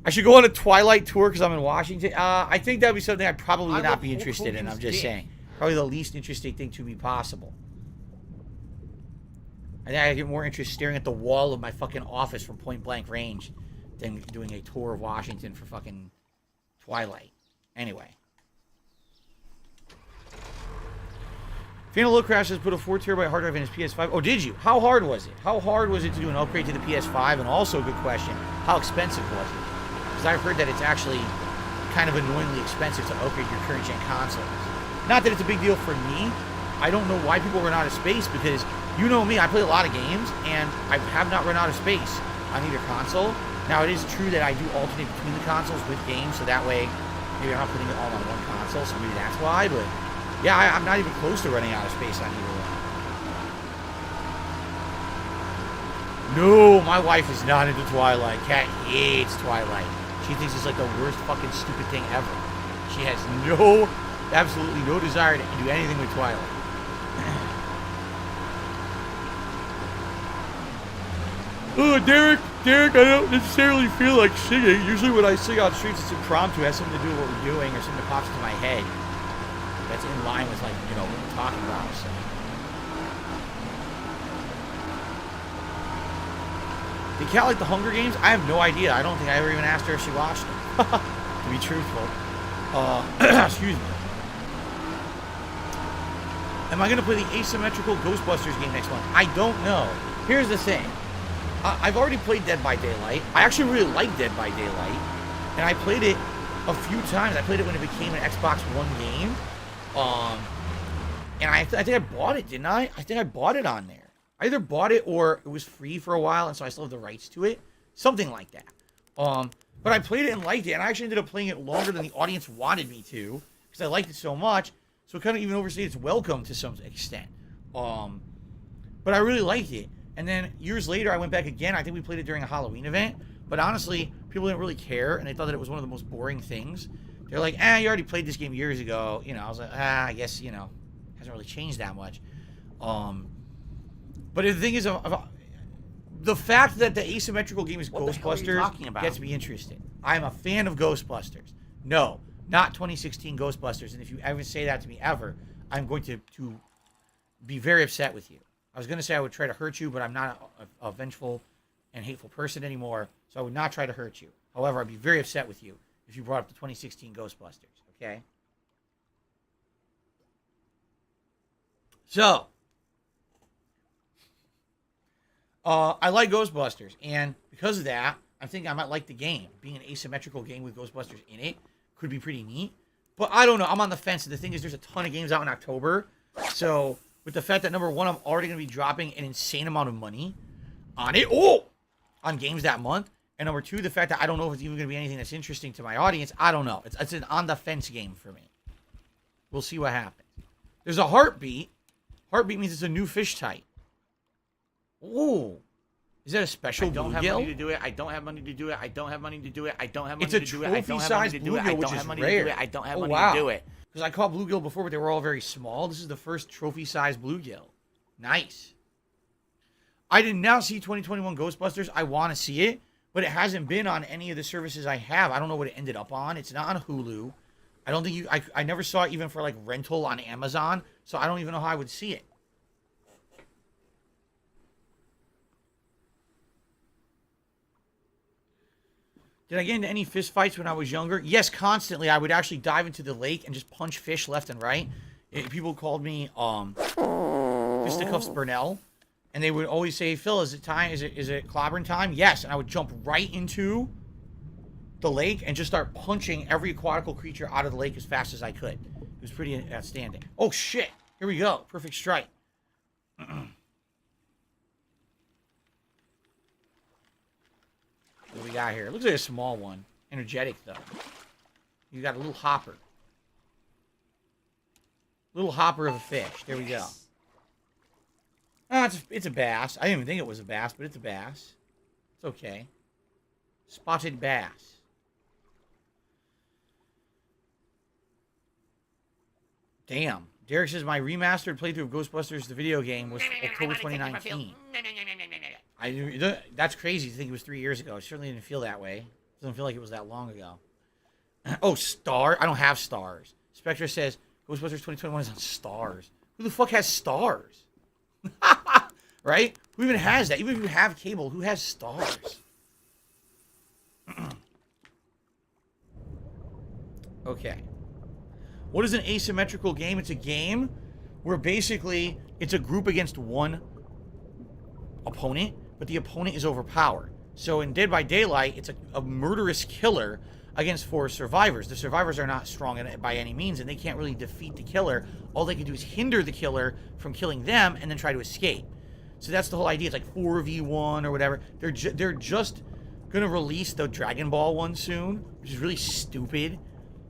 I should go on a Twilight tour because I'm in Washington. I think that would be something I'd probably not be interested in. I'm just saying. Probably the least interesting thing to be possible. I think I get more interest staring at the wall of my fucking office from point blank range than doing a tour of Washington for fucking Twilight. Anyway. Final Low Crash has put a 4 terabyte hard drive in his PS5. Oh, did you? How hard was it? How hard was it to do an upgrade to the PS5? And also, a good question, how expensive was it? Because I've heard that it's actually kind of annoyingly expensive to upgrade your current gen consoles. Not that it's a big deal for me. I don't know why people run out of space, because you know me, I play a lot of games, and I have not run out of space on either console. Now, it is true that I do alternate between the consoles with games, so that way, maybe I'm not putting it all on one console, so maybe that's why, but yeah, I'm not even close to running out of space on either one. No, my wife is not into Twilight. Kat hates Twilight. She thinks it's like the worst fucking stupid thing ever. She has absolutely no desire to do anything with Twilight. Oh, Derek, I don't necessarily feel like singing. Usually when I sing on streams, it's impromptu. It has something to do with what we're doing or something that pops into my head. That's in line with, like, what we're talking about. So. Did Kat like the Hunger Games? I have no idea. I don't think I ever even asked her if she watched them. To be truthful. Excuse me. Am I going to play the asymmetrical Ghostbusters game next month? I don't know. Here's the thing. I've already played Dead by Daylight. I actually really like Dead by Daylight. And I played it a few times. I played it when it became an Xbox One game. And I think I bought it, didn't I? I think I bought it on there. I either bought it or it was free for a while, and so I still have the rights to it. Something like that. But I played it and liked it, and I actually ended up playing it longer than the audience wanted me to, because I liked it so much. So it kind of even overstayed its welcome to some extent. But I really liked it. And then years later, I went back again. I think we played it during a Halloween event. But honestly, people didn't really care, and they thought that it was one of the most boring things. They're like, you already played this game years ago. You know, I was like, I guess, you know, hasn't really changed that much. But the thing is, the fact that the asymmetrical game is Ghostbusters gets me interested. I'm a fan of Ghostbusters. No, not 2016 Ghostbusters. And if you ever say that to me ever, I'm going to be very upset with you. I was going to say I would try to hurt you, but I'm not a vengeful and hateful person anymore, so I would not try to hurt you. However, I'd be very upset with you if you brought up the 2016 Ghostbusters, okay? So, I like Ghostbusters, and because of that, I'm thinking I might like the game. Being an asymmetrical game with Ghostbusters in it could be pretty neat. But I don't know. I'm on the fence. And the thing is, there's a ton of games out in October. So, with the fact that, number one, I'm already going to be dropping an insane amount of money on it. On games that month. And number two, the fact that I don't know if it's even going to be anything that's interesting to my audience. I don't know. It's an on-the-fence game for me. We'll see what happens. There's a heartbeat. Heartbeat means it's a new fish type. Ooh. Is that a special bluegill? I don't have money to do it. I don't have money to do it. I don't have money to do it. I don't have money to do it. It's a trophy-sized bluegill, which is rare. I don't have money to do it. Because I caught bluegill before, but they were all very small. This is the first trophy-sized bluegill. Nice. I did not see 2021 Ghostbusters. I want to see it, but it hasn't been on any of the services I have. I don't know what it ended up on. It's not on Hulu. I don't think I never saw it even for like rental on Amazon, so I don't even know how I would see it. Did I get into any fist fights when I was younger? Yes, constantly. I would actually dive into the lake and just punch fish left and right. People called me Fisticuffs Burnell, and they would always say, "Phil, is it time? Is it clobbering time?" Yes, and I would jump right into the lake and just start punching every aquatical creature out of the lake as fast as I could. It was pretty outstanding. Oh shit! Here we go. Perfect strike. What do we got here? It looks like a small one. Energetic, though. You got a little hopper. Little hopper of a fish. There we go. It's a bass. I didn't even think it was a bass, but it's a bass. It's okay. Spotted bass. Damn. Derek says my remastered playthrough of Ghostbusters, the video game, was October 2019. That's crazy to think it was 3 years ago. It certainly didn't feel that way. It doesn't feel like it was that long ago. Oh, Star? I don't have Stars. Spectre says Ghostbusters 2021 is on Stars. Who the fuck has Stars? Right? Who even has that? Even if you have cable, who has Stars? Okay. What is an asymmetrical game? It's a game where basically it's a group against one opponent, but the opponent is overpowered. So in Dead by Daylight, it's a murderous killer against 4 survivors. The survivors are not strong by any means, and they can't really defeat the killer. All they can do is hinder the killer from killing them and then try to escape. So that's the whole idea. It's like 4v1 or whatever. They're just going to release the Dragon Ball one soon, which is really stupid.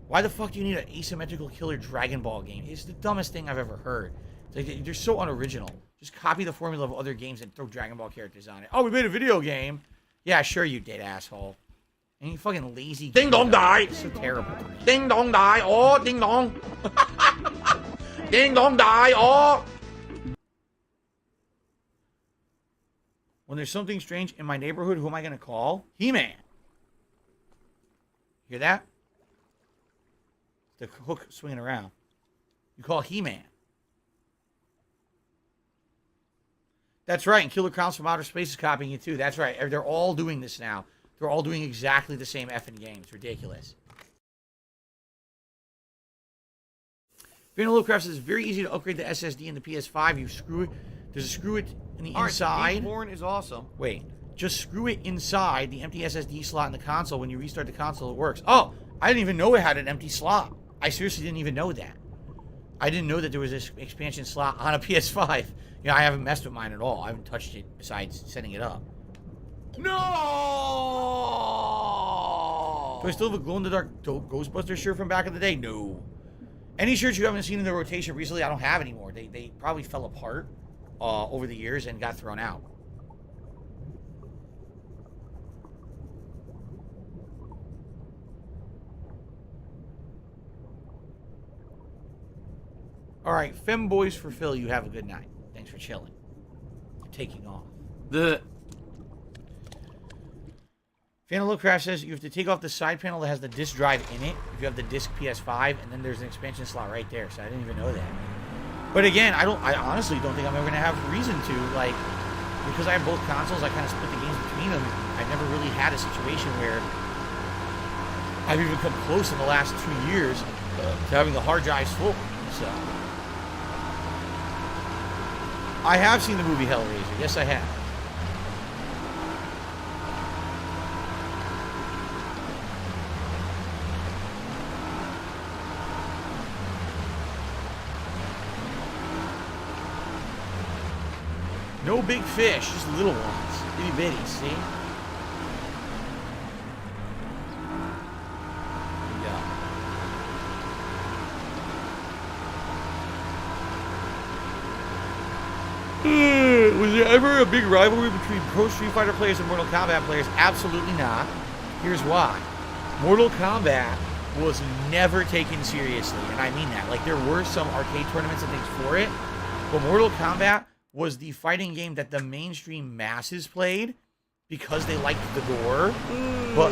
Why the fuck do you need an asymmetrical killer Dragon Ball game? It's the dumbest thing I've ever heard. It's like, they're so unoriginal. Just copy the formula of other games and throw Dragon Ball characters on it. Oh, we made a video game. Yeah, sure you did, asshole. And you fucking lazy. Ding dong die. It's so terrible to me. Ding dong die. Oh, ding dong. Ding dong die. Oh. When there's something strange in my neighborhood, who am I going to call? He-Man. Hear that? The hook swinging around. You call He-Man. That's right, and Killer Clowns from Outer Space is copying it too. That's right. They're all doing this now. They're all doing exactly the same effing game. It's ridiculous. Phantom Lovecraft says it's very easy to upgrade the SSD in the PS5. You screw it. There's a screw it in the inside. Porn is awesome. Wait, just screw it inside the empty SSD slot in the console. When you restart the console, it works. Oh, I didn't even know it had an empty slot. I seriously didn't even know that. I didn't know that there was this expansion slot on a PS5. You know, I haven't messed with mine at all. I haven't touched it besides setting it up. No! Do I still have a glow-in-the-dark Ghostbuster shirt from back in the day? No. Any shirts you haven't seen in the rotation recently, I don't have anymore. They probably fell apart over the years and got thrown out. All right, femboys for Phil, you have a good night. Thanks for chilling. Taking off. Phantom Lovecraft says you have to take off the side panel that has the disc drive in it if you have the disc PS5, and then there's an expansion slot right there. So I didn't even know that. But again, I honestly don't think I'm ever gonna have reason to, like, because I have both consoles. I kind of split the games between them. I've never really had a situation where I've even come close in the last 2 years to having the hard drives full. So I have seen the movie Hellraiser. Yes, I have. No big fish, just little ones. Itty bitty, see? There you go. Was there ever a big rivalry between Pro Street Fighter players and Mortal Kombat players? Absolutely not. Here's why. Mortal Kombat was never taken seriously, and I mean that. Like, there were some arcade tournaments and things for it, but Mortal Kombat was the fighting game that the mainstream masses played because they liked the gore, but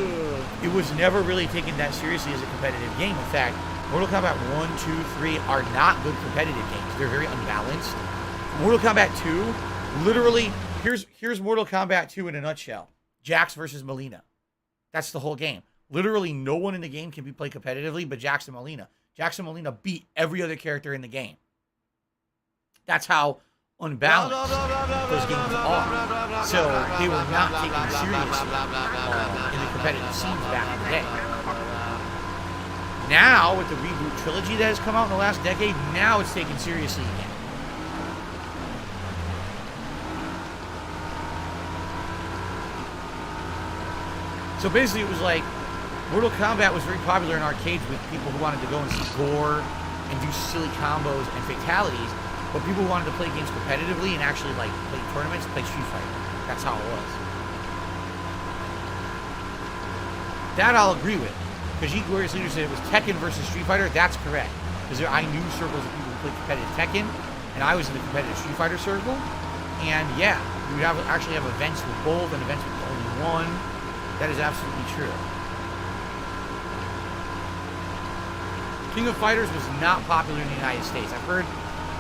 it was never really taken that seriously as a competitive game. In fact, Mortal Kombat 1, 2, 3 are not good competitive games. They're very unbalanced. Mortal Kombat 2, literally, here's Mortal Kombat 2 in a nutshell. Jax versus Melina. That's the whole game. Literally, no one in the game can be played competitively but Jax and Melina. Jax and Melina beat every other character in the game. That's how unbalanced those games are. So they were not taken seriously in the competitive scenes back in the day. Now, with the reboot trilogy that has come out in the last decade, now it's taken seriously again. So basically, it was like Mortal Kombat was very popular in arcades with people who wanted to go and see gore and do silly combos and fatalities. But people who wanted to play games competitively and actually, like, play tournaments, play Street Fighter. That's how it was. That I'll agree with. Because Yeet Glorious Leader said it was Tekken versus Street Fighter. That's correct. Because I knew circles of people who played competitive Tekken, and I was in the competitive Street Fighter circle. And, yeah, we would actually have events with both and events with only one. That is absolutely true. King of Fighters was not popular in the United States. I've heard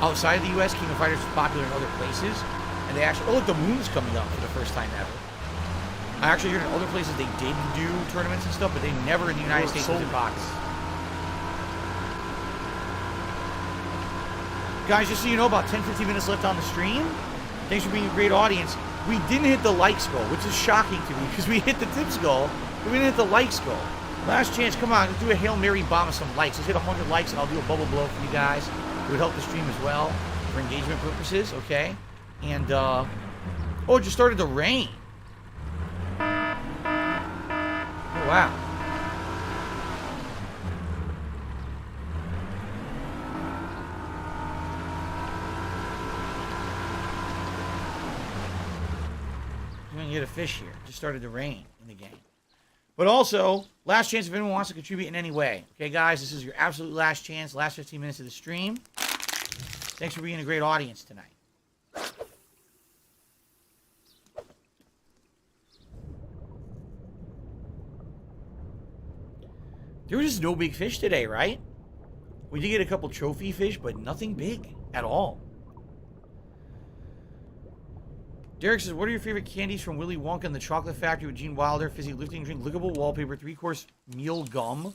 outside of the U.S., King of Fighters is popular in other places. And they actually... Oh, look, the moon's coming up for the first time ever. I actually heard in other places they did do tournaments and stuff, but they never in the United States was it popular. Guys, just so you know, about 10-15 minutes left on the stream. Thanks for being a great audience. We didn't hit the likes goal, which is shocking to me, because we hit the tips goal, but we didn't hit the likes goal. Last chance, come on, let's do a Hail Mary bomb of some likes. Let's hit 100 likes, and I'll do a bubble blow for you guys. It would help the stream as well, for engagement purposes, okay? And, oh, it just started to rain. Oh, wow. You're gonna get a fish here. It just started to rain in the game. But also, last chance if anyone wants to contribute in any way. Okay, guys, this is your absolute last chance, last 15 minutes of the stream. Thanks for being a great audience tonight. There was just no big fish today, right? We did get a couple trophy fish, but nothing big at all. Derek says, what are your favorite candies from Willy Wonka and the Chocolate Factory with Gene Wilder? Fizzy lifting drink, lickable wallpaper, 3-course meal gum.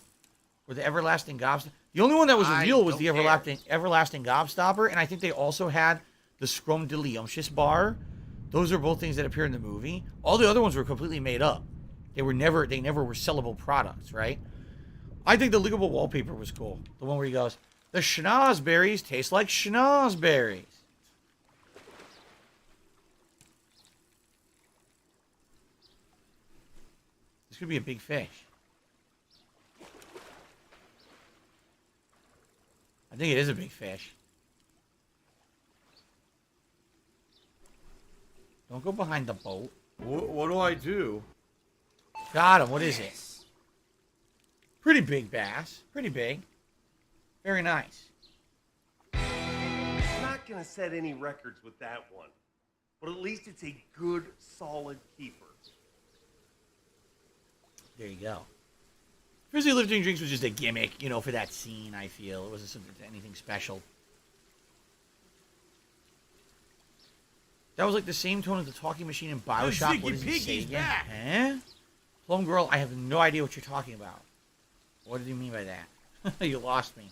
Or the everlasting gobstopper. The only one that was I real was don't the care. everlasting gobstopper, and I think they also had the scrumdiddlyumptious bar. Those are both things that appear in the movie. All the other ones were completely made up. They never were sellable products, right? I think the lickable wallpaper was cool. The one where he goes, the schnozberries taste like schnozberries. This could be a big fish. I think it is a big fish. Don't go behind the boat. What do I do? Got him. What is it? Pretty big bass. Pretty big. Very nice. I'm not going to set any records with that one, but at least it's a good, solid keeper. There you go. Frizzy lifting drinks was just a gimmick, you know, for that scene, I feel. It wasn't anything special. That was like the same tone as the talking machine in Bioshock. What does he say again? Huh? Plum Girl, I have no idea what you're talking about. What did you mean by that? You lost me.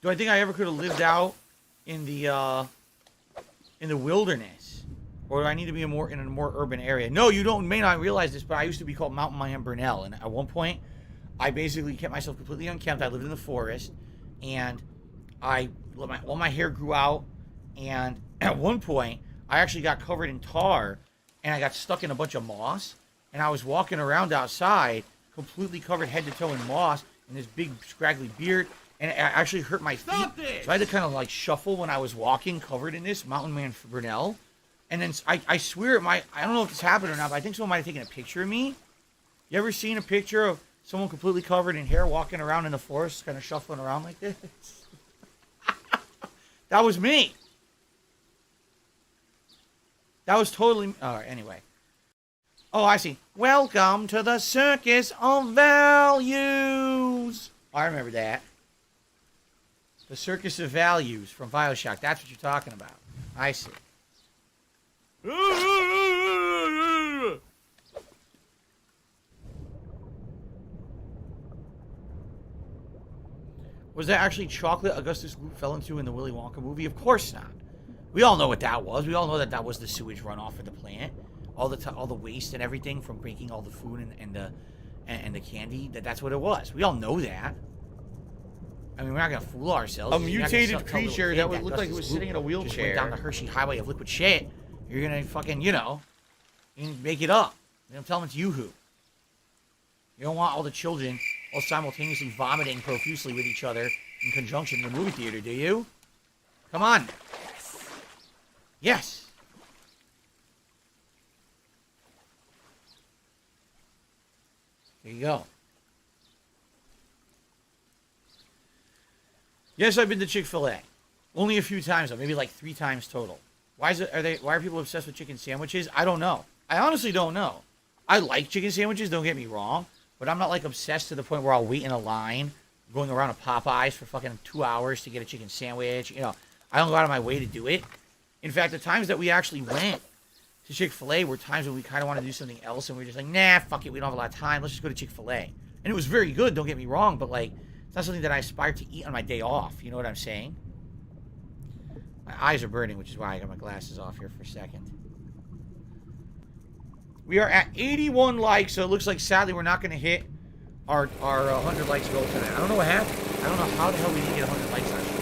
Do I think I ever could have lived out in the wilderness? Or do I need to be in a more urban area? No, you may not realize this, but I used to be called Mountain Mayhem Burnell. And at one point, I basically kept myself completely unkempt. I lived in the forest. And all my hair grew out. And at one point, I actually got covered in tar. And I got stuck in a bunch of moss. And I was walking around outside, completely covered head to toe in moss. And this big, scraggly beard. And it actually hurt my feet. Stop this! So I had to kind of like shuffle when I was walking, covered in this Mountain Man Burnell. And then I swear I don't know if this happened or not, but I think someone might have taken a picture of me. You ever seen a picture of someone completely covered in hair walking around in the forest, kind of shuffling around like this? That was me. That was totally... All right, anyway. Oh, I see. Welcome to the Circus of Values. I remember that. The Circus of Values from Bioshock. That's what you're talking about. I see. Was that actually chocolate Augustus Gloop fell into in the Willy Wonka movie? Of course not. We all know what that was. We all know that was the sewage runoff of the plant. All the waste and everything from breaking all the food and the candy. That's what it was. We all know that. I mean, we're not gonna fool ourselves. A mutated creature that would look like it was sitting in a just went wheelchair. down the Hershey Highway of liquid shit. You're gonna fucking, you can make it up. You don't tell them it's Yoo-hoo. You don't want all the children all simultaneously vomiting profusely with each other in conjunction in the movie theater, do you? Come on. Yes. There you go. Yes, I've been to Chick-fil-A. Only a few times though, maybe like 3 times total. Why are people obsessed with chicken sandwiches? I don't know. I honestly don't know. I like chicken sandwiches, don't get me wrong, but I'm not like obsessed to the point where I'll wait in a line going around a Popeyes for fucking 2 hours to get a chicken sandwich. You know, I don't go out of my way to do it. In fact, the times that we actually went to Chick-fil-A were times when we kind of wanted to do something else and we were just like, nah, fuck it, we don't have a lot of time. Let's just go to Chick-fil-A. And it was very good, don't get me wrong, but like, it's not something that I aspire to eat on my day off. You know what I'm saying? My eyes are burning, which is why I got my glasses off here for a second. We are at 81 likes, so it looks like sadly we're not going to hit our 100 likes goal tonight. I don't know what happened. I don't know how the hell we didn't get 100 likes on stream.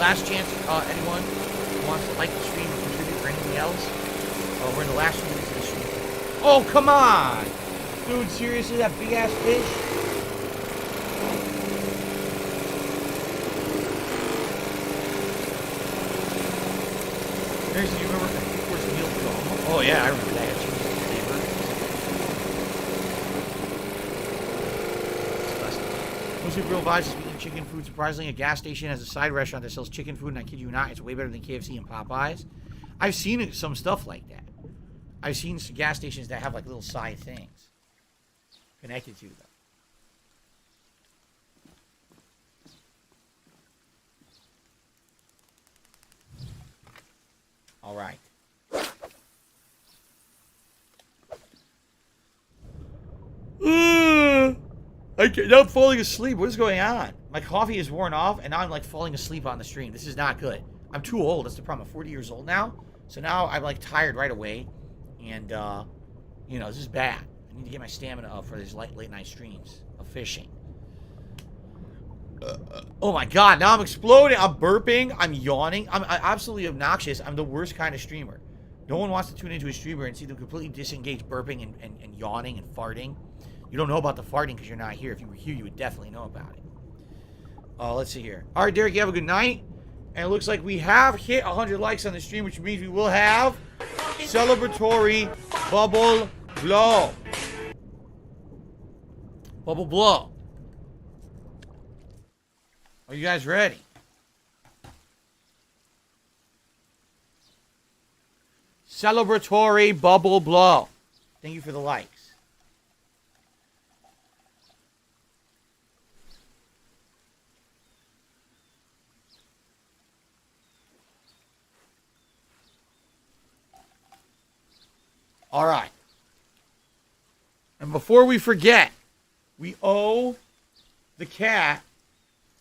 Last chance, anyone who wants to like the stream or contribute for anything else. We're in the last few minutes of the stream. Oh, come on! Dude, seriously, that big-ass fish? Seriously, do you remember the course meal gum? Oh, yeah, I remember that. It changed the flavor. Disgusting. Mostly Real Vibes is eating chicken food. Surprisingly, a gas station has a side restaurant that sells chicken food, and I kid you not, it's way better than KFC and Popeyes. I've seen some stuff like that. I've seen some gas stations that have like little side things connected to them. All right. Now I'm falling asleep. What is going on? My coffee is worn off, and now I'm like falling asleep on the stream. This is not good. I'm too old. That's the problem. I'm 40 years old now. So now I'm like tired right away. And, you know, this is bad. I need to get my stamina up for these late night streams of fishing. Oh my god, now I'm exploding. I'm burping. I'm yawning. I'm absolutely obnoxious. I'm the worst kind of streamer. No one wants to tune into a streamer and see them completely disengaged burping and yawning and farting. You don't know about the farting because you're not here. If you were here, you would definitely know about it. Let's see here. All right, Derek, you have a good night. And it looks like we have hit 100 likes on the stream, which means we will have celebratory bubble blow. Bubble blow. Are you guys ready? Celebratory bubble blow. Thank you for the likes. All right. And before we forget, we owe the cat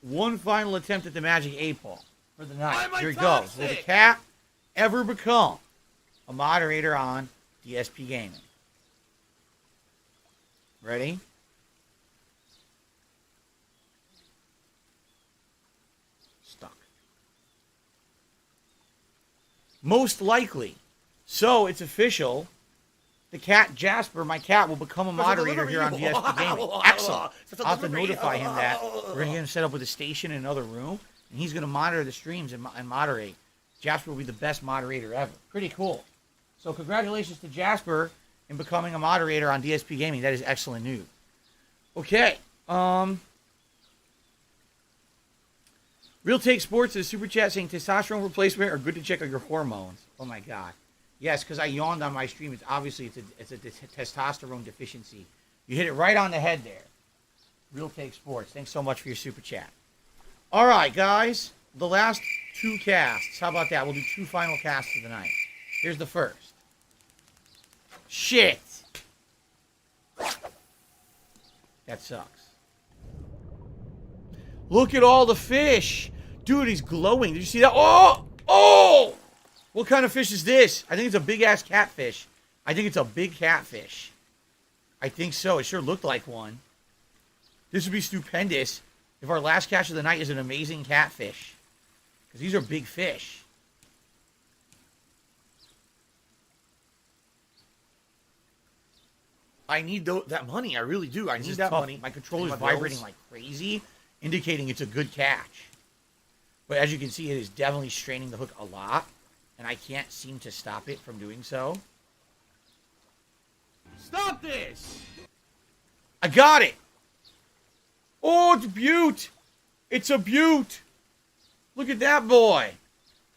one final attempt at the Magic 8 Ball for the night. Here it goes. Will the cat ever become a moderator on DSP Gaming? Ready? Stuck. Most likely. So it's official. The cat, Jasper, my cat, will become a moderator here on DSP Gaming. Excellent. I'll have to notify him that we're going to get him set up with a station in another room, and he's going to monitor the streams and moderate. Jasper will be the best moderator ever. Pretty cool. So congratulations to Jasper in becoming a moderator on DSP Gaming. That is excellent news. Okay. Real Take Sports is a super chat saying testosterone replacement are good to check on your hormones. Oh my god. Yes, because I yawned on my stream. It's obviously it's a testosterone deficiency. You hit it right on the head there. Real Take Sports. Thanks so much for your super chat. All right, guys. The last two casts. How about that? We'll do two final casts of the night. Here's the first. Shit. That sucks. Look at all the fish. Dude, he's glowing. Did you see that? Oh! Oh! What kind of fish is this? I think it's a big-ass catfish. I think it's a big catfish. I think so. It sure looked like one. This would be stupendous if our last catch of the night is an amazing catfish. Because these are big fish. I need that money. I really do. I need that money. My controller's vibrating like crazy, indicating it's a good catch. But as you can see, it is definitely straining the hook a lot. And I can't seem to stop it from doing so. Stop this! I got it! Oh, it's a beaut! It's a beaut! Look at that boy!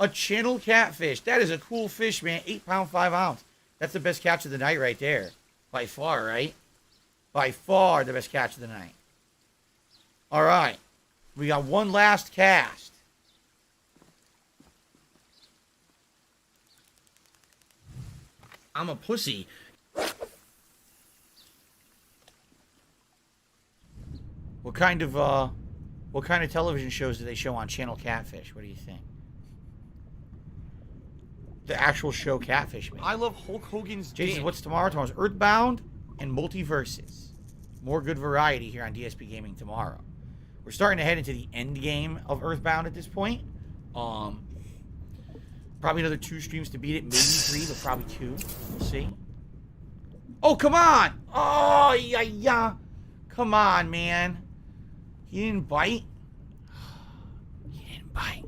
A channel catfish. That is a cool fish, man. 8 pound, 5 ounce. That's the best catch of the night right there. By far, right? By far the best catch of the night. Alright. We got one last cast. I'm a pussy. What kind of television shows do they show on Channel Catfish? What do you think? The actual show Catfish, man. I love Hulk Hogan's Jason, dick. what's tomorrow? Tomorrow's Earthbound and Multiverses. More good variety here on DSP Gaming tomorrow. We're starting to head into the end game of Earthbound at this point. Probably another 2 streams to beat it. Maybe 3, but probably 2. We'll see. Oh, come on! Oh, yeah. Come on, man. He didn't bite? He didn't bite.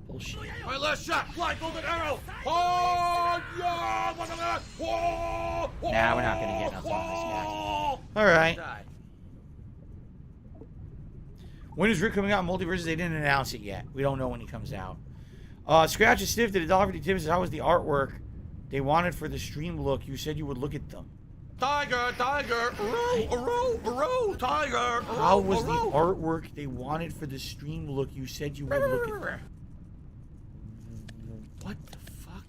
Bullshit. My last shot! Fly golden arrow! Oh, yeah! Whoa! Nah, we're not going to get nothing on this yet. All right. When is Rick coming out in Multiverses? They didn't announce it yet. We don't know when he comes out. Scratch is stiff. Did $1.50 tips? How was the artwork they wanted for the stream look? You said you would look at them. Tiger! Row! Tiger! How was the artwork they wanted for the stream look? You said you would look at them. What the fuck?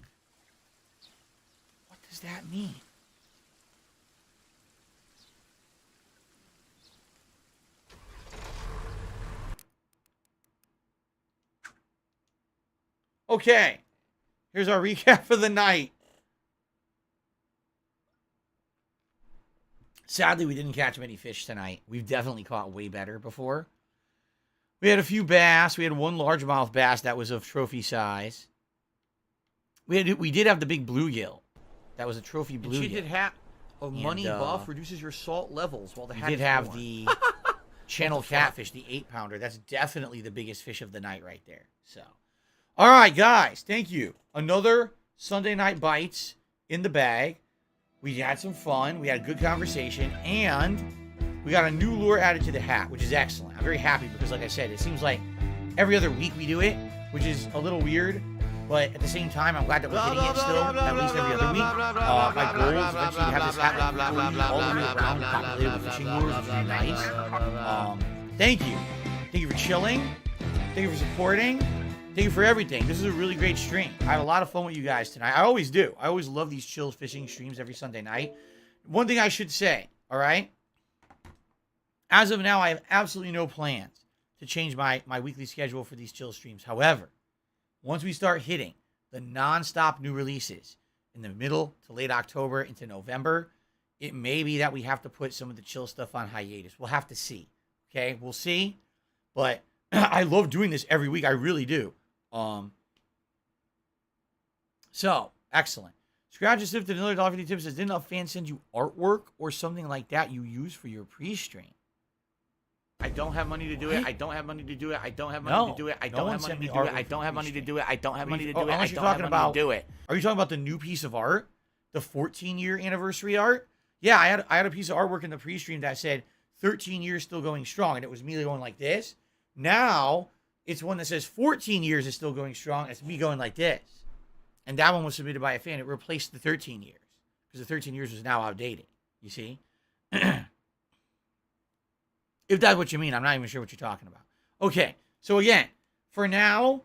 What does that mean? Okay. Here's our recap for the night. Sadly, we didn't catch many fish tonight. We've definitely caught way better before. We had a few bass. We had one largemouth bass that was of trophy size. We did have the big bluegill. That was a trophy bluegill. Enchanted hat of money And, buff reduces your salt levels while the We hat did is have worn. the channel catfish, the 8-pounder. That's definitely the biggest fish of the night right there. So, all right, guys, thank you. Another Sunday night bites in the bag. We had some fun. We had a good conversation, and we got a new lure added to the hat, which is excellent. I'm very happy because, like I said, it seems like every other week we do it, which is a little weird. But at the same time, I'm glad that we're hitting it still, at least every other week. My goal is eventually to have this hat like for you all the way around, populated with fishing lures, which would be nice. Thank you. Thank you for chilling. Thank you for supporting. Thank you for everything. This is a really great stream. I had a lot of fun with you guys tonight. I always do. I always love these chill fishing streams every Sunday night. One thing I should say, all right? As of now, I have absolutely no plans to change my weekly schedule for these chill streams. However, once we start hitting the non-stop new releases in the middle to late October into November, it may be that we have to put some of the chill stuff on hiatus. We'll have to see. Okay, we'll see. But I love doing this every week. I really do. So, excellent. Scratch and Sift another $1.50 tip says, didn't a fan send you artwork or something like that you use for your pre-stream? I don't have money to do it. I don't have money to do it. I don't have money to do it. I don't have money to do it. I don't have money to do it. I don't have money to do it. I don't have money to do it. Are you talking about the new piece of art? The 14-year anniversary art? Yeah, I had a piece of artwork in the pre-stream that said 13 years still going strong, and it was me going like this. Now, it's one that says 14 years is still going strong. It's me going like this. And that one was submitted by a fan. It replaced the 13 years because the 13 years was now outdated. You see? If that's what you mean, I'm not even sure what you're talking about. Okay, so again, for now,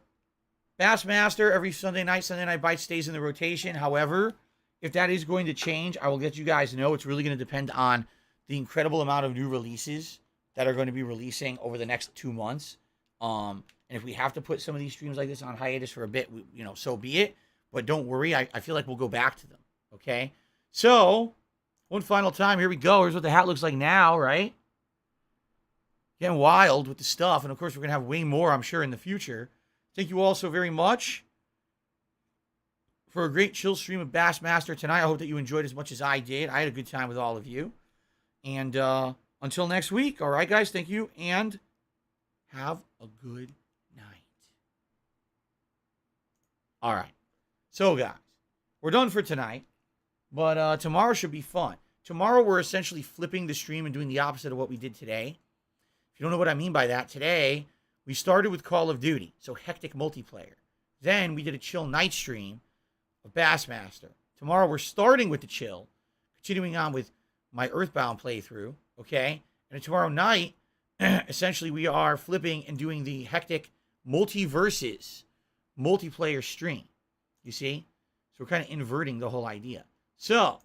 Bassmaster every Sunday night bite stays in the rotation. However, if that is going to change, I will let you guys know. It's really going to depend on the incredible amount of new releases that are going to be releasing over the next 2 months. And if we have to put some of these streams like this on hiatus for a bit, so be it. But don't worry, I feel like we'll go back to them. Okay, so one final time, here we go. Here's what the hat looks like now, right? Getting wild with the stuff. And of course, we're going to have way more, I'm sure, in the future. Thank you all so very much for a great chill stream of Bassmaster tonight. I hope that you enjoyed as much as I did. I had a good time with all of you. And until next week, all right, guys, thank you. And have a good night. All right. So, guys, we're done for tonight. But tomorrow should be fun. Tomorrow, we're essentially flipping the stream and doing the opposite of what we did today. If you don't know what I mean by that, today we started with Call of Duty, so hectic multiplayer. Then we did a chill night stream of Bassmaster. Tomorrow we're starting with the chill, continuing on with my Earthbound playthrough, okay? And tomorrow night, essentially we are flipping and doing the hectic multiverses multiplayer stream, you see? So we're kind of inverting the whole idea. So,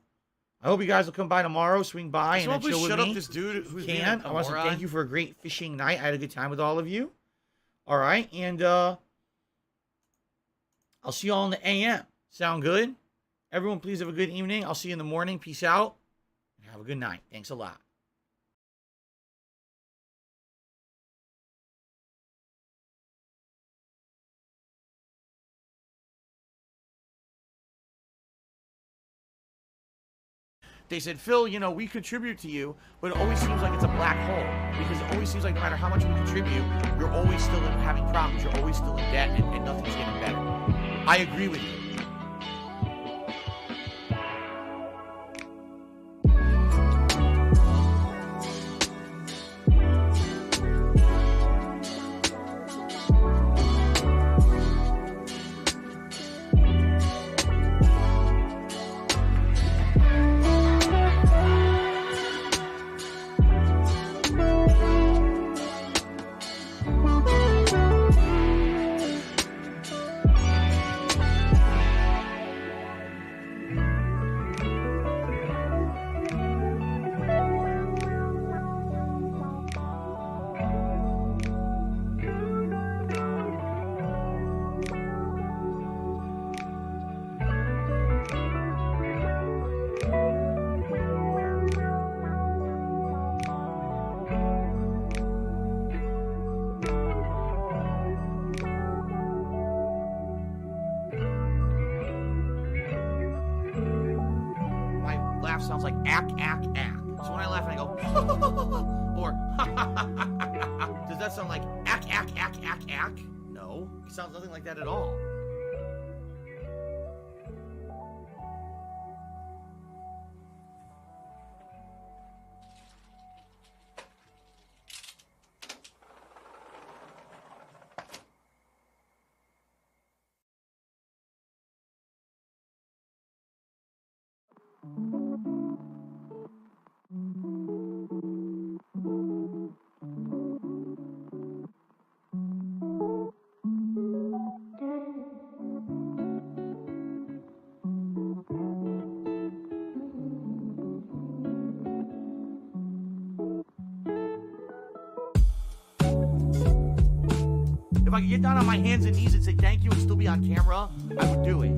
I hope you guys will come by tomorrow, swing by, and then chill with me. Shut up this dude who's being a I want to thank you for a great fishing night. I had a good time with all of you. All right, and I'll see you all in the AM. Sound good? Everyone, please have a good evening. I'll see you in the morning. Peace out, and have a good night. Thanks a lot. They said, Phil, we contribute to you, but it always seems like it's a black hole. Because it always seems like no matter how much we contribute, you're always still having problems. You're always still in debt, and nothing's getting better. I agree with you. laugh sounds like ack, ack, ack. So when I laugh and I go, or does that sound like ack, ack, ack, ack, ack? No, it sounds nothing like that at all. If I could get down on my hands and knees and say thank you and still be on camera, I would do it.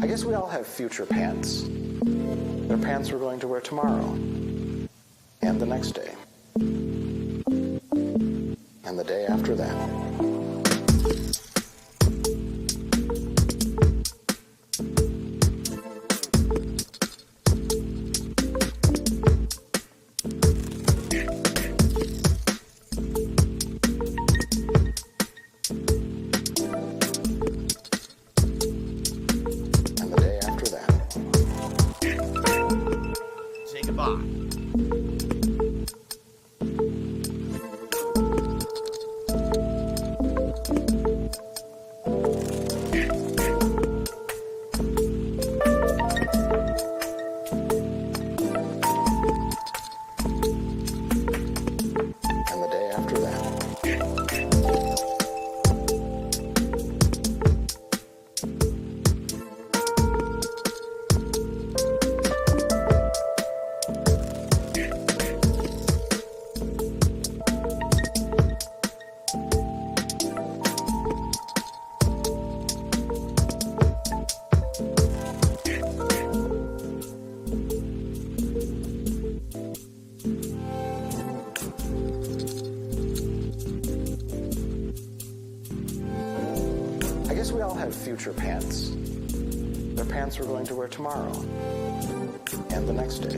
I guess we all have future pants. They're pants we're going to wear tomorrow. And the next day. And the day after that. have future pants. They're pants we're going to wear tomorrow, and the next day,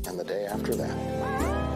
and the day after that.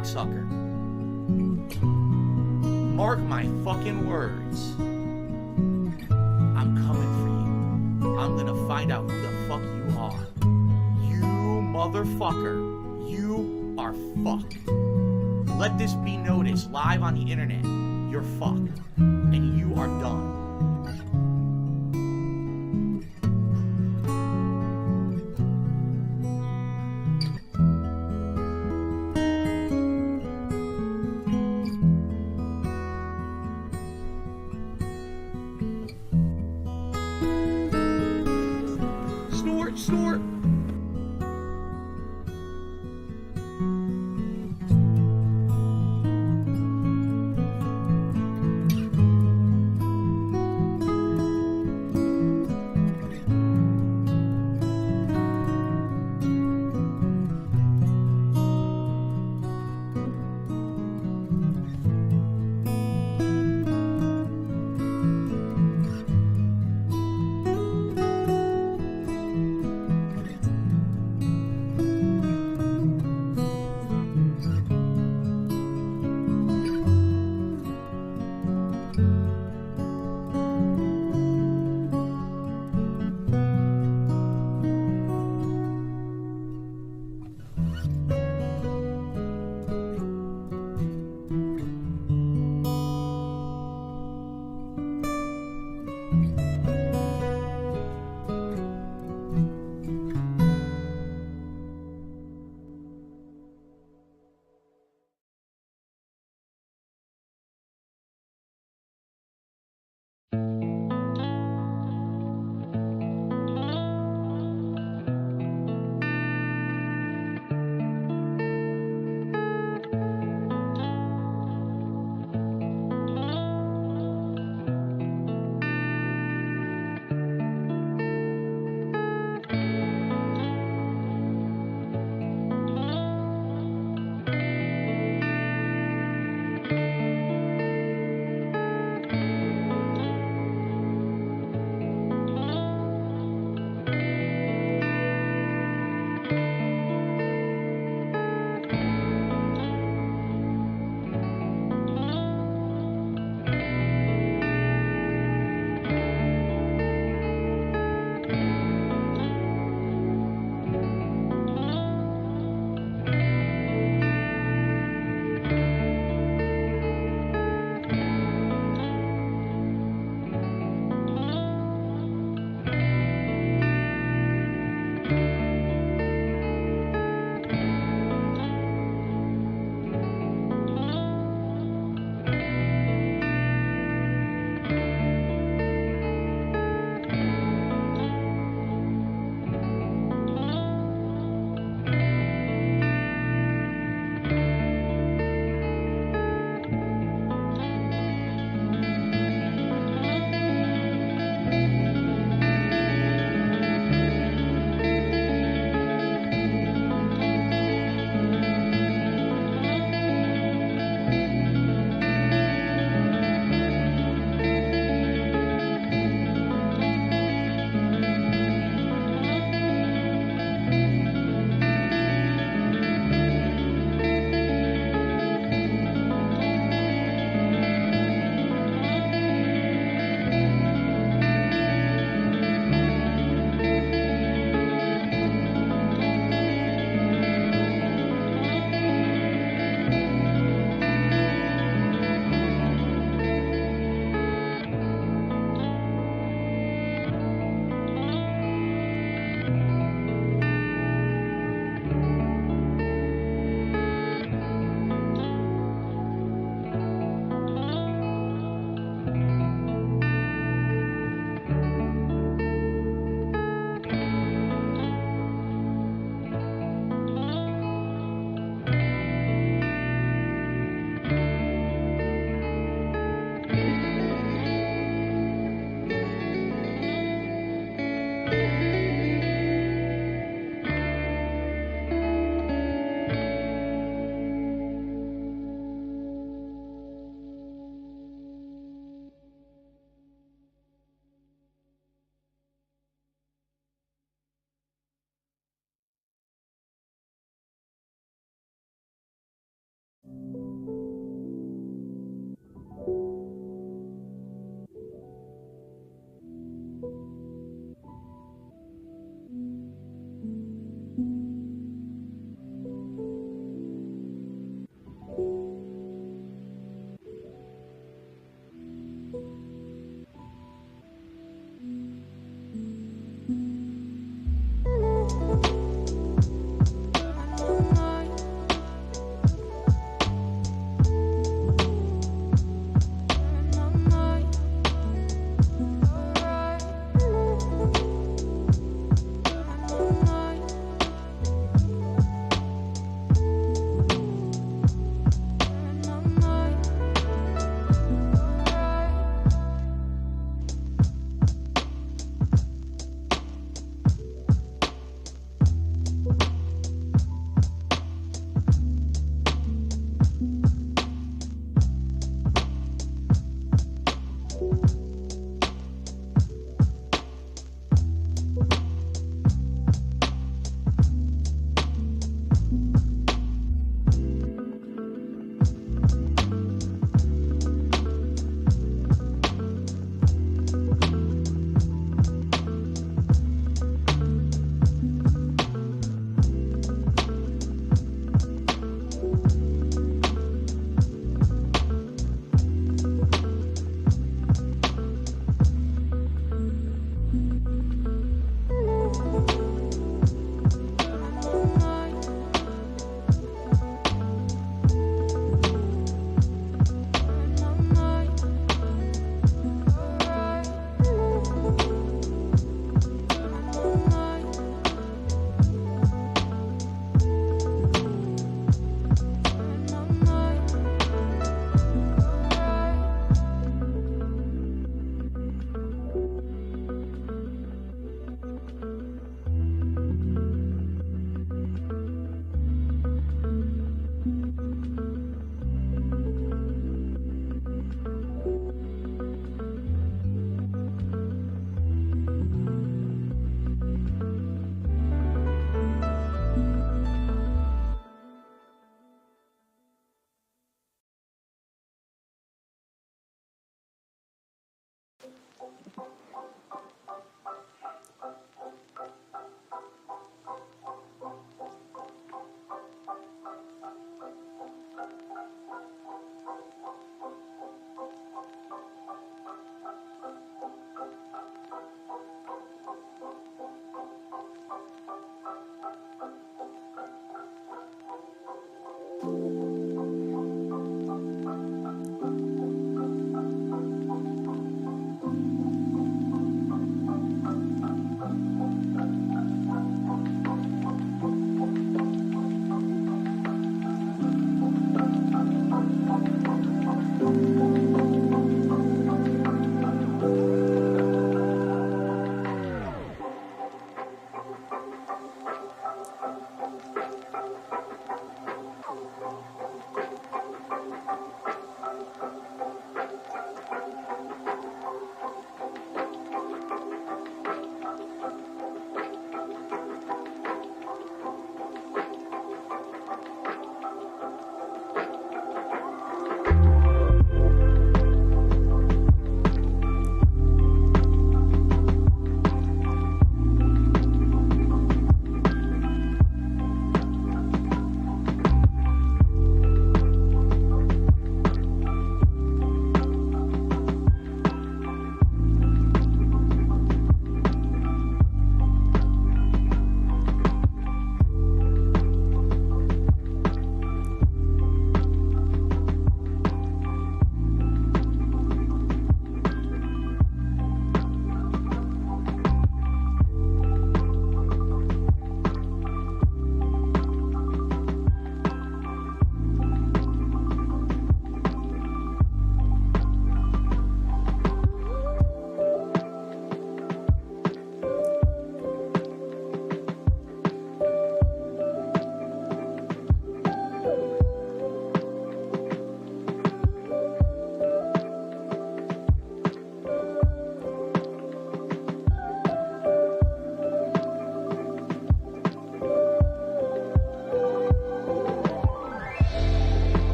cocksucker. Mark my fucking words. I'm coming for you. I'm gonna find out who the fuck you are. You motherfucker. You are fucked. Let this be noticed live on the internet. You're fucked. And you are done. Snort, snort.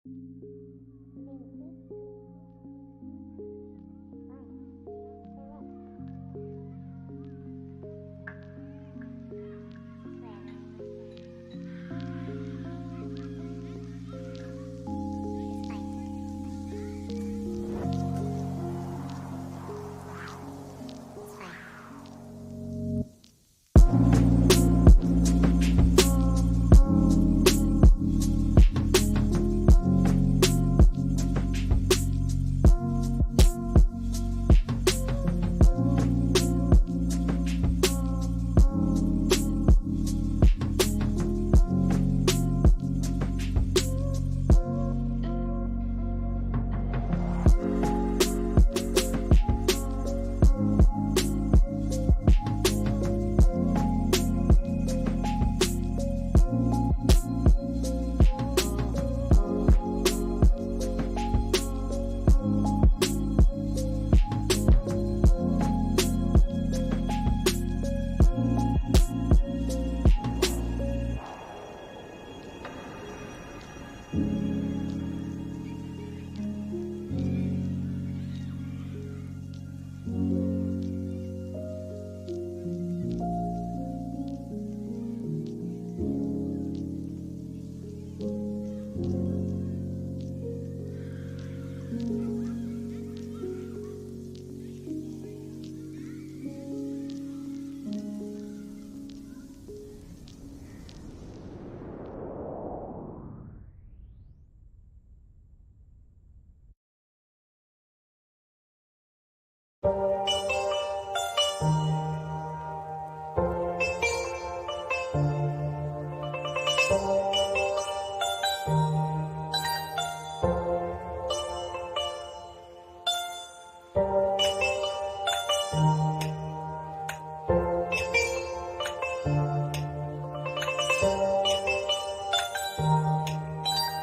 Thank you.